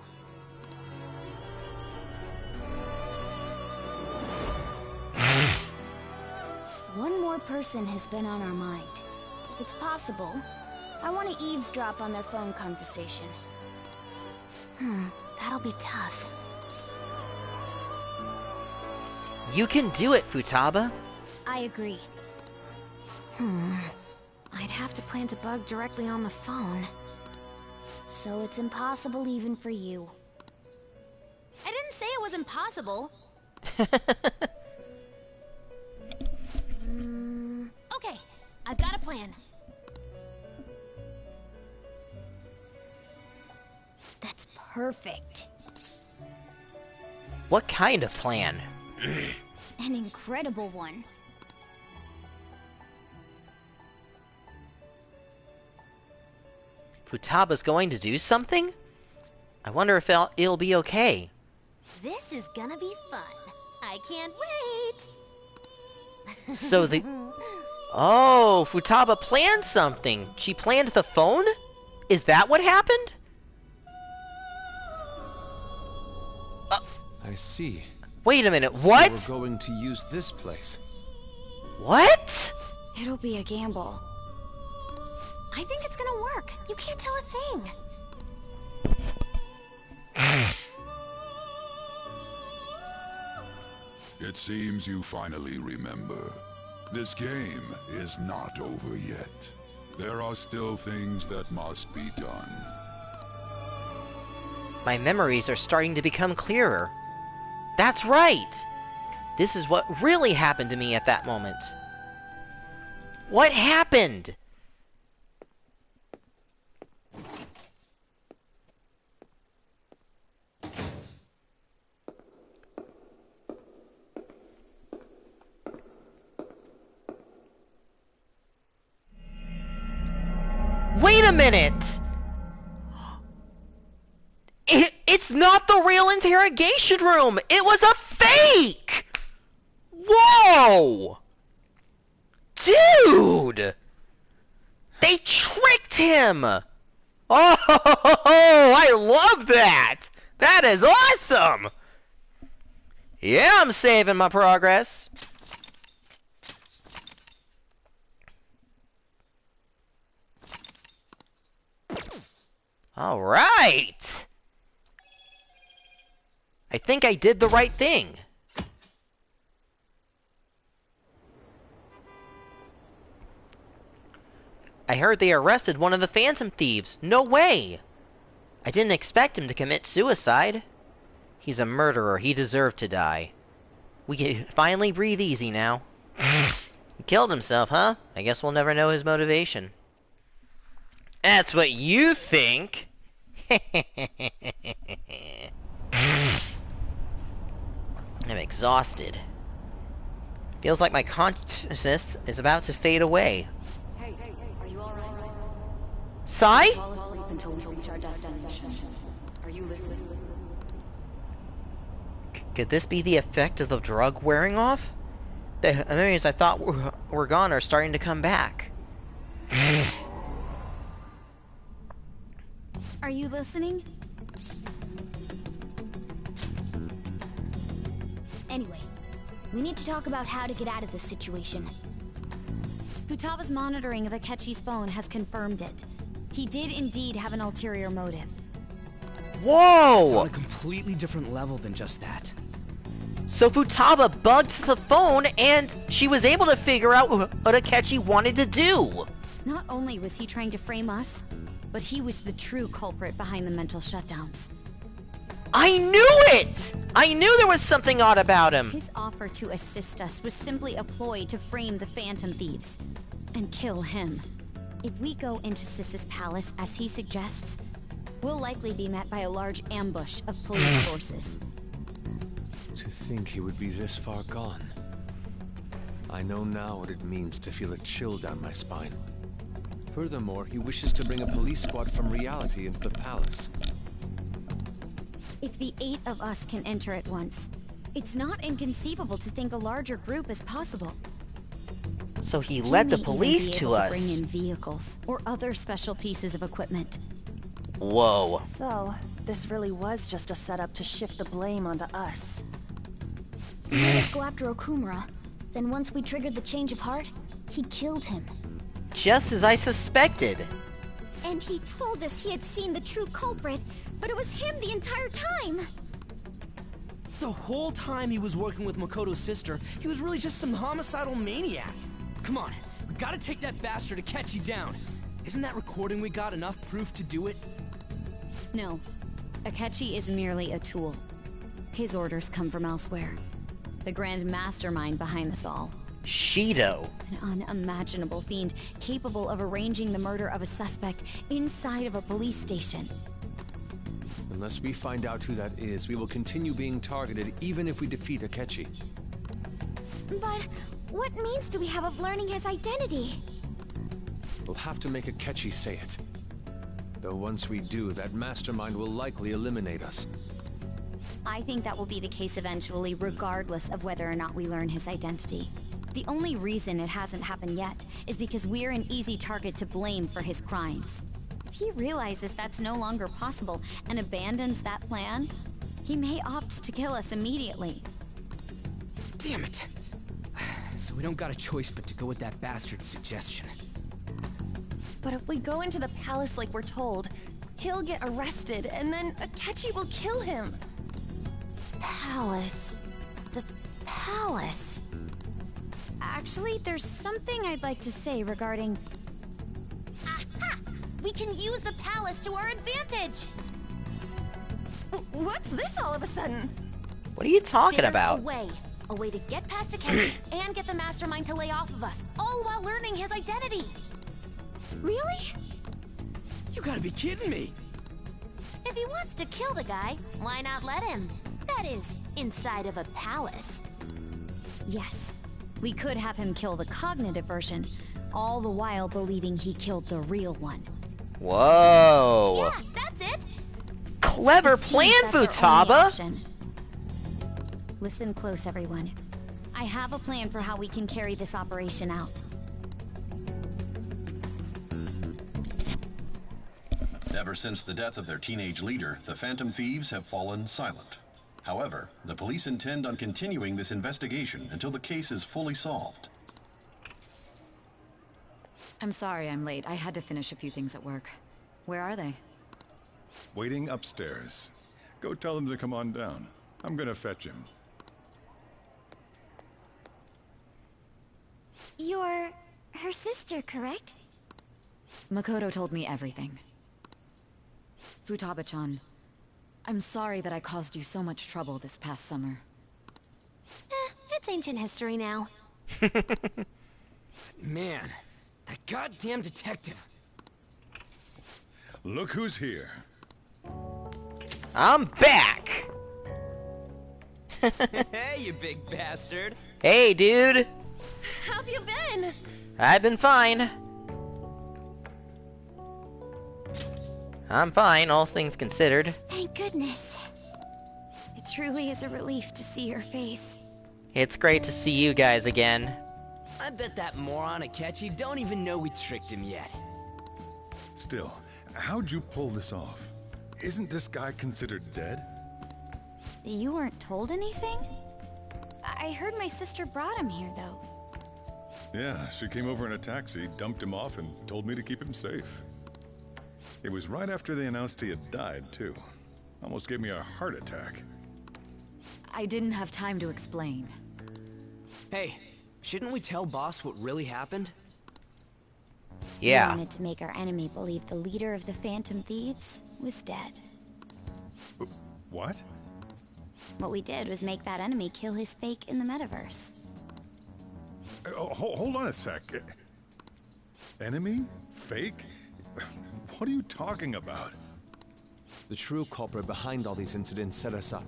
One more person has been on our mind. If it's possible, I want to eavesdrop on their phone conversation. That'll be tough. You can do it, Futaba. I agree. I'd have to plant a bug directly on the phone. So it's impossible even for you. I didn't say it was impossible. Okay, I've got a plan. That's perfect. What kind of plan? An incredible one. Futaba's going to do something? I wonder if it'll be okay. This is gonna be fun. I can't wait. So the... Oh, Futaba planned something. She planned the phone? Is that what happened? I see. Wait a minute, what? So we're going to use this place. What? It'll be a gamble. I think it's gonna work. You can't tell a thing. It seems you finally remember. This game is not over yet. There are still things that must be done. My memories are starting to become clearer. That's right! This is what really happened to me at that moment. What happened? Wait a minute! It's not the real interrogation room! It was a fake! Whoa! Dude! They tricked him! Oh, I love that! That is awesome! Yeah, I'm saving my progress. All right. I think I did the right thing. I heard they arrested one of the Phantom Thieves. No way! I didn't expect him to commit suicide. He's a murderer. He deserved to die. We can finally breathe easy now. He killed himself, huh? I guess we'll never know his motivation. That's what you think! I'm exhausted. Feels like my consciousness is about to fade away. Hey, are you alright? Sai? Fall asleep until we reach our destination. Are you listening? Could this be the effect of the drug wearing off? The memories I thought were gone are starting to come back. Are you listening? Anyway, we need to talk about how to get out of this situation. Futaba's monitoring of Akechi's phone has confirmed it. He did indeed have an ulterior motive. Whoa! It's on a completely different level than just that. So Futaba bugged the phone, and she was able to figure out what Akechi wanted to do! Not only was he trying to frame us, but he was the true culprit behind the mental shutdowns. I knew it! I knew there was something odd about him! His offer to assist us was simply a ploy to frame the Phantom Thieves and kill him. If we go into Sis's palace as he suggests, we'll likely be met by a large ambush of police forces. To think he would be this far gone. I know now what it means to feel a chill down my spine. Furthermore, he wishes to bring a police squad from reality into the palace. If the 8 of us can enter at once, it's not inconceivable to think a larger group is possible. So he led the police to us. Bring in vehicles or other special pieces of equipment. Whoa. So, this really was just a setup to shift the blame onto us. He made us go after Okumura. Then once we triggered the change of heart, he killed him. Just as I suspected. And he told us he had seen the true culprit, but it was him the entire time! The whole time he was working with Makoto's sister, he was really just some homicidal maniac. Come on, we gotta take that bastard Akechi down. Isn't that recording we got enough proof to do it? No. Akechi is merely a tool. His orders come from elsewhere. The grand mastermind behind this all. Shido. An unimaginable fiend capable of arranging the murder of a suspect inside of a police station. Unless we find out who that is, we will continue being targeted even if we defeat Akechi. But what means do we have of learning his identity? We'll have to make Akechi say it. Though once we do, that mastermind will likely eliminate us. I think that will be the case eventually, regardless of whether or not we learn his identity. The only reason it hasn't happened yet is because we're an easy target to blame for his crimes. If he realizes that's no longer possible and abandons that plan, he may opt to kill us immediately. Damn it! So we don't got a choice but to go with that bastard's suggestion. But if we go into the palace like we're told, he'll get arrested, and then Akechi will kill him. Palace. The palace. Actually, there's something I'd like to say regarding... Aha! We can use the palace to our advantage! What's this all of a sudden? What are you talking about? A way to get past Akechi and get the mastermind to lay off of us, all while learning his identity. Really? You gotta be kidding me! If he wants to kill the guy, why not let him? That is, inside of a palace. Yes. We could have him kill the cognitive version, all the while believing he killed the real one. Whoa! Yeah, that's it! Clever plan, Futaba! Listen close, everyone. I have a plan for how we can carry this operation out. Ever since the death of their teenage leader, the Phantom Thieves have fallen silent. However, the police intend on continuing this investigation until the case is fully solved. I'm sorry I'm late. I had to finish a few things at work. Where are they? Waiting upstairs. Go tell them to come on down. I'm gonna fetch him. You're her sister, correct? Makoto told me everything. Futaba-chan, I'm sorry that I caused you so much trouble this past summer. It's ancient history now. Man, that goddamn detective. Look who's here. I'm back! Hey, you big bastard. Hey, dude! How've you been? I've been fine. I'm fine, all things considered. Thank goodness. It truly is a relief to see your face. It's great to see you guys again. I bet that moron Akechi don't even know we tricked him yet. Still, how'd you pull this off? Isn't this guy considered dead? You weren't told anything? I heard my sister brought him here, though. Yeah, she came over in a taxi, dumped him off, and told me to keep him safe. It was right after they announced he had died, too. Almost gave me a heart attack. I didn't have time to explain. Hey, shouldn't we tell Boss what really happened? Yeah. We wanted to make our enemy believe the leader of the Phantom Thieves was dead. What? What we did was make that enemy kill his fake in the metaverse. Hold on a sec. Enemy? Fake? What are you talking about? The true culprit behind all these incidents set us up.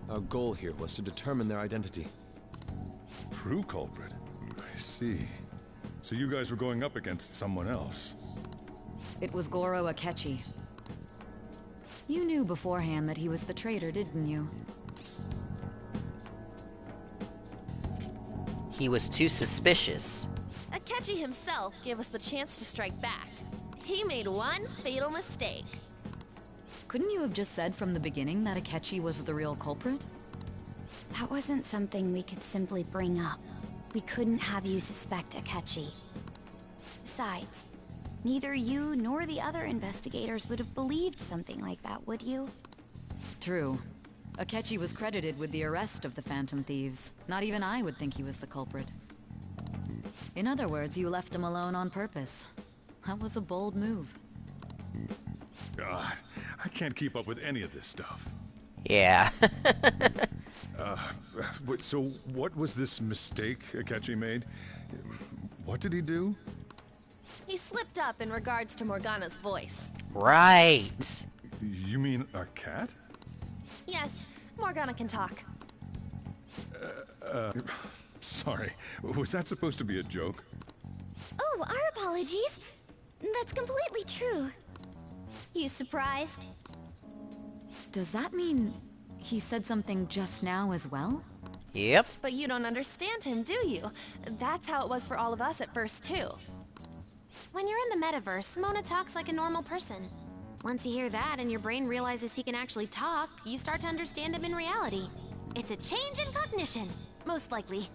Our goal here was to determine their identity. True culprit? I see. So you guys were going up against someone else. It was Goro Akechi. You knew beforehand that he was the traitor, didn't you? He was too suspicious. Akechi himself gave us the chance to strike back. He made one fatal mistake. Couldn't you have just said from the beginning that Akechi was the real culprit? That wasn't something we could simply bring up. We couldn't have you suspect Akechi. Besides, neither you nor the other investigators would have believed something like that, would you? True. Akechi was credited with the arrest of the Phantom Thieves. Not even I would think he was the culprit. In other words, you left him alone on purpose. That was a bold move. God, I can't keep up with any of this stuff. Yeah. So what was this mistake Akechi made? What did he do? He slipped up in regards to Morgana's voice. Right. You mean a cat? Yes, Morgana can talk. Sorry. Was that supposed to be a joke? Oh, our apologies. That's completely true. You surprised? Does that mean he said something just now as well? Yep. But you don't understand him, do you? That's how it was for all of us at first, too. When you're in the metaverse, Mona talks like a normal person. Once you hear that and your brain realizes he can actually talk, you start to understand him in reality. It's a change in cognition, most likely.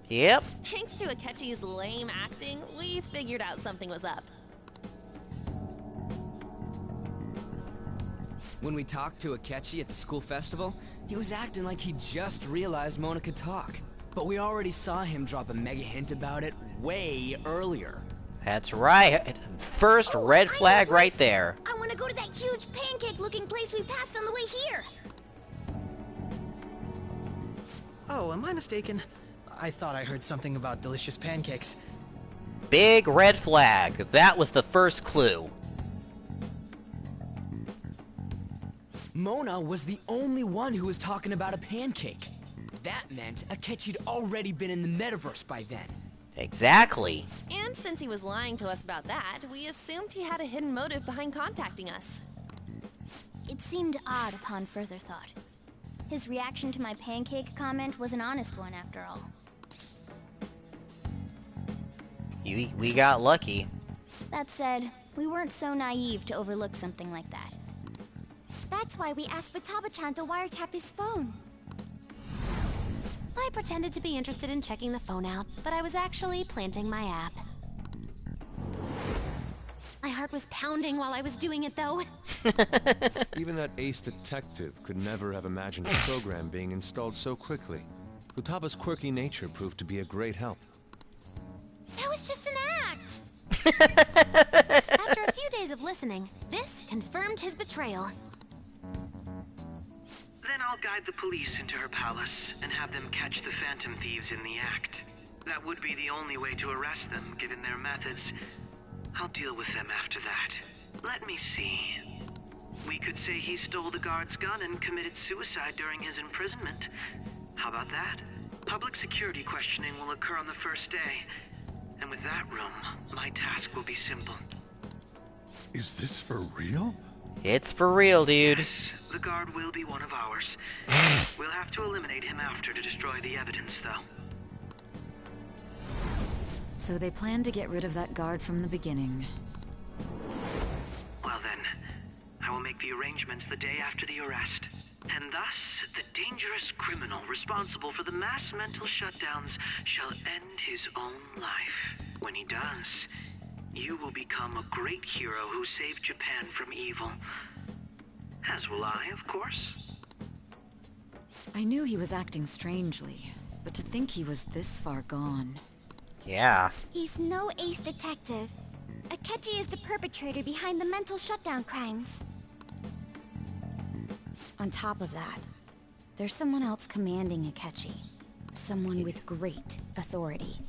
Yep. Thanks to Akechi's lame acting, we figured out something was up. When we talked to Akechi at the school festival, he was acting like he just realized Mona could talk. But we already saw him drop a mega hint about it way earlier. That's right. First red flag right there. I want to go to that huge pancake-looking place we passed on the way here. Oh, am I mistaken? I thought I heard something about delicious pancakes. Big red flag. That was the first clue. Mona was the only one who was talking about a pancake. That meant Akechi'd already been in the metaverse by then. Exactly. And since he was lying to us about that, we assumed he had a hidden motive behind contacting us. It seemed odd upon further thought. His reaction to my pancake comment was an honest one, after all. We got lucky. That said, we weren't so naive to overlook something like that. That's why we asked Futaba-chan to wiretap his phone. I pretended to be interested in checking the phone out, but I was actually planting my app. My heart was pounding while I was doing it, though. Even that ace detective could never have imagined a program being installed so quickly. Futaba's quirky nature proved to be a great help. That was just an act! After a few days of listening, this confirmed his betrayal. Then I'll guide the police into her palace and have them catch the Phantom Thieves in the act. That would be the only way to arrest them, given their methods. I'll deal with them after that. Let me see. We could say he stole the guard's gun and committed suicide during his imprisonment. How about that? Public security questioning will occur on the first day. And with that room, my task will be simple. Is this for real? It's for real, dude. Yes, the guard will be one of ours. We'll have to eliminate him after to destroy the evidence, though. So they planned to get rid of that guard from the beginning. Well then, I will make the arrangements the day after the arrest. And thus, the dangerous criminal responsible for the mass mental shutdowns shall end his own life. When he does, you will become a great hero who saved Japan from evil. As will I, of course. I knew he was acting strangely, but to think he was this far gone. Yeah. He's no ace detective. Akechi is the perpetrator behind the mental shutdown crimes. On top of that, there's someone else commanding Akechi. Someone with great authority.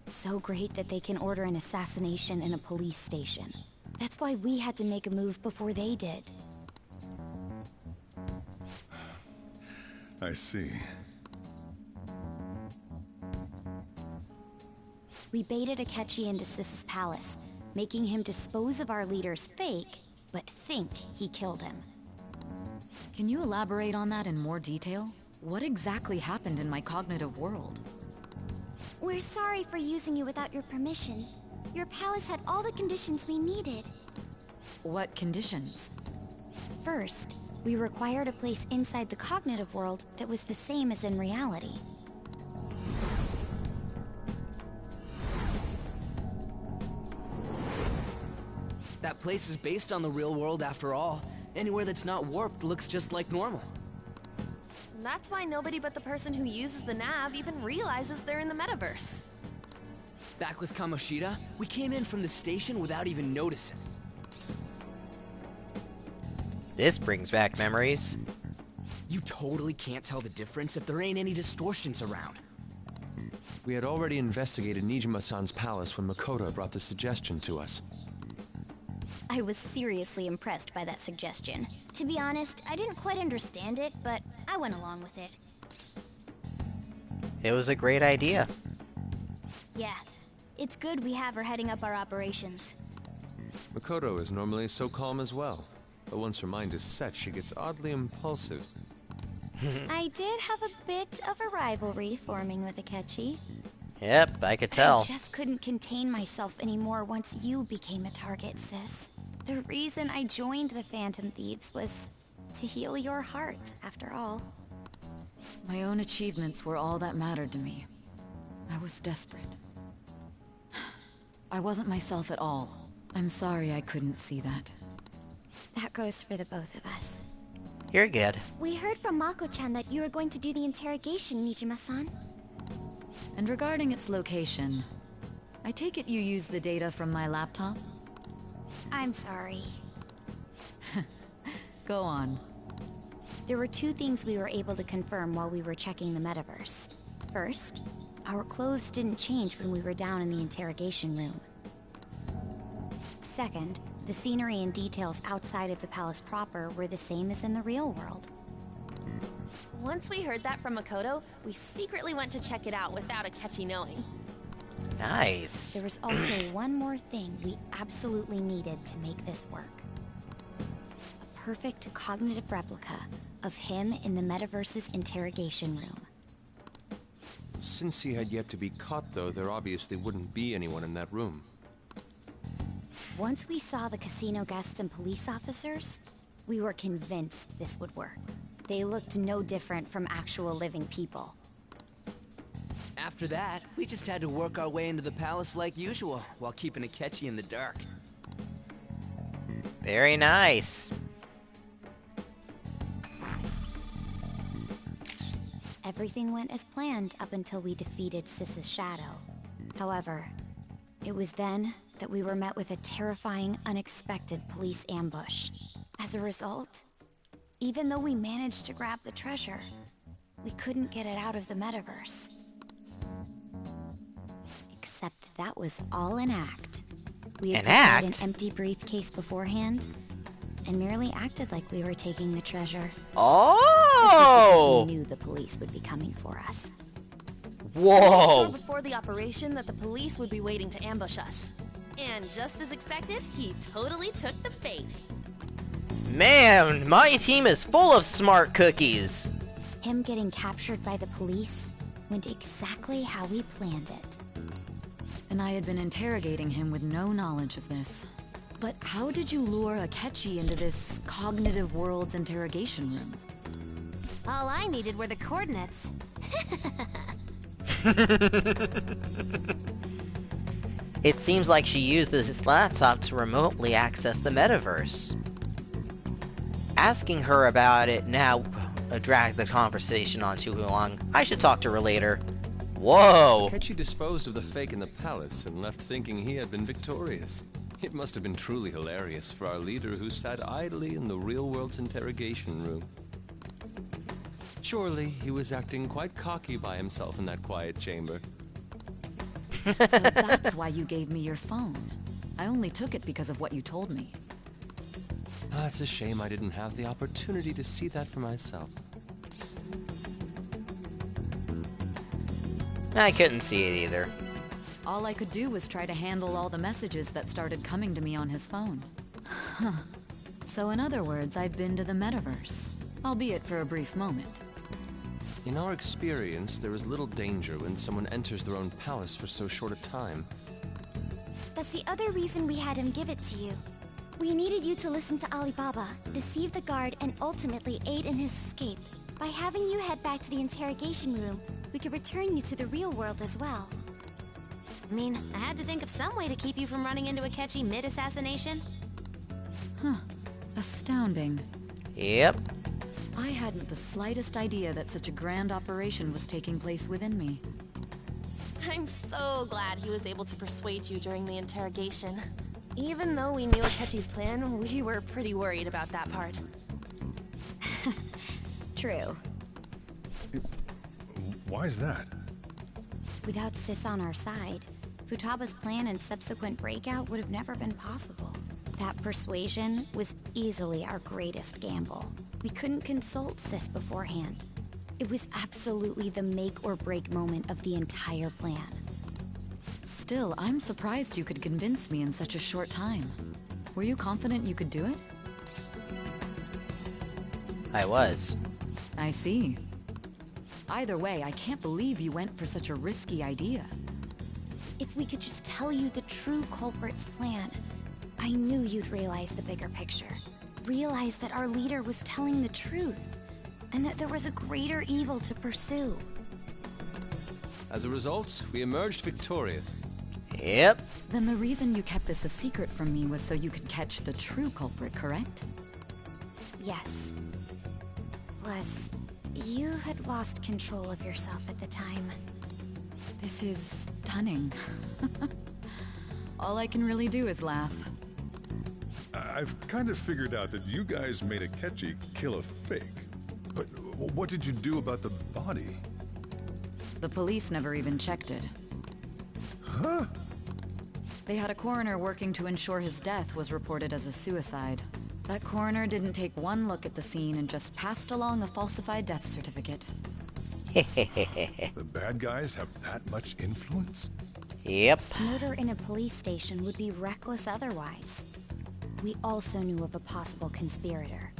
So great that they can order an assassination in a police station. That's why we had to make a move before they did. I see. We baited Akechi into Sis's palace, making him dispose of our leader's fake, but think he killed him. Can you elaborate on that in more detail? What exactly happened in my cognitive world? We're sorry for using you without your permission. Your palace had all the conditions we needed. What conditions? First, we required a place inside the cognitive world that was the same as in reality. That place is based on the real world after all. Anywhere that's not warped looks just like normal. That's why nobody but the person who uses the nav even realizes they're in the metaverse. Back with Kamoshida, we came in from the station without even noticing. This brings back memories. You totally can't tell the difference if there ain't any distortions around. We had already investigated Nijima-san's palace when Makoto brought the suggestion to us. I was seriously impressed by that suggestion. To be honest, I didn't quite understand it, but I went along with it. It was a great idea. Yeah, it's good we have her heading up our operations. Makoto is normally so calm as well, but once her mind is set, she gets oddly impulsive. I did have a bit of a rivalry forming with Akechi. Yep, I could tell. I just couldn't contain myself anymore once you became a target, sis. The reason I joined the Phantom Thieves was to heal your heart, after all. My own achievements were all that mattered to me. I was desperate. I wasn't myself at all. I'm sorry I couldn't see that. That goes for the both of us. You're good. We heard from Mako-chan that you were going to do the interrogation, Nijima-san. And regarding its location, I take it you used the data from my laptop? I'm sorry. Go on. There were two things we were able to confirm while we were checking the metaverse. First, our clothes didn't change when we were down in the interrogation room. Second, the scenery and details outside of the palace proper were the same as in the real world. Once we heard that from Makoto, we secretly went to check it out without Akechi knowing. Nice. There was also one more thing we absolutely needed to make this work. A perfect cognitive replica of him in the metaverse's interrogation room. Since he had yet to be caught, though, there obviously wouldn't be anyone in that room. Once we saw the casino guests and police officers, we were convinced this would work. They looked no different from actual living people. After that, we just had to work our way into the palace like usual, while keeping Akechi in the dark. Very nice. Everything went as planned up until we defeated Sis's shadow. However, it was then that we were met with a terrifying, unexpected police ambush. As a result, even though we managed to grab the treasure, we couldn't get it out of the metaverse. Except that was all an act. We had prepared an empty briefcase beforehand, and merely acted like we were taking the treasure. Oh! This was because we knew the police would be coming for us. Whoa! I was sure before the operation that the police would be waiting to ambush us. And just as expected, he totally took the bait. Man, my team is full of smart cookies. Him getting captured by the police went exactly how we planned it. And I had been interrogating him with no knowledge of this. But how did you lure Akechi into this cognitive world's interrogation room? All I needed were the coordinates. It seems like she used this laptop to remotely access the metaverse. Asking her about it now dragged the conversation on too long. I should talk to her later. Whoa! Akechi disposed of the fake in the palace and left thinking he had been victorious. It must have been truly hilarious for our leader who sat idly in the real world's interrogation room. Surely he was acting quite cocky by himself in that quiet chamber. So that's why you gave me your phone. I only took it because of what you told me. It's a shame I didn't have the opportunity to see that for myself. I couldn't see it either. All I could do was try to handle all the messages that started coming to me on his phone. Huh. So in other words, I've been to the metaverse, albeit for a brief moment. In our experience, there is little danger when someone enters their own palace for so short a time. That's the other reason we had him give it to you. We needed you to listen to Alibaba, deceive the guard, and ultimately aid in his escape. By having you head back to the interrogation room, we could return you to the real world as well. I mean, I had to think of some way to keep you from running into Akechi mid-assassination. Huh. Astounding. Yep. I hadn't the slightest idea that such a grand operation was taking place within me. I'm so glad he was able to persuade you during the interrogation. Even though we knew Akechi's plan, we were pretty worried about that part. True. Why is that? Without Sis on our side, Futaba's plan and subsequent breakout would have never been possible. That persuasion was easily our greatest gamble. We couldn't consult Sis beforehand. It was absolutely the make or break moment of the entire plan. Still, I'm surprised you could convince me in such a short time. Were you confident you could do it? I was. I see. Either way, I can't believe you went for such a risky idea. If we could just tell you the true culprit's plan, I knew you'd realize the bigger picture. Realize that our leader was telling the truth, and that there was a greater evil to pursue. As a result, we emerged victorious. Yep. Then the reason you kept this a secret from me was so you could catch the true culprit, correct? Yes. Plus, you had lost control of yourself at the time. This is stunning. All I can really do is laugh. I've kind of figured out that you guys made Akechi kill a fake. But what did you do about the body? The police never even checked it. Huh? They had a coroner working to ensure his death was reported as a suicide. That coroner didn't take one look at the scene and just passed along a falsified death certificate. The bad guys have that much influence? Yep. Murder in a police station would be reckless otherwise. We also knew of a possible conspirator.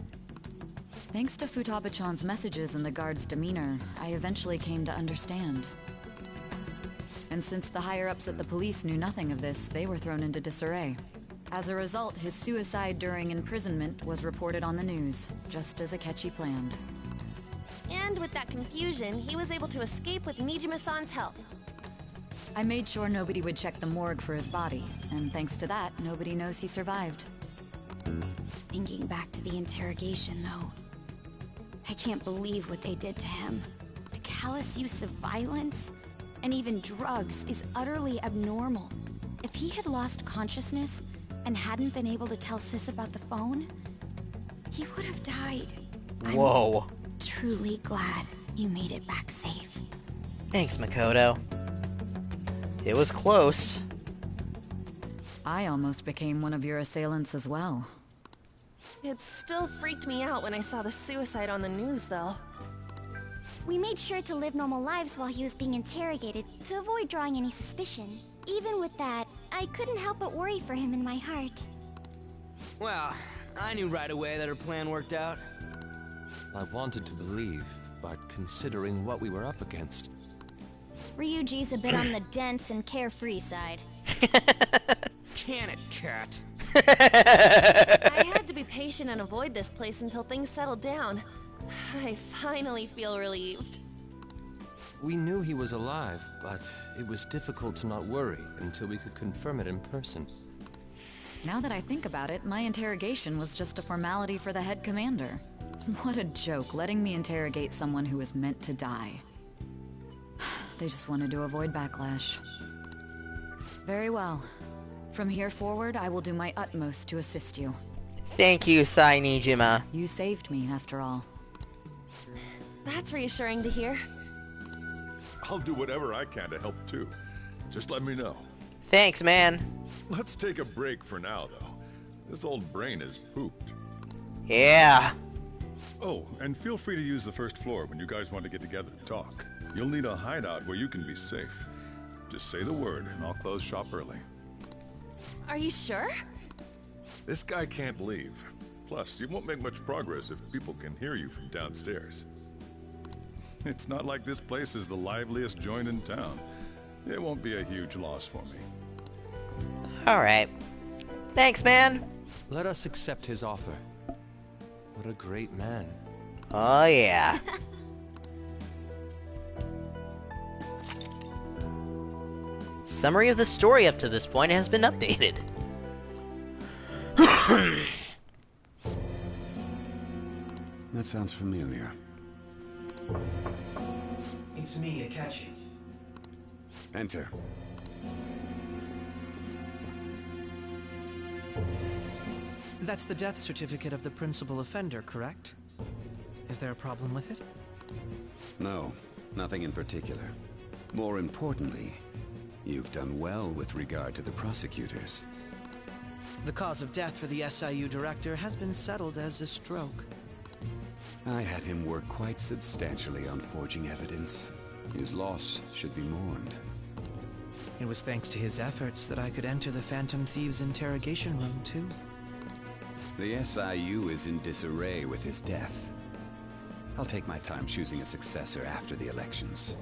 Thanks to Futaba-chan's messages and the guard's demeanor, I eventually came to understand. And since the higher-ups at the police knew nothing of this, they were thrown into disarray. As a result, his suicide during imprisonment was reported on the news, just as Akechi planned. And with that confusion, he was able to escape with Nijima-san's help. I made sure nobody would check the morgue for his body, and thanks to that, nobody knows he survived. Thinking back to the interrogation, though, I can't believe what they did to him. The callous use of violence, and even drugs, is utterly abnormal. If he had lost consciousness, and hadn't been able to tell Sis about the phone, he would have died. Whoa. I'm truly glad you made it back safe. Thanks, Makoto. It was close. I almost became one of your assailants as well. It still freaked me out when I saw the suicide on the news, though. We made sure to live normal lives while he was being interrogated to avoid drawing any suspicion. Even with that, I couldn't help but worry for him in my heart. Well, I knew right away that her plan worked out. I wanted to believe, but considering what we were up against... Ryuji's a bit on the dense and carefree side. Can it, cat? I had to be patient and avoid this place until things settled down. I finally feel relieved. We knew he was alive, but it was difficult to not worry until we could confirm it in person. Now that I think about it, my interrogation was just a formality for the head commander. What a joke, letting me interrogate someone who was meant to die. They just wanted to avoid backlash. Very well. From here forward, I will do my utmost to assist you. Thank you, Sai Nijima. You saved me, after all. That's reassuring to hear. I'll do whatever I can to help too. Just let me know. Thanks, man. Let's take a break for now, though. This old brain is pooped. Yeah. Oh, and feel free to use the first floor when you guys want to get together to talk. You'll need a hideout where you can be safe. Just say the word, and I'll close shop early. Are you sure? This guy can't leave. Plus, you won't make much progress if people can hear you from downstairs. It's not like this place is the liveliest joint in town. It won't be a huge loss for me. Alright. Thanks, man. Let us accept his offer. What a great man. Oh, yeah. Summary of the story up to this point has been updated. That sounds familiar. It's me, Akechi. Enter. That's the death certificate of the principal offender, correct? Is there a problem with it? No, nothing in particular. More importantly, you've done well with regard to the prosecutors. The cause of death for the SIU director has been settled as a stroke. I had him work quite substantially on forging evidence. His loss should be mourned. It was thanks to his efforts that I could enter the Phantom Thieves' interrogation room, too. The SIU is in disarray with his death. I'll take my time choosing a successor after the elections.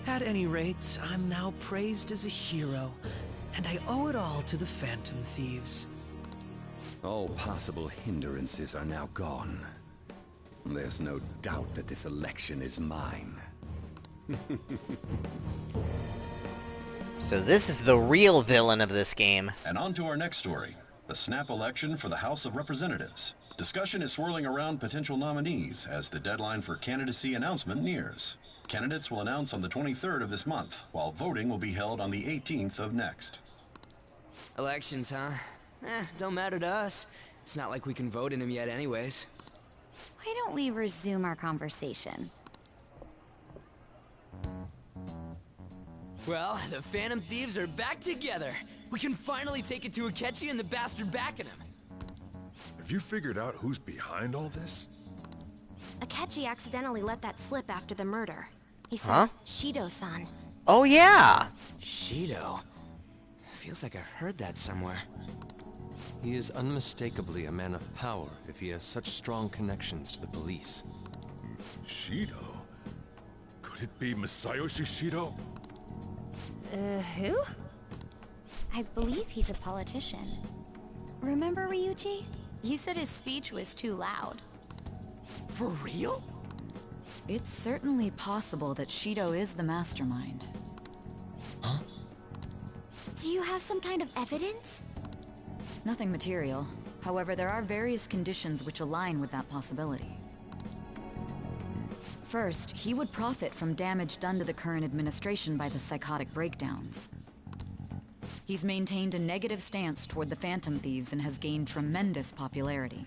At any rate, I'm now praised as a hero, and I owe it all to the Phantom Thieves. All possible hindrances are now gone. There's no doubt that this election is mine. So this is the real villain of this game. And on to our next story. The snap election for the House of Representatives. Discussion is swirling around potential nominees as the deadline for candidacy announcement nears. Candidates will announce on the 23rd of this month, while voting will be held on the 18th of next. Elections, huh? Don't matter to us. It's not like we can vote in them yet anyways. Why don't we resume our conversation? Well, the Phantom Thieves are back together. We can finally take it to Akechi and the bastard backing him. Have you figured out who's behind all this? Akechi accidentally let that slip after the murder. He said, Huh? Shido-san. Oh, yeah. Shido? Feels like I heard that somewhere. He is unmistakably a man of power if he has such strong connections to the police. Shido? Could it be Masayoshi Shido? Who? I believe he's a politician. Remember, Ryuji? You said his speech was too loud. For real? It's certainly possible that Shido is the mastermind. Huh? Do you have some kind of evidence? Nothing material. However, there are various conditions which align with that possibility. First, he would profit from damage done to the current administration by the psychotic breakdowns. He's maintained a negative stance toward the Phantom Thieves and has gained tremendous popularity.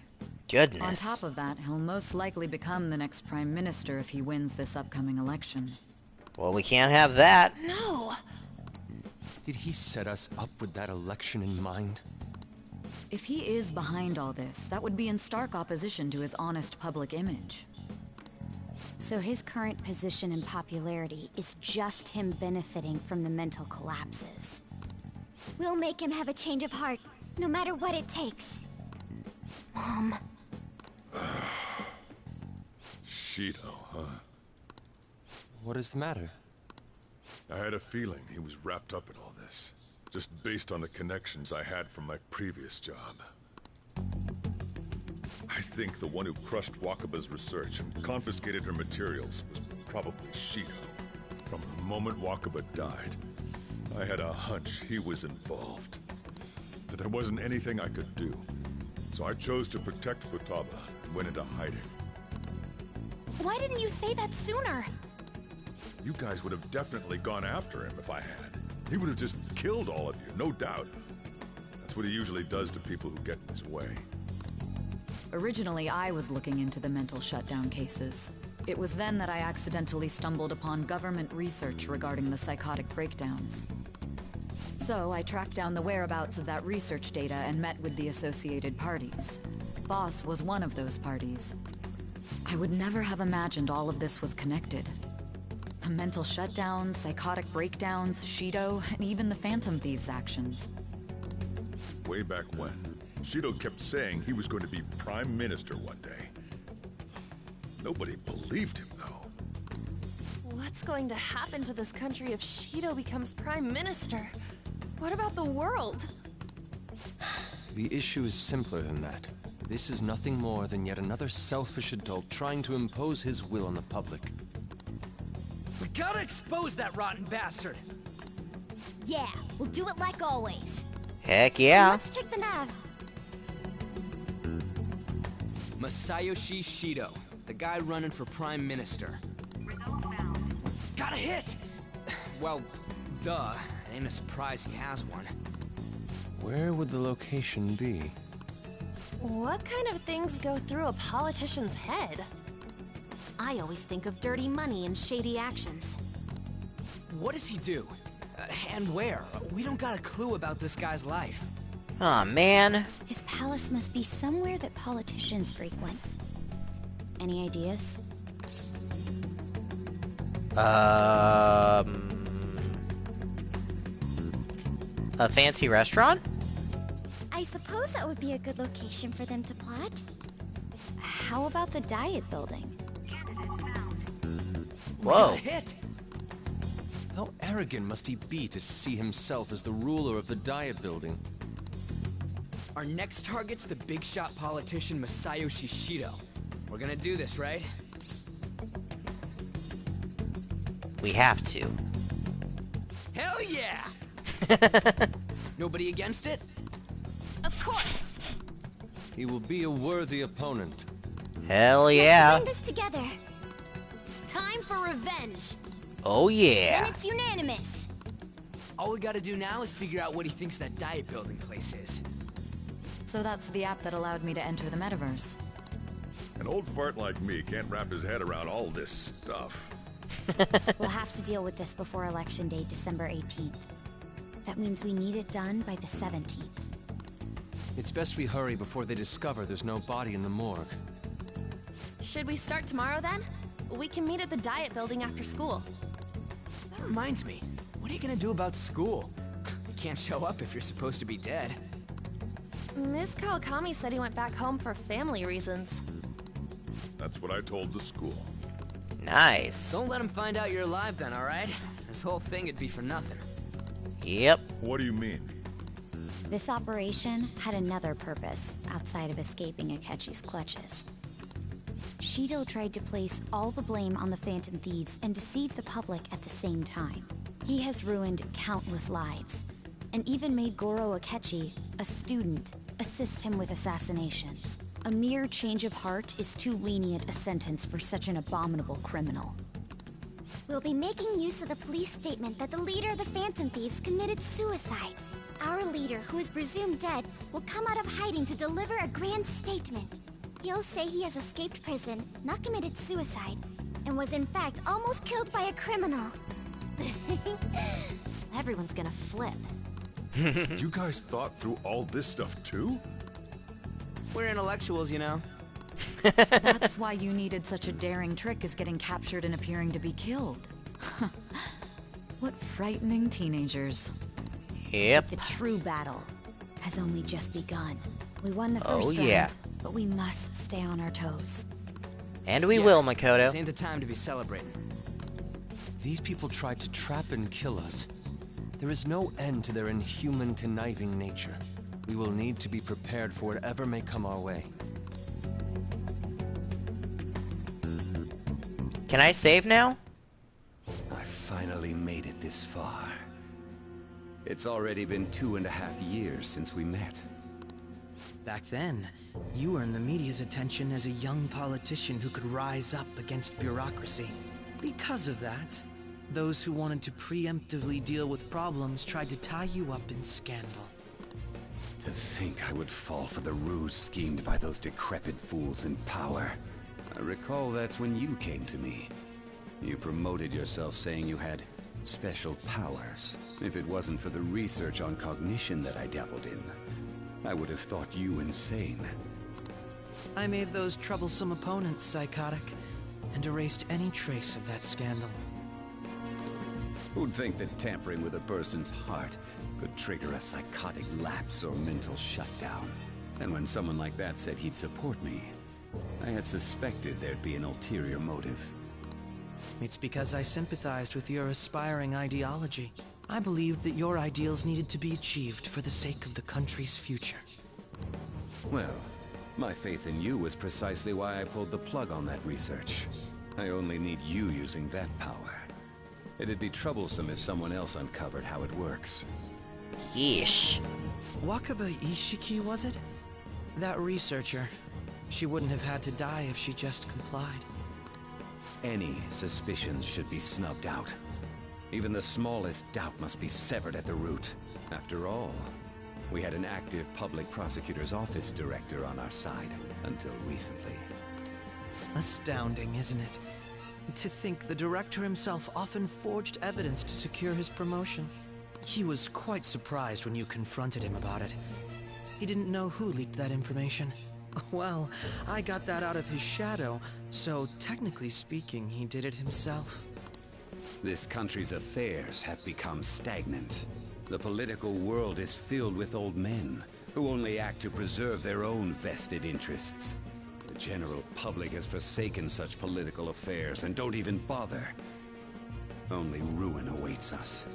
Goodness. On top of that, he'll most likely become the next Prime Minister if he wins this upcoming election. Well, we can't have that. No! Did he set us up with that election in mind? If he is behind all this, that would be in stark opposition to his honest public image. So his current position and popularity is just him benefiting from the mental collapses. We'll make him have a change of heart, no matter what it takes. Mom. Shido, huh? What is the matter? I had a feeling he was wrapped up in all this. just based on the connections I had from my previous job. I think the one who crushed Wakaba's research and confiscated her materials was probably Shido. From the moment Wakaba died, I had a hunch he was involved. But there wasn't anything I could do. So I chose to protect Futaba and went into hiding. Why didn't you say that sooner? You guys would have definitely gone after him if I had. He would have just killed all of you, no doubt. That's what he usually does to people who get in his way. Originally, I was looking into the mental shutdown cases. It was then that I accidentally stumbled upon government research regarding the psychotic breakdowns. So I tracked down the whereabouts of that research data and met with the associated parties. Boss was one of those parties. I would never have imagined all of this was connected. The mental shutdowns, psychotic breakdowns, Shido, and even the Phantom Thieves' actions. Way back when, Shido kept saying he was going to be Prime Minister one day. Nobody believed him, though. What's going to happen to this country if Shido becomes Prime Minister? What about the world? The issue is simpler than that. This is nothing more than yet another selfish adult trying to impose his will on the public. We gotta expose that rotten bastard! Yeah, we'll do it like always. Heck yeah. Let's check the nav. Masayoshi Shido, the guy running for Prime Minister. Got a hit! Well, duh. Ain't a surprise he has one. Where would the location be? What kind of things go through a politician's head? I always think of dirty money and shady actions. What does he do? And where? We don't got a clue about this guy's life. Aw, man. His palace must be somewhere that politicians frequent. Any ideas? A fancy restaurant? I suppose that would be a good location for them to plot. How about the Diet Building? Whoa. Hit! How arrogant must he be to see himself as the ruler of the Diet Building? Our next target's the big shot politician Masayoshi Shido. We're gonna do this, right? We have to. Hell yeah! Nobody against it? Of course! He will be a worthy opponent. Hell yeah. Let's win this together. Time for revenge! Oh yeah. And it's unanimous. All we gotta do now is figure out what he thinks that Diet Building place is. So that's the app that allowed me to enter the metaverse. An old fart like me can't wrap his head around all this stuff. We'll have to deal with this before Election Day, December 18th. That means we need it done by the 17th. It's best we hurry before they discover there's no body in the morgue. Should we start tomorrow then? We can meet at the Diet Building after school. That reminds me, what are you gonna do about school? You can't show up if you're supposed to be dead. Miss Kawakami said he went back home for family reasons. That's what I told the school. Nice. Don't let him find out you're alive then, alright? This whole thing would be for nothing. Yep. What do you mean? This operation had another purpose outside of escaping Akechi's clutches. Shido tried to place all the blame on the Phantom Thieves and deceive the public at the same time. He has ruined countless lives, and even made Goro Akechi, a student, assist him with assassinations. A mere change of heart is too lenient a sentence for such an abominable criminal. We'll be making use of the police statement that the leader of the Phantom Thieves committed suicide. Our leader, who is presumed dead, will come out of hiding to deliver a grand statement. He'll say he has escaped prison, not committed suicide, and was in fact almost killed by a criminal. Everyone's gonna flip. You guys thought through all this stuff too? We're intellectuals, you know. That's why you needed such a daring trick as getting captured and appearing to be killed. What frightening teenagers. Yep. The true battle has only just begun. We won the first yeah. round, but we must stay on our toes. And we will, Makoto. This ain't the time to be celebrating. These people tried to trap and kill us. There is no end to their inhuman, conniving nature. We will need to be prepared for whatever may come our way. Can I save now? I finally made it this far. It's already been 2.5 years since we met. Back then, you earned the media's attention as a young politician who could rise up against bureaucracy. Because of that, those who wanted to preemptively deal with problems tried to tie you up in scandal. To think I would fall for the ruse schemed by those decrepit fools in power. I recall that's when you came to me. You promoted yourself saying you had special powers. If it wasn't for the research on cognition that I dabbled in, I would have thought you insane. I made those troublesome opponents psychotic, and erased any trace of that scandal. Who'd think that tampering with a person's heart could trigger a psychotic lapse or mental shutdown? And when someone like that said he'd support me, I had suspected there'd be an ulterior motive. It's because I sympathized with your aspiring ideology. I believed that your ideals needed to be achieved for the sake of the country's future. Well, my faith in you was precisely why I pulled the plug on that research. I only need you using that power. It'd be troublesome if someone else uncovered how it works. Yeesh. Wakaba Ishiki, was it? That researcher. She wouldn't have had to die if she just complied. Any suspicions should be snubbed out. Even the smallest doubt must be severed at the root. After all, we had an active public prosecutor's office director on our side until recently. Astounding, isn't it? To think the director himself often forged evidence to secure his promotion. He was quite surprised when you confronted him about it. He didn't know who leaked that information. Well, I got that out of his shadow, so technically speaking, he did it himself. This country's affairs have become stagnant. The political world is filled with old men who only act to preserve their own vested interests. The general public has forsaken such political affairs and don't even bother. Only ruin awaits us.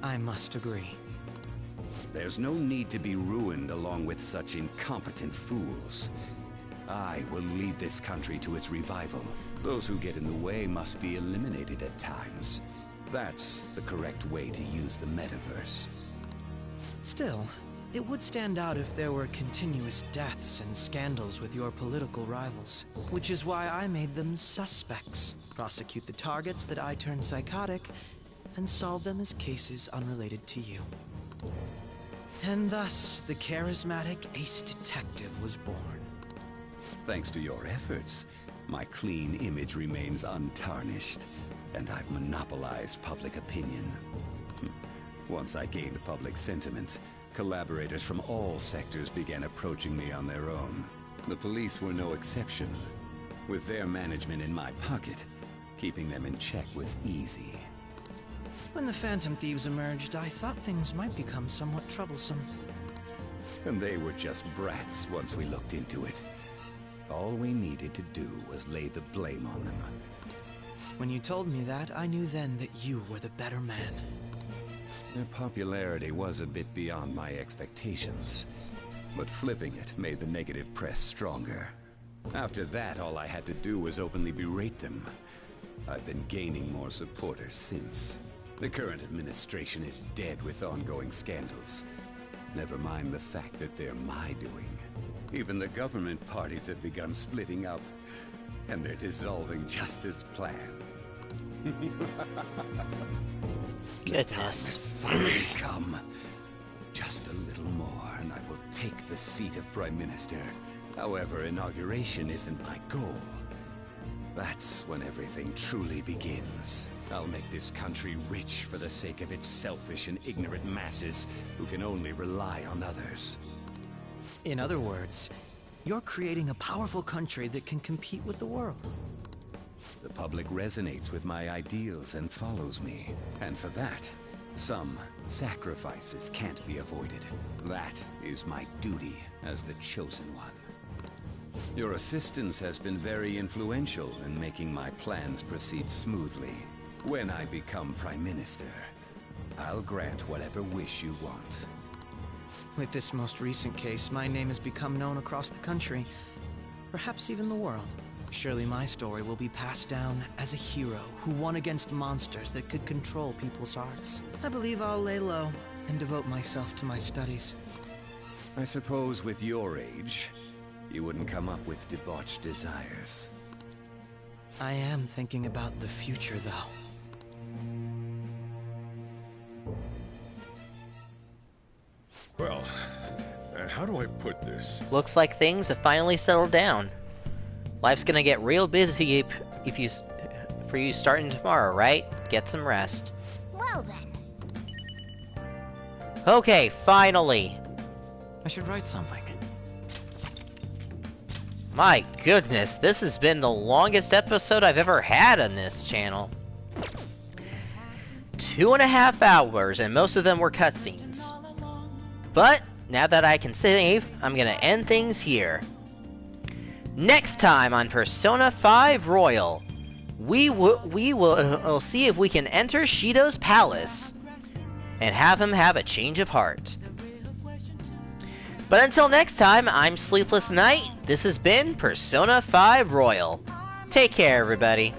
I must agree. There's no need to be ruined along with such incompetent fools. I will lead this country to its revival. Those who get in the way must be eliminated at times. That's the correct way to use the metaverse. Still, it would stand out if there were continuous deaths and scandals with your political rivals. Which is why I made them suspects. Prosecute the targets that I turned psychotic, and solve them as cases unrelated to you. And thus, the charismatic ace detective was born. Thanks to your efforts, my clean image remains untarnished, and I've monopolized public opinion. Once I gained public sentiment, collaborators from all sectors began approaching me on their own. The police were no exception. With their management in my pocket, keeping them in check was easy. When the Phantom Thieves emerged, I thought things might become somewhat troublesome. And they were just brats once we looked into it. All we needed to do was lay the blame on them. When you told me that, I knew then that you were the better man. Their popularity was a bit beyond my expectations, but flipping it made the negative press stronger. After that, all I had to do was openly berate them. I've been gaining more supporters since. The current administration is dead with ongoing scandals. Never mind the fact that they're my doing. Even the government parties have begun splitting up, and they're dissolving just as planned. The time has finally come. Just a little more, and I will take the seat of Prime Minister. However, inauguration isn't my goal. That's when everything truly begins. I'll make this country rich for the sake of its selfish and ignorant masses who can only rely on others. In other words, you're creating a powerful country that can compete with the world. The public resonates with my ideals and follows me. And for that, some sacrifices can't be avoided. That is my duty as the chosen one. Your assistance has been very influential in making my plans proceed smoothly. When I become Prime Minister, I'll grant whatever wish you want. With this most recent case, my name has become known across the country, perhaps even the world. Surely my story will be passed down as a hero who won against monsters that could control people's hearts. I believe I'll lay low and devote myself to my studies. I suppose with your age, you wouldn't come up with debauched desires. I am thinking about the future, though. Well, how do I put this? Looks like things have finally settled down. Life's gonna get real busy for you starting tomorrow, right? Get some rest. Well then. Okay, finally. I should write something. My goodness, this has been the longest episode I've ever had on this channel. 2.5 hours, and most of them were cutscenes. But, now that I can save, I'm gonna end things here. Next time on Persona 5 Royal, we'll see if we can enter Shido's palace and have him have a change of heart. But until next time, I'm Sleepless Night. This has been Persona 5 Royal. Take care, everybody.